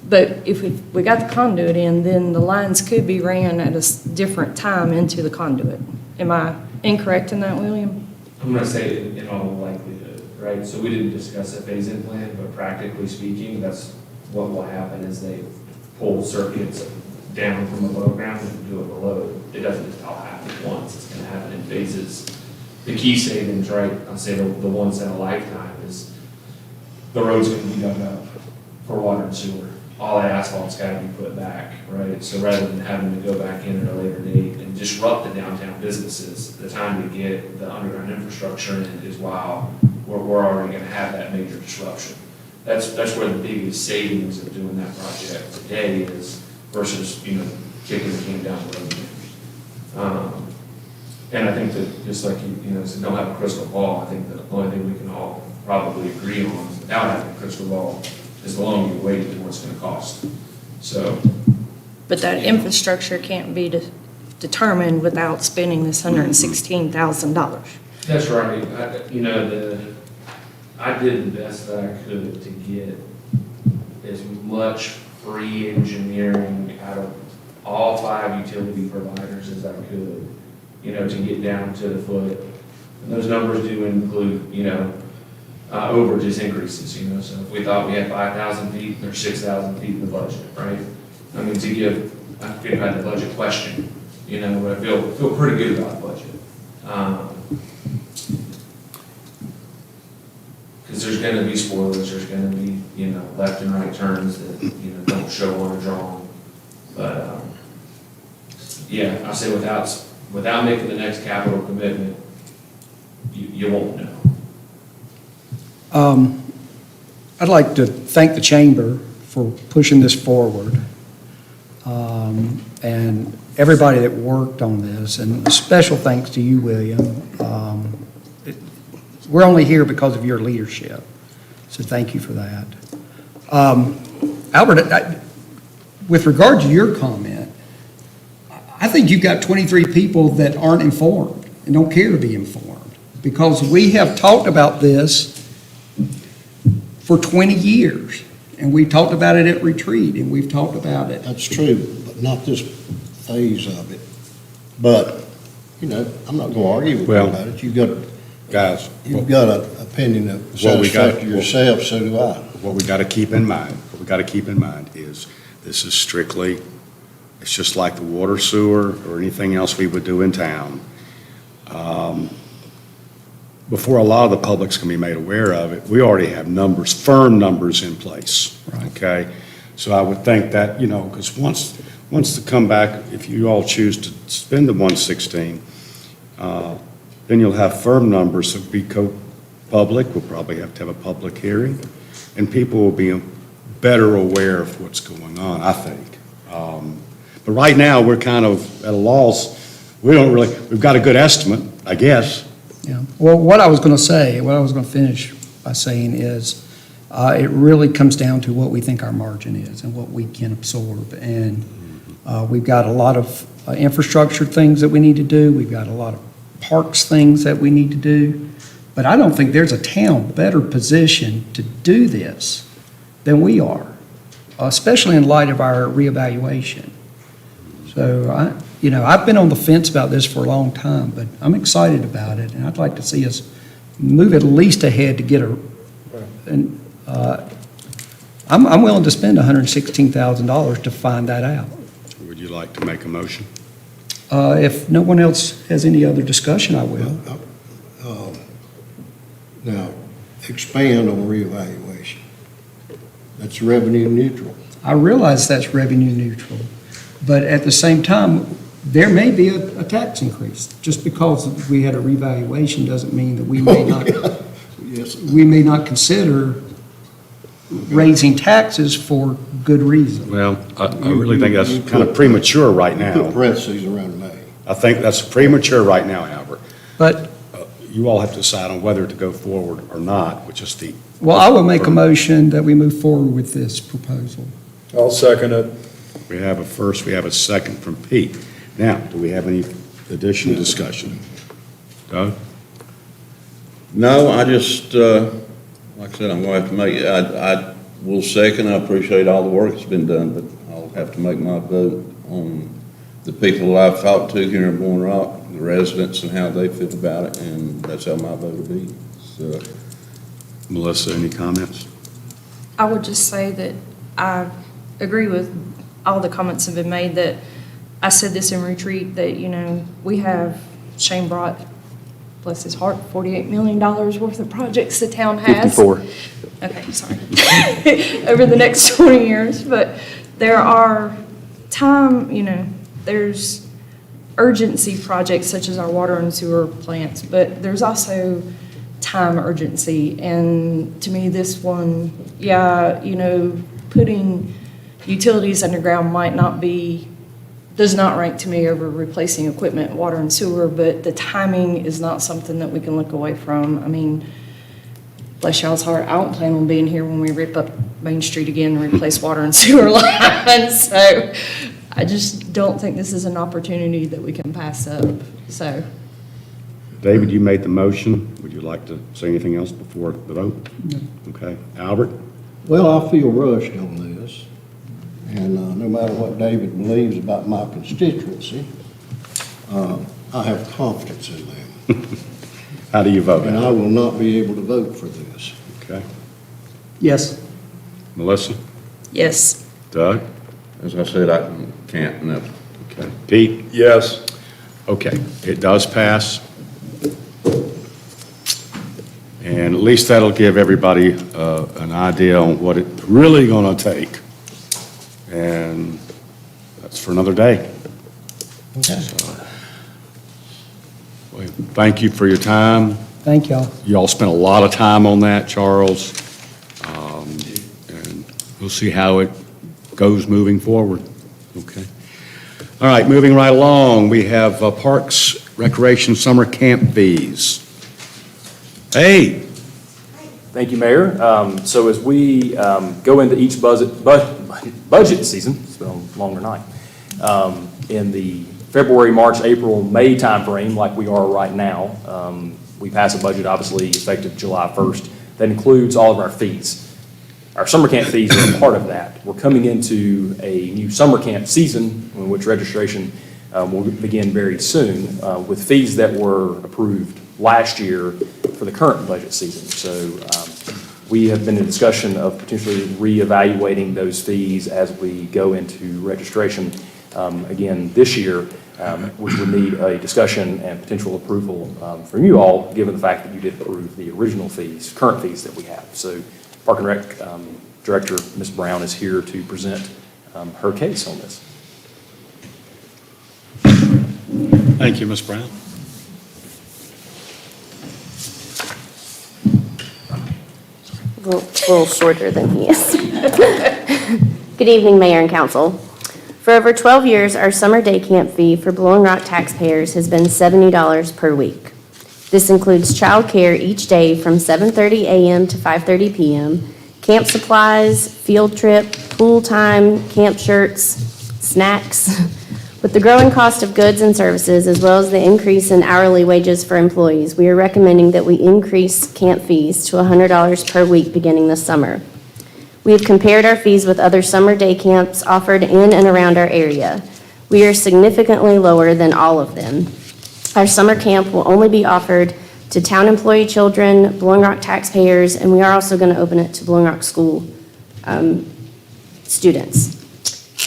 But if we got the conduit in, then the lines could be ran at a different time into the conduit. Am I incorrect in that, William? I'm gonna say in all likelihood, right? So we didn't discuss a phase-in plan, but practically speaking, that's what will happen is they pull circuits down from above ground and do it below. It doesn't just all happen at once, it's gonna happen in phases. The key savings, right, I'll say the ones in a lifetime is the road's gonna be dug up for water and sewer. All that asphalt's gotta be put back, right? So rather than having to go back in at a later date and disrupt the downtown businesses, the time to get the underground infrastructure in is while we're already gonna have that major disruption. That's where the biggest savings of doing that project today is versus, kicking the can down the road. And I think that just like so don't have a crystal ball, I think the only thing we can all probably agree on without having a crystal ball is the longer you wait, the more it's gonna cost. So, But that infrastructure can't be determined without spending this $116,000. that's right, I did the best that I could to get as much free engineering out of all 5 utility providers as I could, to get down to the foot. And those numbers do include, overages increases, so if we thought we had 5,000 feet, there's 6,000 feet in the budget, right? I mean, I forget about the budget question, but I feel pretty good about the budget. Because there's gonna be spoilers, there's gonna be, left and right turns that, don't show on a drawing. But, yeah, I say without making the next capital commitment, you won't know. I'd like to thank the chamber for pushing this forward, and everybody that worked on this, and a special thanks to you, William. We're only here because of your leadership, so thank you for that. Albert, with regard to your comment, I think you've got 23 people that aren't informed and don't care to be informed, because we have talked about this for 20 years, and we talked about it at retreat, and we've talked about it. That's true, but not this phase of it. But, I'm not gonna argue with you Well, about it. You've Guys, got an opinion that What we got- satisfies yourself, so do I. what we got to keep in mind is this is strictly, it's just like the water, sewer, or anything else we would do in town. Before a lot of the public's going to be made aware of it, we already have numbers, firm numbers in place. Okay? So I would think that, because once to come back, if you all choose to spend the 116, then you'll have firm numbers that will be public. We'll probably have to have a public hearing, and people will be better aware of what's going on, I think. But right now, we're kind of at a loss. We've got a good estimate, I guess. Yeah. Well, what I was going to finish by saying is, it really comes down to what we think our margin is and what we can absorb. And we've got a lot of infrastructure things that we need to do. We've got a lot of parks things that we need to do. But I don't think there's a town better positioned to do this than we are, especially in light of our reevaluation. So you know, I've been on the fence about this for a long time, but I'm excited about it, and I'd like to see us move at least ahead to get and I'm willing to spend $116,000 to find that out. Would you like to make a motion? If no one else has any other discussion, I will. Now, expand on reevaluation. That's revenue neutral. I realize that's revenue neutral, but at the same time, there may be a tax increase. Just because we had a revaluation doesn't mean that we may not, Yes. we may not consider raising taxes for good reason. Well, I really think that's kind of premature right You now. put parentheses around May. I think that's premature right now, Albert. But, You all have to decide on whether to go forward or not, which is the, well, I will make a motion that we move forward with this proposal. I'll second it. we have a first, we have a second from Pete. Now, do we have any additional discussion? Doug? No, I just, like I said, I'm gonna have to make, I will second, I appreciate all the work that's been done, but I'll have to make my vote on the people that I've talked to here in Bourne Rock, the residents and how they feel about it, and that's how my vote will be, so. Melissa, any comments? I would just say that I agree with all the comments that have been made, that I said this in retreat, that, you know, we have, Shane brought, bless his heart, $48 million worth of projects the town has. 54. Okay, sorry. Over the next 20 years, but there are there's urgency projects such as our water and sewer plants, but there's also time urgency. And to me, this one, putting utilities underground does not rank to me over replacing equipment, water and sewer, but the timing is not something that we can look away from. I mean, bless y'all's heart, I don't plan on being here when we rip up Main Street again and replace water and sewer lines. So I just don't think this is an opportunity that we can pass up, so. David, you made the motion. Would you like to say anything else before the vote? No. Okay. Albert? Well, I feel rushed on this, and no matter what David believes about my constituency, I have confidence in them. How do you vote? And I will not be able to vote for this. Okay. Yes. Melissa? Yes. Doug? As I said, I can't, no. Okay. Pete? Yes. Okay, it does pass. And at least that'll give everybody an idea on what it's really going to take. And that's for another day. Okay. Well, thank you for your time. Thank y'all. Y'all spent a lot of time on that, Charles. And we'll see how it goes moving forward. Okay. All right, moving right along, we have Parks, Recreation, Summer Camp fees. Hey, Thank you, Mayor. So as we go into each budget season, it's been a longer night, in the February, March, April, May timeframe, like we are right now, we pass a budget, obviously, effective July 1st, that includes all of our fees. Our summer camp fees are a part of that. We're coming into a new summer camp season, in which registration will begin very soon, with fees that were approved last year for the current budget season. So we have been in discussion of potentially reevaluating those fees as we go into registration again this year, which would need a discussion and potential approval from you all, given the fact that you did approve the original fees, current fees that we have. So Park and Rec Director, Ms. Brown, is here to present her case on this. thank you, Ms. Brown. A little shorter than he is. Good evening, Mayor and Council. For over 12 years, our summer day camp fee for Blowing Rock taxpayers has been $70 per week. This includes childcare each day from 7:30 a.m. to 5:30 p.m., camp supplies, field trip, pool time, camp shirts, snacks. With the growing cost of goods and services, as well as the increase in hourly wages for employees, we are recommending that we increase camp fees to $100 per week beginning this summer. We have compared our fees with other summer day camps offered in and around our area. We are significantly lower than all of them. Our summer camp will only be offered to town employee children, Blowing Rock taxpayers, and we are also going to open it to Blowing Rock School students.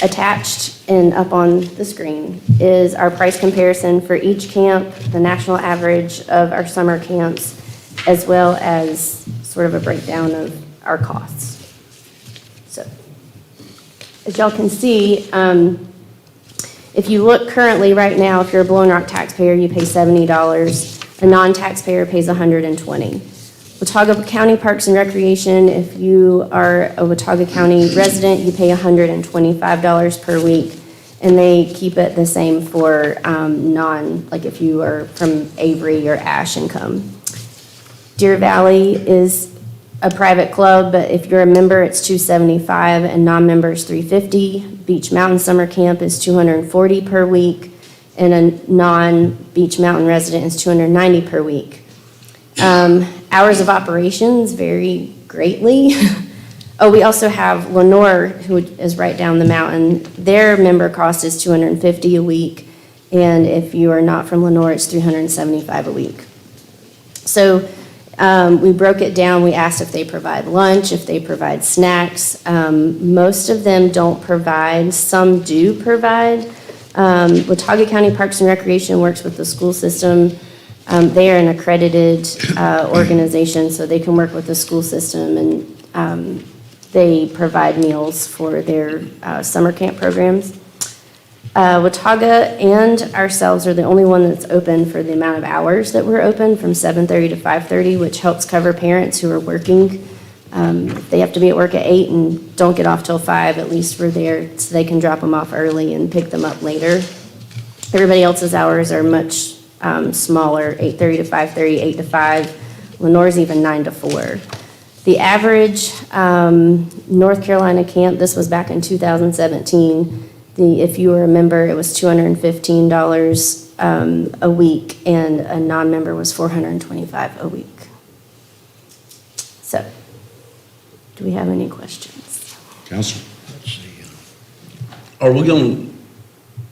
Attached and up on the screen is our price comparison for each camp, the national average of our summer camps, as well as sort of a breakdown of our costs. So, as y'all can see, if you look currently right now, if you're a Blowing Rock taxpayer, you pay $70. A non-taxpayer pays $120. Watauga County Parks and Recreation, if you are a Watauga County resident, you pay $125 per week, and they keep it the same for like if you are from Avery or Ash income. Deer Valley is a private club, but if you're a member, it's $275, and non-members $350. Beach Mountain Summer Camp is $240 per week, and a non-Beach Mountain resident is $290 per week. Hours of operations vary greatly. Oh, we also have Lenore, who is right down the mountain. Their member cost is $250 a week, and if you are not from Lenore, it's $375 a week. So we broke it down. We asked if they provide lunch, if they provide snacks. Most of them don't provide. Some do provide. Watauga County Parks and Recreation works with the school system. They are an accredited organization, so they can work with the school system, and they provide meals for their summer camp programs. Watauga and ourselves are the only one that's open for the amount of hours that we're open, from 7:30 to 5:30, which helps cover parents who are working. If they have to be at work at 8 and don't get off till 5, at least we're there so they can drop them off early and pick them up later. Everybody else's hours are much smaller, 8:30 to 5:30, 8 to 5. Lenore's even 9 to 4. The average North Carolina camp, this was back in 2017. If you were a member, it was $215 a week, and a non-member was $425 a week. So, do we have any questions? Council? Are we going to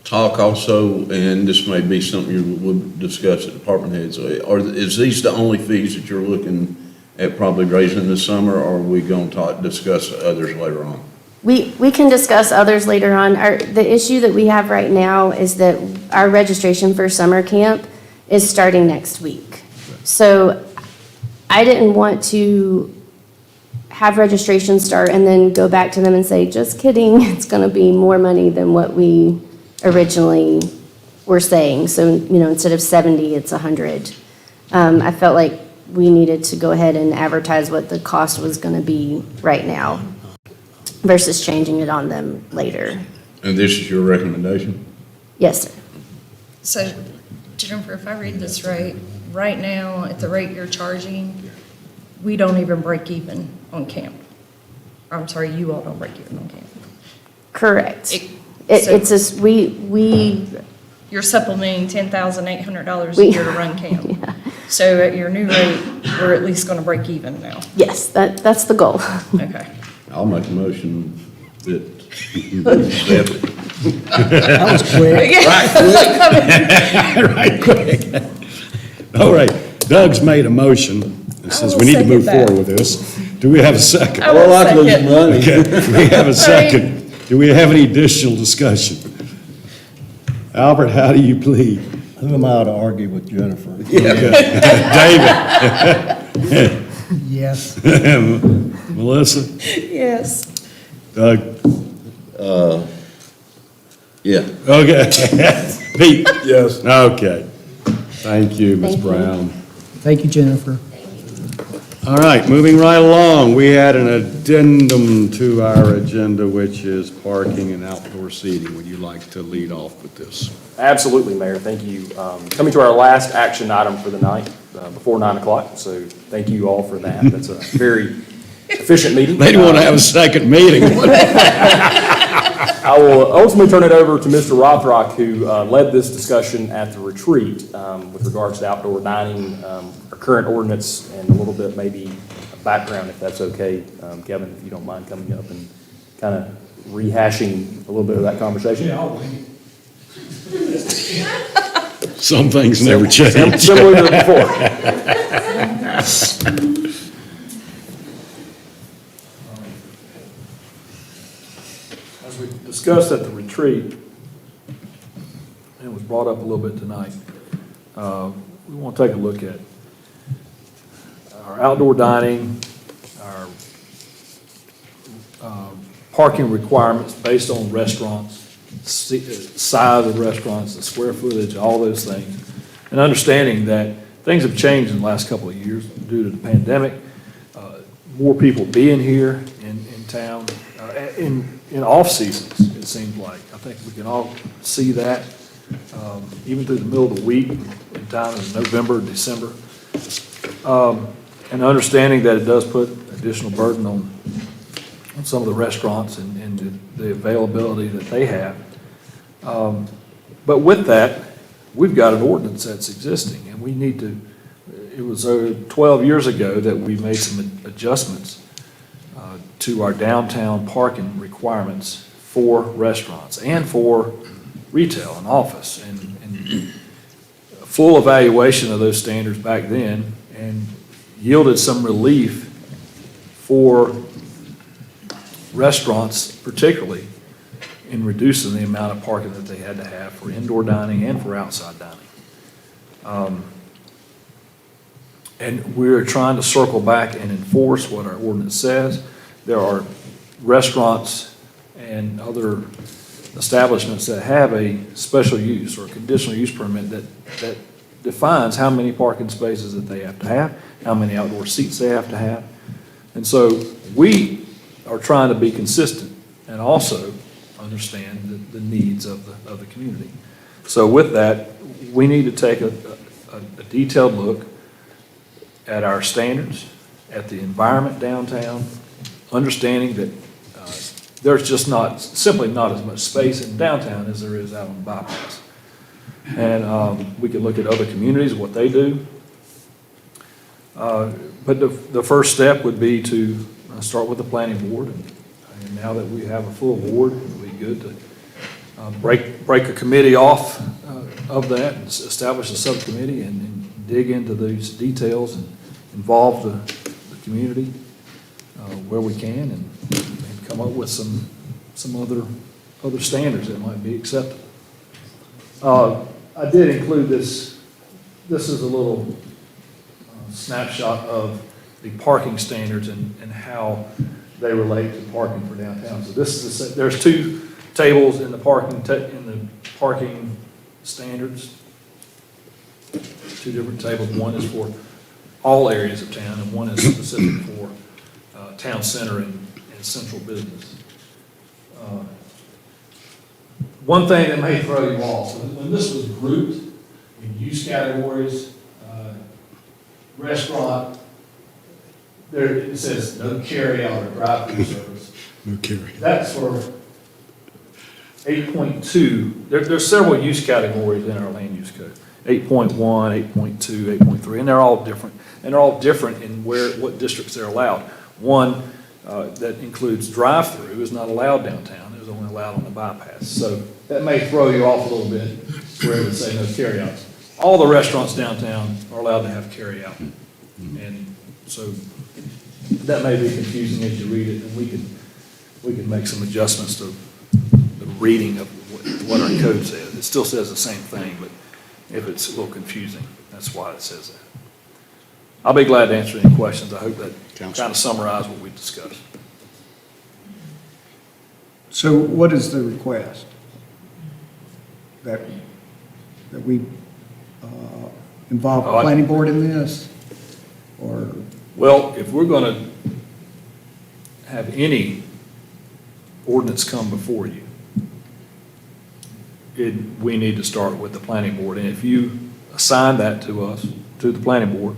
talk also, and this may be something you would discuss at department heads, is these the only fees that you're looking at probably raising this summer, or are we going to discuss others later on? We can discuss others later on. The issue that we have right now is that our registration for summer camp is starting next week. So I didn't want to have registration start and then go back to them and say, just kidding, it's going to be more money than what we originally were saying. So, instead of 70, it's 100. I felt like we needed to go ahead and advertise what the cost was going to be right now versus changing it on them later. And this is your recommendation? Yes, sir. So, Jennifer, if I read this right now, at the rate you're charging, we don't even break even on camp. I'm sorry, you all don't break even on camp. Correct. It's just, You're supplementing $10,800 a We- year to run camp. Yeah. So at your new rate, we're at least gonna break even now. Yes, that's the goal. Okay. I'll make a motion that you accept it. That was quick. Right quick. All right, Doug's made a motion and says we need to move second that. forward with this. Do we have a second? I will Like losing second. money. Okay, we have a second. Do we have any additional discussion? Albert, how do you plead? Who am I to argue with Jennifer? David? Yes. Melissa? Yes. Doug? Yeah. Okay. Pete? Yes. Okay. Thank you, Ms. Thank you. Brown. Thank you, Jennifer. All right, moving right along, we had an addendum to our agenda, which is parking and outdoor seating. Would you like to lead off with this? Absolutely, Mayor, thank you. Coming to our last action item for the night, before 9 o'clock, so thank you all for that. That's a very efficient meeting. They didn't want to have a second meeting. I will ultimately turn it over to Mr. Rothrock, who led this discussion at the retreat with regards to outdoor dining, our current ordinance, and a little bit maybe background, if that's okay. Kevin, if you don't mind coming up and kind of rehashing a little bit of that conversation. Yeah, I'll wing it. Some things never change. Similar to before. As we discussed at the retreat, and it was brought up a little bit tonight, we want to take a look at our outdoor dining, our parking requirements based on restaurants, size of restaurants, the square footage, all those things, and understanding that things have changed in the last couple of years due to the pandemic. More people being here in town, in off seasons, it seems like. I think we can all see that, even through the middle of the week, in time in November, December. And understanding that it does put additional burden on some of the restaurants and the availability that they have. But with that, we've got an ordinance that's existing, and we need to, it was 12 years ago that we made some adjustments to our downtown parking requirements for restaurants and for retail and office, and a full evaluation of those standards back then, and yielded some relief for restaurants particularly in reducing the amount of parking that they had to have for indoor dining and for outside dining. And we're trying to circle back and enforce what our ordinance says. There are restaurants and other establishments that have a special use or conditional use permit that defines how many parking spaces that they have to have, how many outdoor seats they have to have. And so we are trying to be consistent and also understand the needs of the community. So with that, we need to take a detailed look at our standards, at the environment downtown, understanding that there's just simply not as much space in downtown as there is out on the bypass. And we can look at other communities, what they do. But the first step would be to start with the planning board. And now that we have a full board, it would be good to break a committee off of that and establish a subcommittee and dig into those details and involve the community where we can and come up with some other standards that might be acceptable. I did include this. This is a little snapshot of the parking standards and how they relate to parking for downtown. So this is there's two tables in the parking standards. Two different tables. One is for all areas of town, and one is specific for town center and central business. One thing that may throw you off, when this was grouped in use categories, restaurant, there it says no carry out or drive-through service. No carry. That's for 8.2. There's several use categories in our land use code. 8.1, 8.2, 8.3, and they're all different. And they're all different in what districts they're allowed. One that includes drive-through is not allowed downtown. It was only allowed on the bypass. So that may throw you off a little bit where it would say no carry-outs. All the restaurants downtown are allowed to have carry-out. And so that may be confusing as you read it, and we can make some adjustments to the reading of what our code says. It still says the same thing, but if it's a little confusing, that's why it says that. I'll be glad to answer any questions. I hope that kind of summarized what we discussed. So what is the request? That we involve the planning board in this? Or? Well, if we're going to have any ordinance come before you, we need to start with the planning board. And if you assign that to us, to the planning board,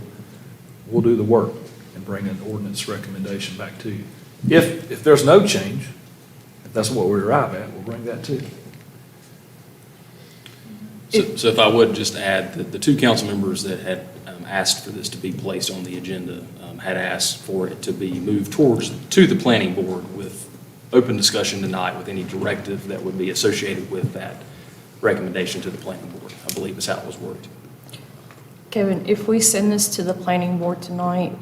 we'll do the work and bring an ordinance recommendation back to you. If there's no change, if that's what we arrive at, we'll bring that to you. So if I would just add that the two council members that had asked for this to be placed on the agenda had asked for it to be moved to the planning board with open discussion tonight with any directive that would be associated with that recommendation to the planning board, I believe is how it was worded. Kevin, if we send this to the planning board tonight,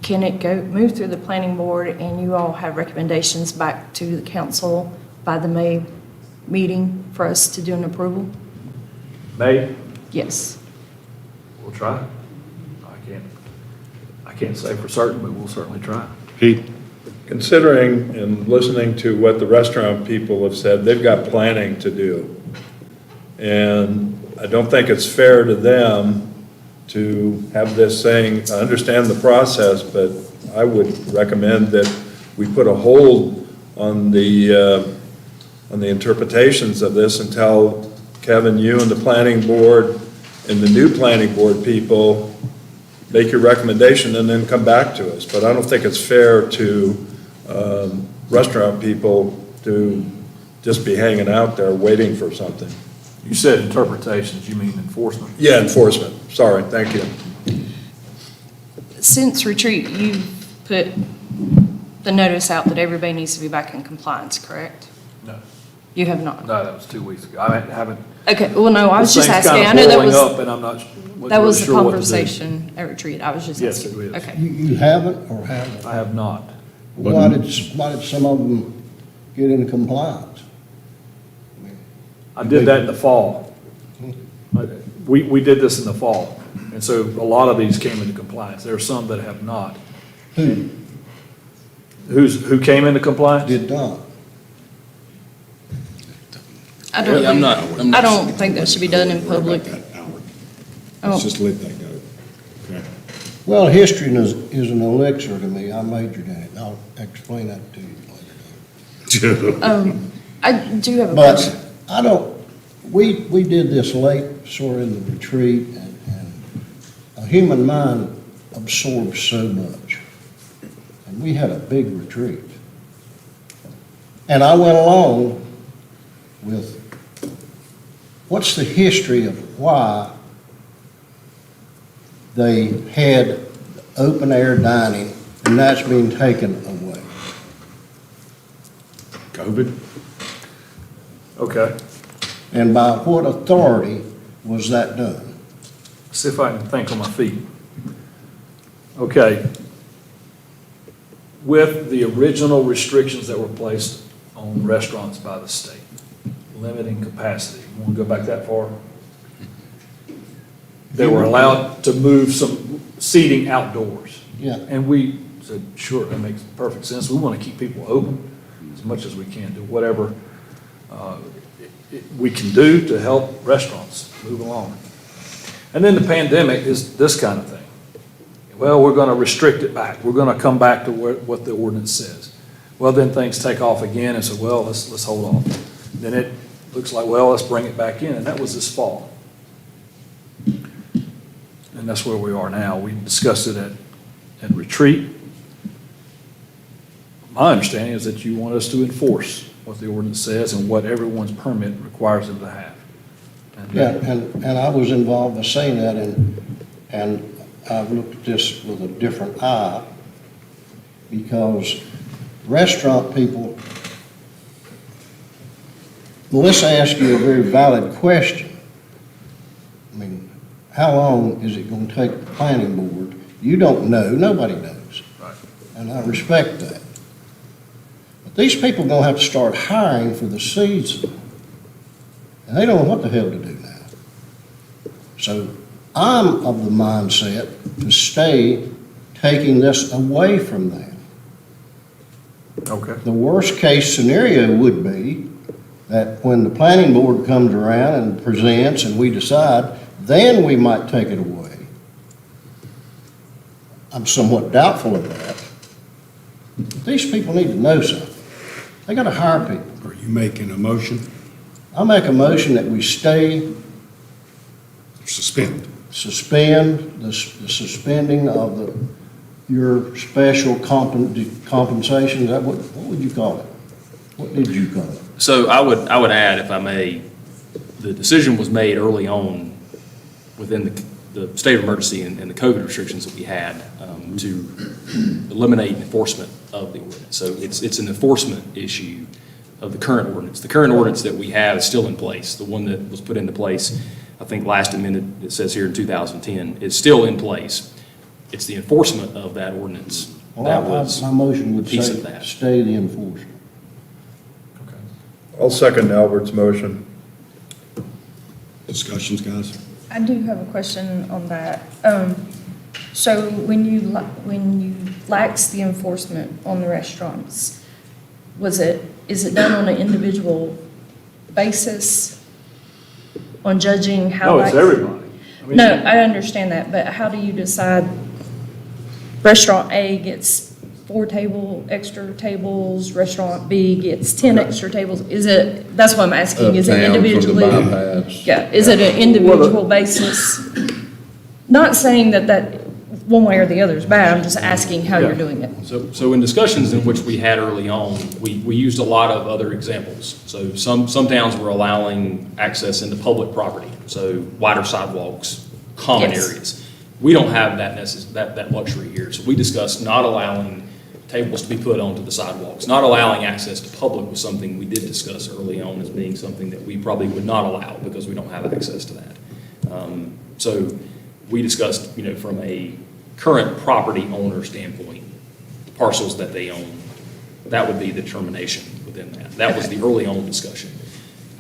can it move through the planning board and you all have recommendations back to the council by the May meeting for us to do an approval? May, Yes. we'll try. I can't say for certain, but we'll certainly try. Pete? Considering and listening to what the restaurant people have said, they've got planning to do. And I don't think it's fair to them to have this saying, I understand the process, but I would recommend that we put a hold on the interpretations of this until, Kevin, you and the planning board and the new planning board people make your recommendation and then come back to us. But I don't think it's fair to restaurant people to just be hanging out there waiting for something. You said interpretations, you mean enforcement? Yeah, enforcement, sorry, thank you. Since retreat, you put the notice out that everybody needs to be back in compliance, correct? No. You have not? No, that was 2 weeks ago. I haven't. Okay, well, no, I was This just thing's asking. I kinda know that boiling was, up, and I'm not that was really the sure what to do. conversation at retreat. I was just Yes, asking. it is. Okay. You haven't or haven't? I have not. Why did some of them get into compliance? I did that in the fall. We did this in the fall, and so a lot of these came into compliance. There are some that have not. Who Who came into compliance? did not? I don't Yeah, I'm think, not I don't think that should be done in public. Let's just let that go. Okay. Well, history is an elixir to me. I majored in it. I'll explain that to you later. I do have a But question. I don't, we did this late, sort of in the retreat, and a human mind absorbs so much. And we had a big retreat. And I went along with, what's the history of why they had open-air dining, and that's been taken away? COVID? Okay. And by what authority was that done? See if I can think on my feet. Okay. With the original restrictions that were placed on restaurants by the state, limiting capacity, you want to go back that far? They were allowed to move some seating outdoors. Yeah. And we said, sure, that makes perfect sense. We want to keep people open as much as we can, do whatever we can do to help restaurants move along. And then the pandemic is this kind of thing. Well, we're going to restrict it back. We're going to come back to what the ordinance says. Well, then things take off again and so, well, let's hold off. Then it looks like, well, let's bring it back in. And that was this fall. And that's where we are now. We discussed it at retreat. My understanding is that you want us to enforce what the ordinance says and what everyone's permit requires them to have. And Yeah, and I was involved in saying that, and I've looked at this with a different eye, because restaurant people, Melissa asked you a very valid question. I mean, how long is it going to take the planning board? You don't know, nobody knows. Right. And I respect that. But these people are going to have to start hiring for the season. And they don't know what the hell to do now. So I'm of the mindset to stay taking this away from them. Okay. The worst case scenario would be that when the planning board comes around and presents and we decide, then we might take it away. I'm somewhat doubtful of that. But these people need to know something. They got to hire people. Are you making a motion? I make a motion that we Suspend. suspend the suspending of your special compensation. Is that what would you call it? What did you call it? So I would add, if I may, the decision was made early on within the state of emergency and the COVID restrictions that we had to eliminate enforcement of the ordinance. So it's an enforcement issue of the current ordinance. The current ordinance that we have is still in place. The one that was put into place, I think last amended, it says here in 2010, is still in place. It's the enforcement of that ordinance that was My motion would a piece of say, that. stay the enforcement. I'll second Albert's motion. Discussions, guys? I do have a question on that. So when you lax the enforcement on the restaurants, is it done on an individual basis on judging how? No, it's everybody. I mean- No, I understand that, but how do you decide restaurant A gets 4 extra tables, restaurant B gets 10 extra tables? That's what I'm asking, is it Uptown for the individually? bypass. Yeah, is it an individual basis? Not saying that one way or the other is bad, I'm just asking how you're doing it. So in discussions in which we had early on, we used a lot of other examples. So some towns were allowing access into public property, so wider sidewalks, common Yes. areas. We don't have that luxury here. So we discussed not allowing tables to be put onto the sidewalks. Not allowing access to public was something we did discuss early on as being something that we probably would not allow because we don't have access to that. So we discussed, from a current property owner standpoint, the parcels that they own, that would be the determination within that. That was the early on discussion.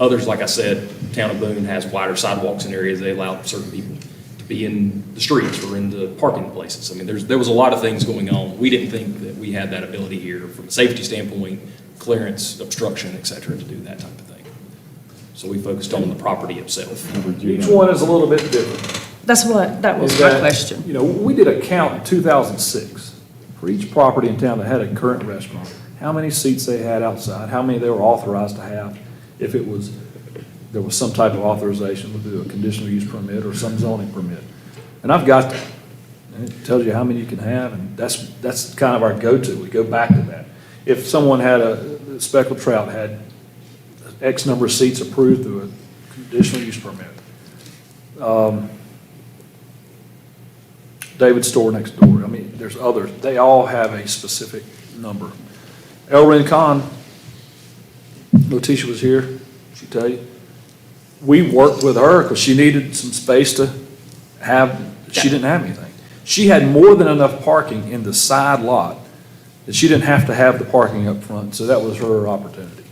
Others, like I said, Town of Boone has wider sidewalks in areas they allow certain people to be in the streets or in the parking places. I mean, there was a lot of things going on. We didn't think that we had that ability here from a safety standpoint, clearance, obstruction, et cetera, to do that type of thing. So we focused on the property itself. Each one is a little bit different. That was Is my that, question. We did a count in 2006 for each property in town that had a current restaurant, how many seats they had outside, how many they were authorized to have, if there was some type of authorization to do a conditional use permit or some zoning permit. And I've got that. And it tells you how many you can have, and that's kind of our go-to. We go back to that. If someone had a speckled trout had X number of seats approved through a conditional use permit. David's store next door. I mean, there's others. They all have a specific number. El Rincon, Letitia was here, she'd tell you. We worked with her because she needed some space to have, she didn't have anything. She had more than enough parking in the side lot that she didn't have to have the parking up front, so that was her opportunity.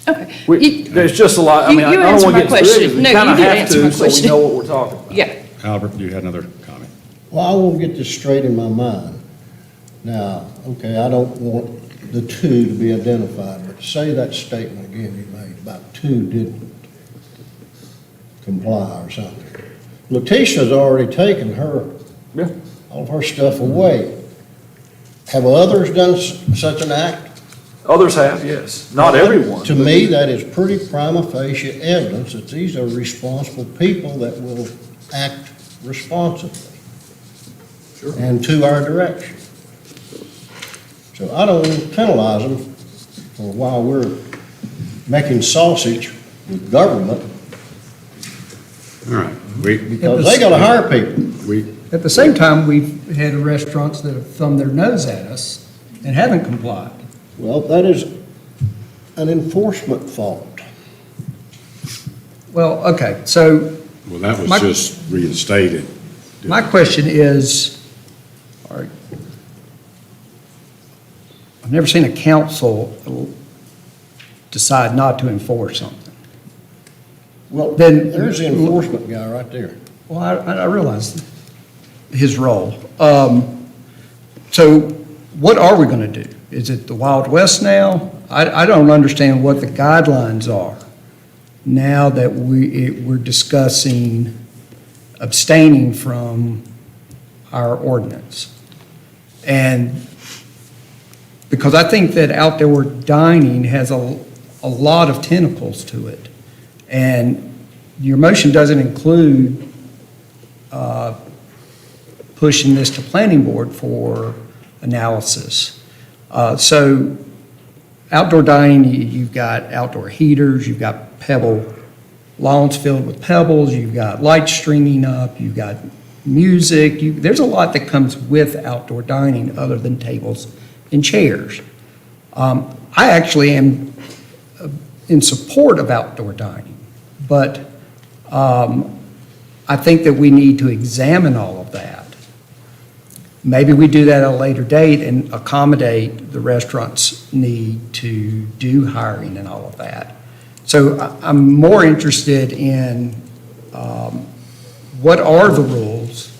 Okay. There's just a lot, I mean, I You don't answered want my to get into it. question. We No, kind you of did have answer my to, so we question. know what we're talking about. Yeah. Albert, you had another comment? Well, I want to get this straight in my mind. Now, okay, I don't want the two to be identified, but say that statement again you made about two didn't comply or something. Letitia's already taken all of her stuff away. Have others done such an act? Others have, yes. Not everyone. To me, that is pretty prima facie evidence that these are responsible people that will act responsibly and to our direction. So I don't want to penalize them for while we're making sausage with government. All right. Because they got to hire people. At the same time, we've had restaurants that have thumbed their nose at us and haven't complied. Well, that is an enforcement fault. Well, okay, so Well, that was My- just reinstated. my question is, all right, I've never seen a council decide not to enforce something. Well, Then- there's the enforcement guy right there. Well, I realize his role. So what are we going to do? Is it the Wild West now? I don't understand what the guidelines are now that we're discussing abstaining from our ordinance. And because I think that outdoor dining has a lot of tentacles to it. And your motion doesn't include pushing this to planning board for analysis. So outdoor dining, you've got outdoor heaters, you've got lawns filled with pebbles, you've got lights stringing up, you've got music. There's a lot that comes with outdoor dining other than tables and chairs. I actually am in support of outdoor dining, but I think that we need to examine all of that. Maybe we do that at a later date and accommodate the restaurant's need to do hiring and all of that. So I'm more interested in what are the rules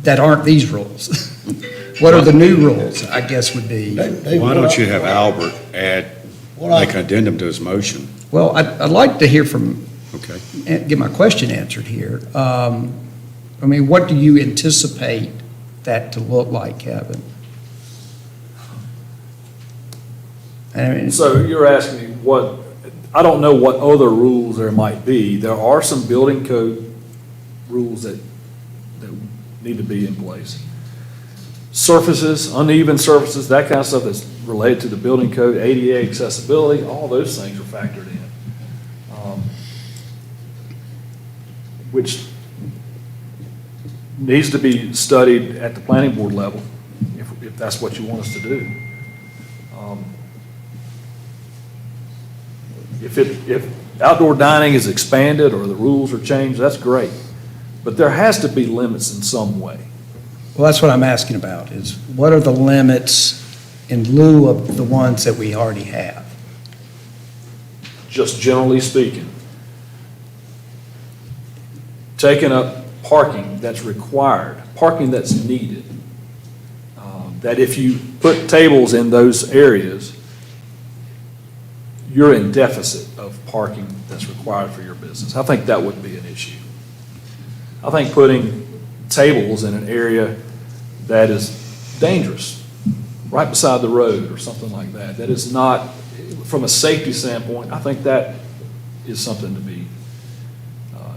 that aren't these rules? What are the new rules, I guess would be? Why don't you have Albert make an addendum to his motion? Well, I'd like to hear from, Okay. get my question answered here. I mean, what do you anticipate that to look like, Kevin? I mean, So you're asking me what, I don't know what other rules there might be. There are some building code rules that need to be in place. Surfaces, uneven surfaces, that kind of stuff that's related to the building code, ADA accessibility, all those things are factored in. Which needs to be studied at the planning board level, if that's what you want us to do. If outdoor dining is expanded or the rules are changed, that's great. But there has to be limits in some way. well, that's what I'm asking about, is what are the limits in lieu of the ones that we already have? Just generally speaking. Taking up parking that's required, parking that's needed. That if you put tables in those areas, you're in deficit of parking that's required for your business. I think that would be an issue. I think putting tables in an area that is dangerous, right beside the road or something like that, that is not, from a safety standpoint, I think that is something to be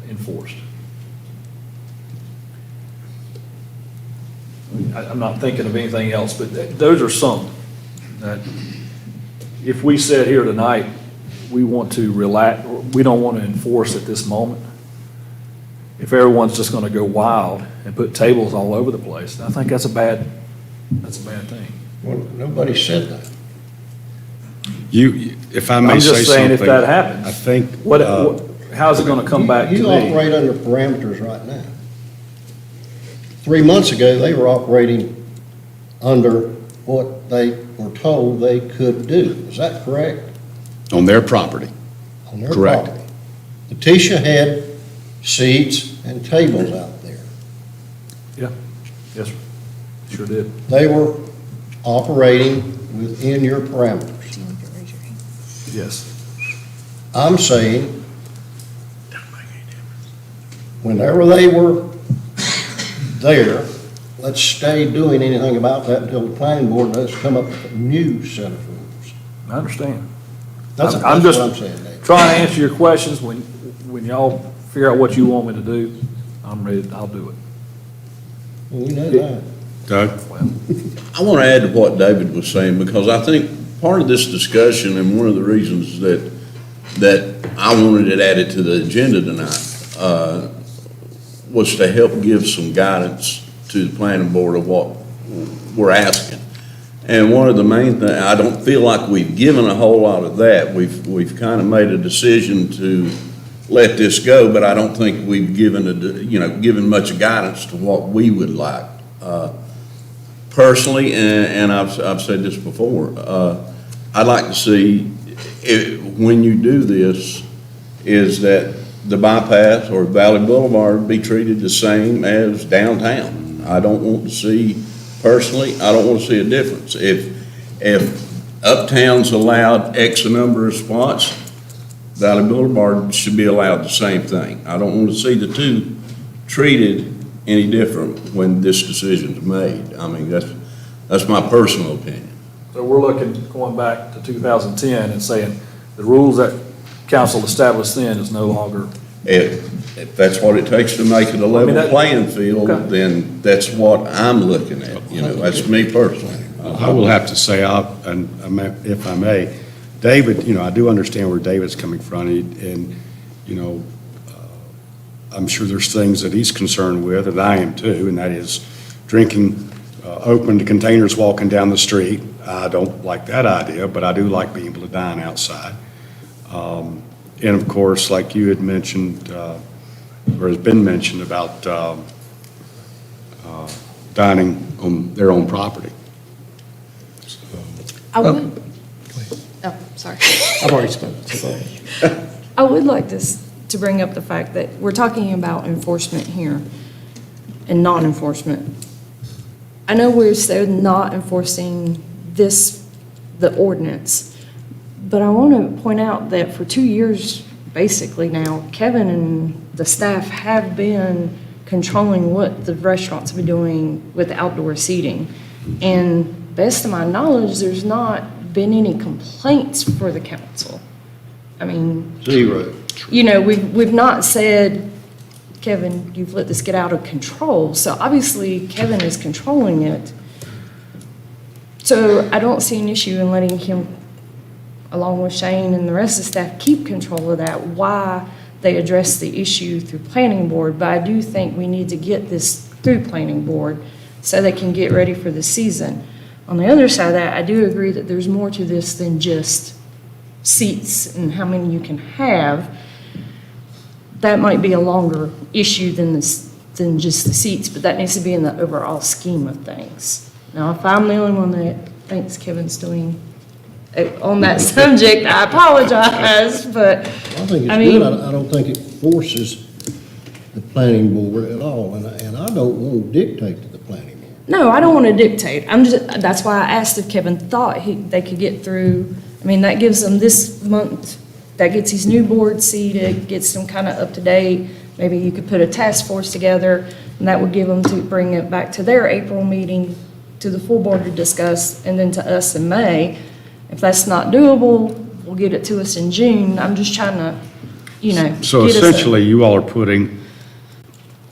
enforced. I'm not thinking of anything else, but those are some that if we said here tonight, we want to relax, we don't want to enforce at this moment. If everyone's just going to go wild and put tables all over the place, I think that's a bad thing. Well, nobody said that. If I may I'm say just saying if something, that happens. I think, How's it going to come back to me? You operate under parameters right now. 3 months ago, they were operating under what they were told they could do. Is that correct? on their property. On their Correct. property. Letitia had seats and tables out there. Yeah, yes, sir. Sure did. They were operating within your parameters. Yes. I'm saying, whenever they were there, let's stay doing anything about that until the planning board does come up with a new set of rules. I understand. That's I'm what just I'm saying, Dave. trying to answer your questions. When y'all figure out what you want me to do, I'm ready, I'll do it. Well, we know that. Doug? I want to add to what David was saying, because I think part of this discussion, and one of the reasons that I wanted it added to the agenda tonight, was to help give some guidance to the planning board of what we're asking. And one of the main things, I don't feel like we've given a whole lot of that. We've kind of made a decision to let this go, but I don't think we've given much guidance to what we would like. Personally, and I've said this before, I'd like to see, when you do this, is that the bypass or Valley Boulevard be treated the same as downtown. I don't want to see, personally, I don't want to see a difference. If Uptown's allowed X number of spots, Valley Boulevard should be allowed the same thing. I don't want to see the two treated any different when this decision's made. I mean, that's my personal opinion. So we're looking, going back to 2010 and saying the rules that council established then is no longer. If that's what it takes to make it a level playing field, then that's what I'm looking at. That's me personally. I will have to say, if I may, David, I do understand where David's coming from, and I'm sure there's things that he's concerned with, and I am too, and that is drinking open containers walking down the street. I don't like that idea, but I do like being able to dine outside. And of course, like you had mentioned, or has been mentioned about dining on their own property. I would, oh, sorry. I've already spoken, so go ahead. I would like to bring up the fact that we're talking about enforcement here and non-enforcement. I know we're still not enforcing the ordinance, but I want to point out that for 2 years, basically now, Kevin and the staff have been controlling what the restaurants have been doing with outdoor seating. And best of my knowledge, there's not been any complaints for the council. I mean, Zero. you know, we've not said, Kevin, you've let this get out of control. So obviously Kevin is controlling it. So I don't see an issue in letting him, along with Shane and the rest of the staff, keep control of that, why they address the issue through planning board. But I do think we need to get this through planning board so they can get ready for the season. On the other side of that, I do agree that there's more to this than just seats and how many you can have. That might be a longer issue than just the seats, but that needs to be in the overall scheme of things. Now, if I'm the only one that thinks Kevin's doing on that subject, I apologize, but I think I it's mean, good. I don't think it forces the planning board at all, and I don't want to dictate to the planning board. no, I don't want to dictate. That's why I asked if Kevin thought they could get through. I mean, that gives them this month, that gets these new boards seated, gets them kind of up to date. Maybe you could put a task force together, and that would give them to bring it back to their April meeting, to the full board to discuss, and then to us in May. If that's not doable, we'll get it to us in June. I'm just trying to, So get us a- essentially, you all are putting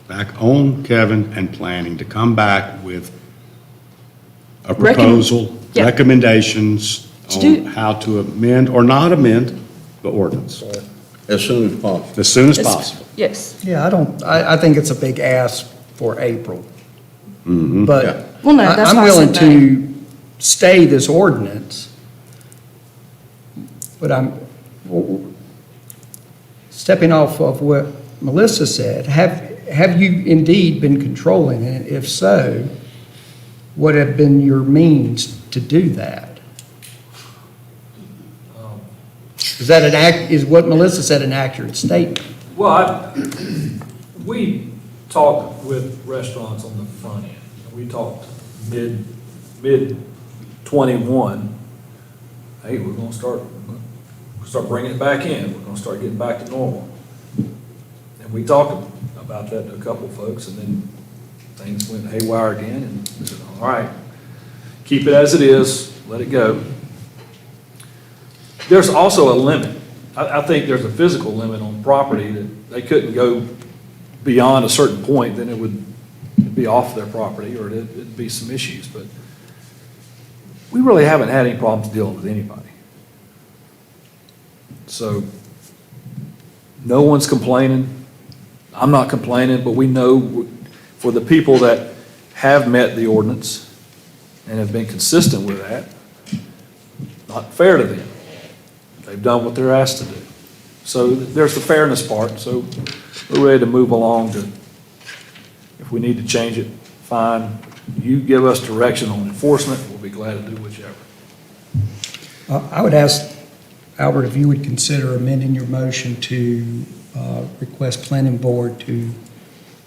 back on Kevin and planning to come back with a proposal, yeah. recommendations To do- on how to amend or not amend the ordinance As soon as possible. as soon as possible. Yes. Yeah, I think it's a big ask for April. But Well, no, that's I'm why I willing said May. to stay this ordinance, but I'm stepping off of what Melissa said. Have you indeed been controlling it? If so, what have been your means to do that? Is what Melissa said an accurate statement? Well, we talked with restaurants on the front end. We talked mid-21, hey, we're gonna start bringing it back in. We're gonna start getting back to normal. And we talked about that to a couple of folks, and then things went haywire again, and we said, all right, keep it as it is, let it go. There's also a limit. I think there's a physical limit on property that they couldn't go beyond a certain point, then it would be off their property, or it'd be some issues, but we really haven't had any problems dealing with anybody. So, no one's complaining. I'm not complaining, but we know for the people that have met the ordinance and have been consistent with that, not fair to them. They've done what they're asked to do. So there's the fairness part, so we're ready to move along to, if we need to change it, fine. You give us direction on enforcement, we'll be glad to do whichever. I would ask, Albert, if you would consider amending your motion to request planning board to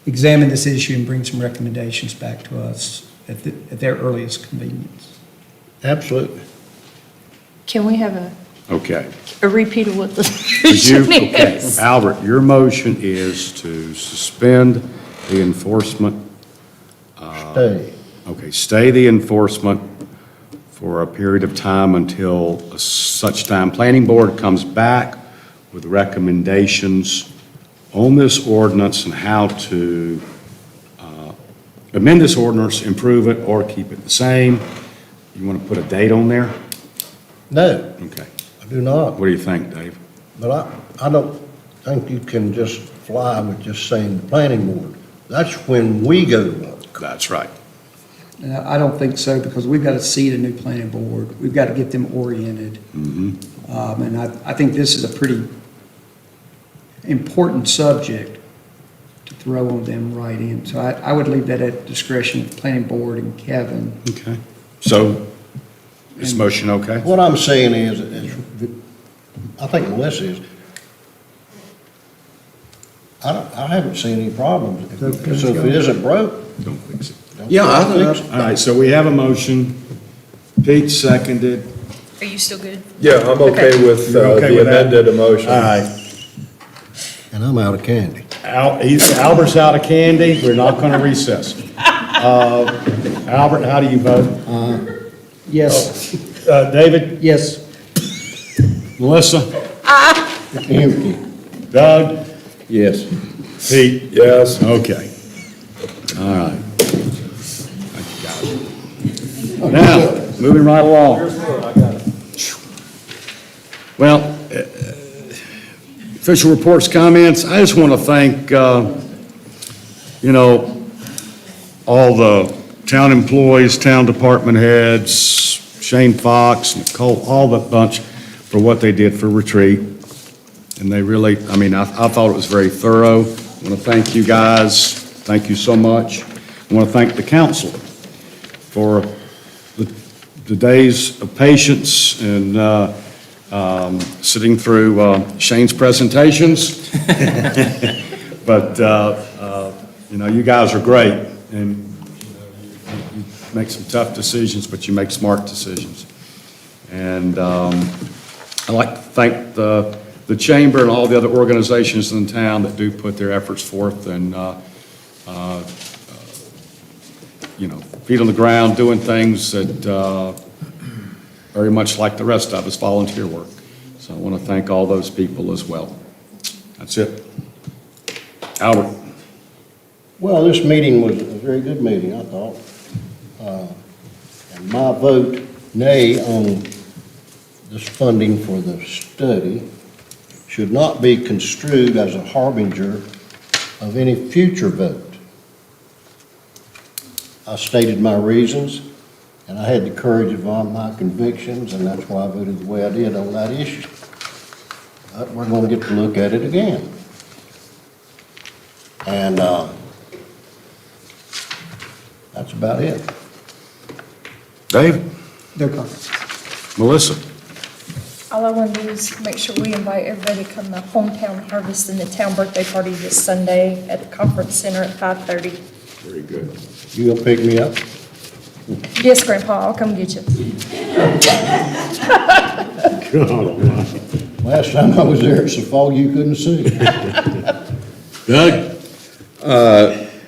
examine this issue and bring some recommendations back to us at their earliest convenience. Absolutely. Can we have Okay. a repeat of what the Would you- motion okay. is? Albert, your motion is to suspend the enforcement. Stay. Okay, stay the enforcement for a period of time until such time planning board comes back with recommendations on this ordinance and how to amend this ordinance, improve it, or keep it the same. You want to put a date on there? No, Okay. I do not. What do you think, Dave? But I don't think you can just fly with just saying the planning board. That's when we go to work. That's right. And I don't think so, because we've got to seat a new planning board. We've got to get them oriented. And I think this is a pretty important subject to throw on them right in. So I would leave that at discretion of the planning board and Kevin. Okay. So, is the motion okay? What I'm saying is, I think Melissa is, I haven't seen any problems. So if it isn't broke, Don't fix it. don't Yeah, fix it. All right, so we have a motion. Pete seconded. Are you still good? Yeah, I'm okay with You're okay the with that? amended emotion. All right. And I'm out of candy. Albert's out of candy. We're not going to recess. Albert, how do you vote? Yes. David? Yes. Melissa? Empty. Doug? Yes. Pete? Yes. Okay. All right. Thank you, guys. Now, moving right along. Well, official reports, comments. I just want to thank, all the town employees, town department heads, Shane Fox, Nicole, all the bunch for what they did for retreat. And they really, I thought it was very thorough. I want to thank you guys. Thank you so much. I want to thank the council for the days of patience and sitting through Shane's presentations. But, you guys are great, and you make some tough decisions, but you make smart decisions. And I'd like to thank the chamber and all the other organizations in town that do put their efforts forth and, feet on the ground, doing things that very much like the rest of us, volunteer work. So I want to thank all those people as well. That's it. Albert? Well, this meeting was a very good meeting, I thought. And my vote nay on this funding for the study should not be construed as a harbinger of any future vote. I stated my reasons, and I had the courage of my convictions, and that's why I voted the way I did on that issue. But we're going to get to look at it again. And that's about it. Dave? No comments. Melissa? All I want to do is make sure we invite everybody to come to Hometown Harvest and the town birthday party this Sunday at the Conference Center at 5:30. Very good. You gonna pick me up? Yes, Grandpa, I'll come get you. God almighty. Last time I was there, it's so foggy you couldn't see. Doug?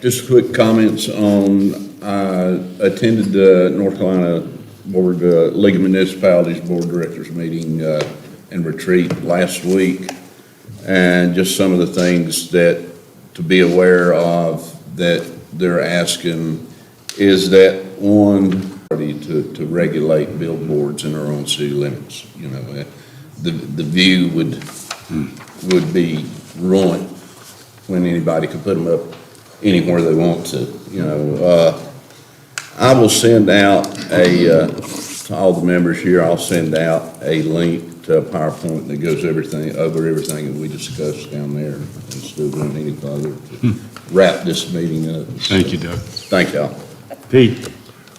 Just quick comments on, I attended the North Carolina Board, League of Municipalities Board Directors meeting and retreat last week. And just some of the things that to be aware of that they're asking is that one party to regulate billboards in our own city limits. The view would be ruined when anybody could put them up anywhere they want to. I will send out to all the members here, I'll send out a link to a PowerPoint that goes over everything that we discussed down there, instead of going any further to wrap this meeting up. Thank you, Doug. Thank y'all. Pete?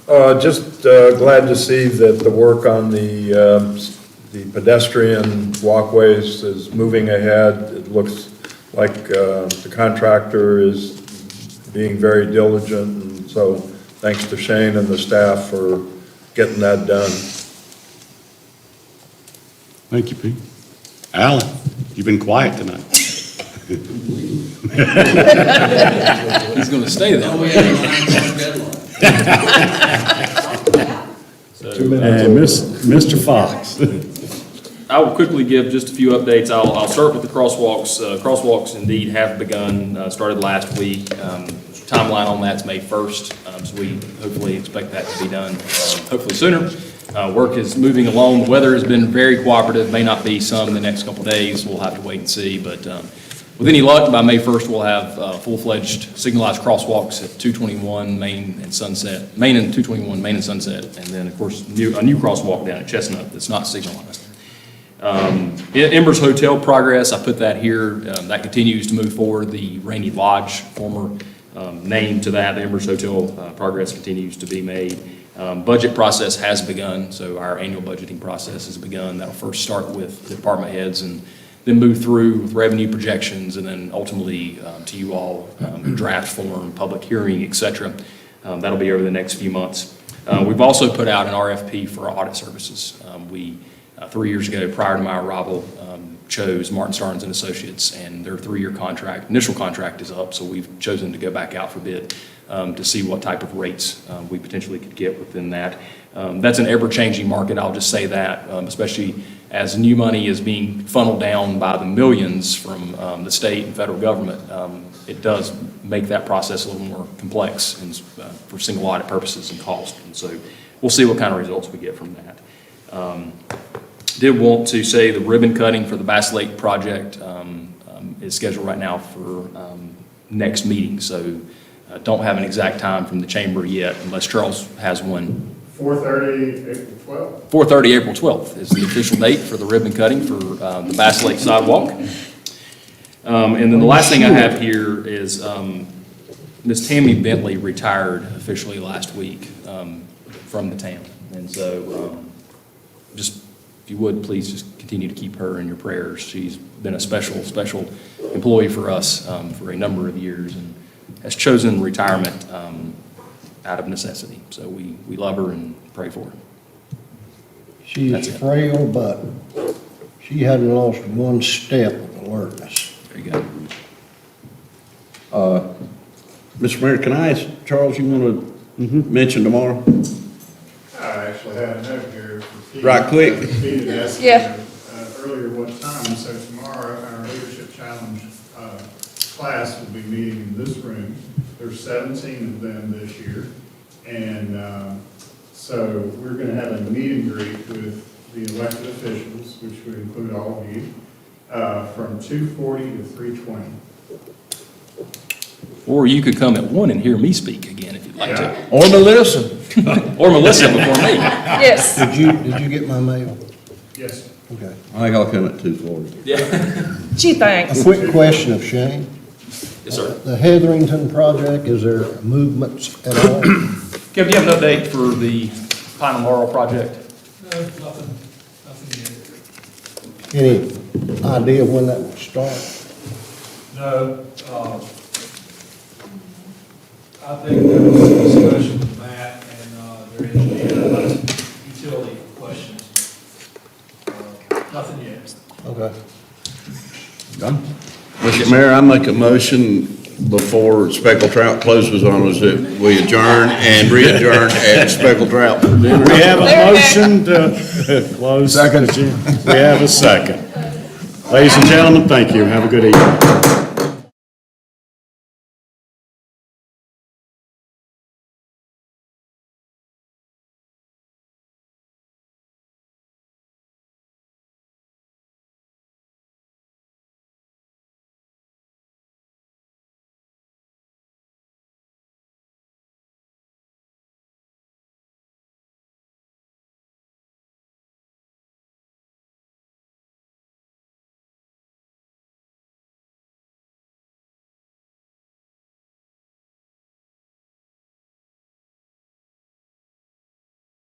Just glad to see that the work on the pedestrian walkways is moving ahead. It looks like the contractor is being very diligent, and so thanks to Shane and the staff for getting that done. Thank you, Pete. Alan, you've been quiet tonight. He's going to stay that way. And Mr. Fox? I will quickly give just a few updates. I'll start with the crosswalks. Crosswalks indeed have begun, started last week. Timeline on that's May 1st, so we hopefully expect that to be done hopefully sooner. Work is moving along. The weather has been very cooperative, may not be some in the next couple of days. We'll have to wait and see, but With any luck, by May 1st, we'll have full-fledged signalized crosswalks at 221 Main and Sunset, Main and 221 Main and Sunset, and then, of course, a new crosswalk down at Chestnut that's not signalized. Embers Hotel progress, I put that here. That continues to move forward. The Rainy Lodge, former name to that, the Embers Hotel, progress continues to be made. Budget process has begun, so our annual budgeting process has begun. That'll first start with the department heads and then move through with revenue projections and then ultimately to you all, draft form, public hearing, et cetera. That'll be over the next few months. We've also put out an RFP for audit services. We 3 years ago, prior to my arrival, chose Martin Starnes and Associates, and their 3-year contract, initial contract is up, so we've chosen to go back out for bid to see what type of rates we potentially could get within that. That's an ever-changing market, I'll just say that, especially as new money is being funneled down by the millions from the state and federal government. It does make that process a little more complex and, for single audit purposes and cost, and so we'll see what kind of results we get from that. Did want to say the ribbon cutting for the Bass Lake project is scheduled right now for next meeting, so don't have an exact time from the chamber yet, unless Charles has one. 4:30, April 12th. 4:30, April 12th is the official date for the ribbon cutting for the Bass Lake sidewalk. And then the last thing I have here is Ms. Tammy Bentley retired officially last week from the town, and so just, if you would, please just continue to keep her in your prayers. She's been a special employee for us for a number of years and has chosen retirement out of necessity. So we love her and pray for her. She That's is it. frail, but she hadn't lost one step of alertness. There you go. Mr. Mayor, can I ask Charles, you want to mention tomorrow? I actually had a note here. for Pete. Right quick. Pete had asked me, earlier what time, so tomorrow our Leadership Challenge class will be meeting in this room. There's 17 of them this year, and so we're going to have a meet and greet with the elected officials, which would include all of you, from 2:40 to 3:20. Or you could come at 1 and hear me speak again if you'd like to. Or Melissa. Or Melissa before me. Yes. Did you get my mail? Yes, sir. Okay. I think I'll come at 2:40. Gee, thanks. A quick question of Shane. Yes, sir. The Heatherington project, is there movements at all? Kevin, do you have an update for the Pine and Laurel project? No, nothing yet. Any idea when that will start? No, I think there was some discussion with Matt and their engineer, utility questions. Nothing yet. Okay. Done. Mr. Mayor, I make a motion before Speckled Trout closes on us that we adjourn and re-adjourn at Speckled Trout for dinner. We have a motion to close. Second. We have a second. Ladies and gentlemen, thank you. Have a good evening.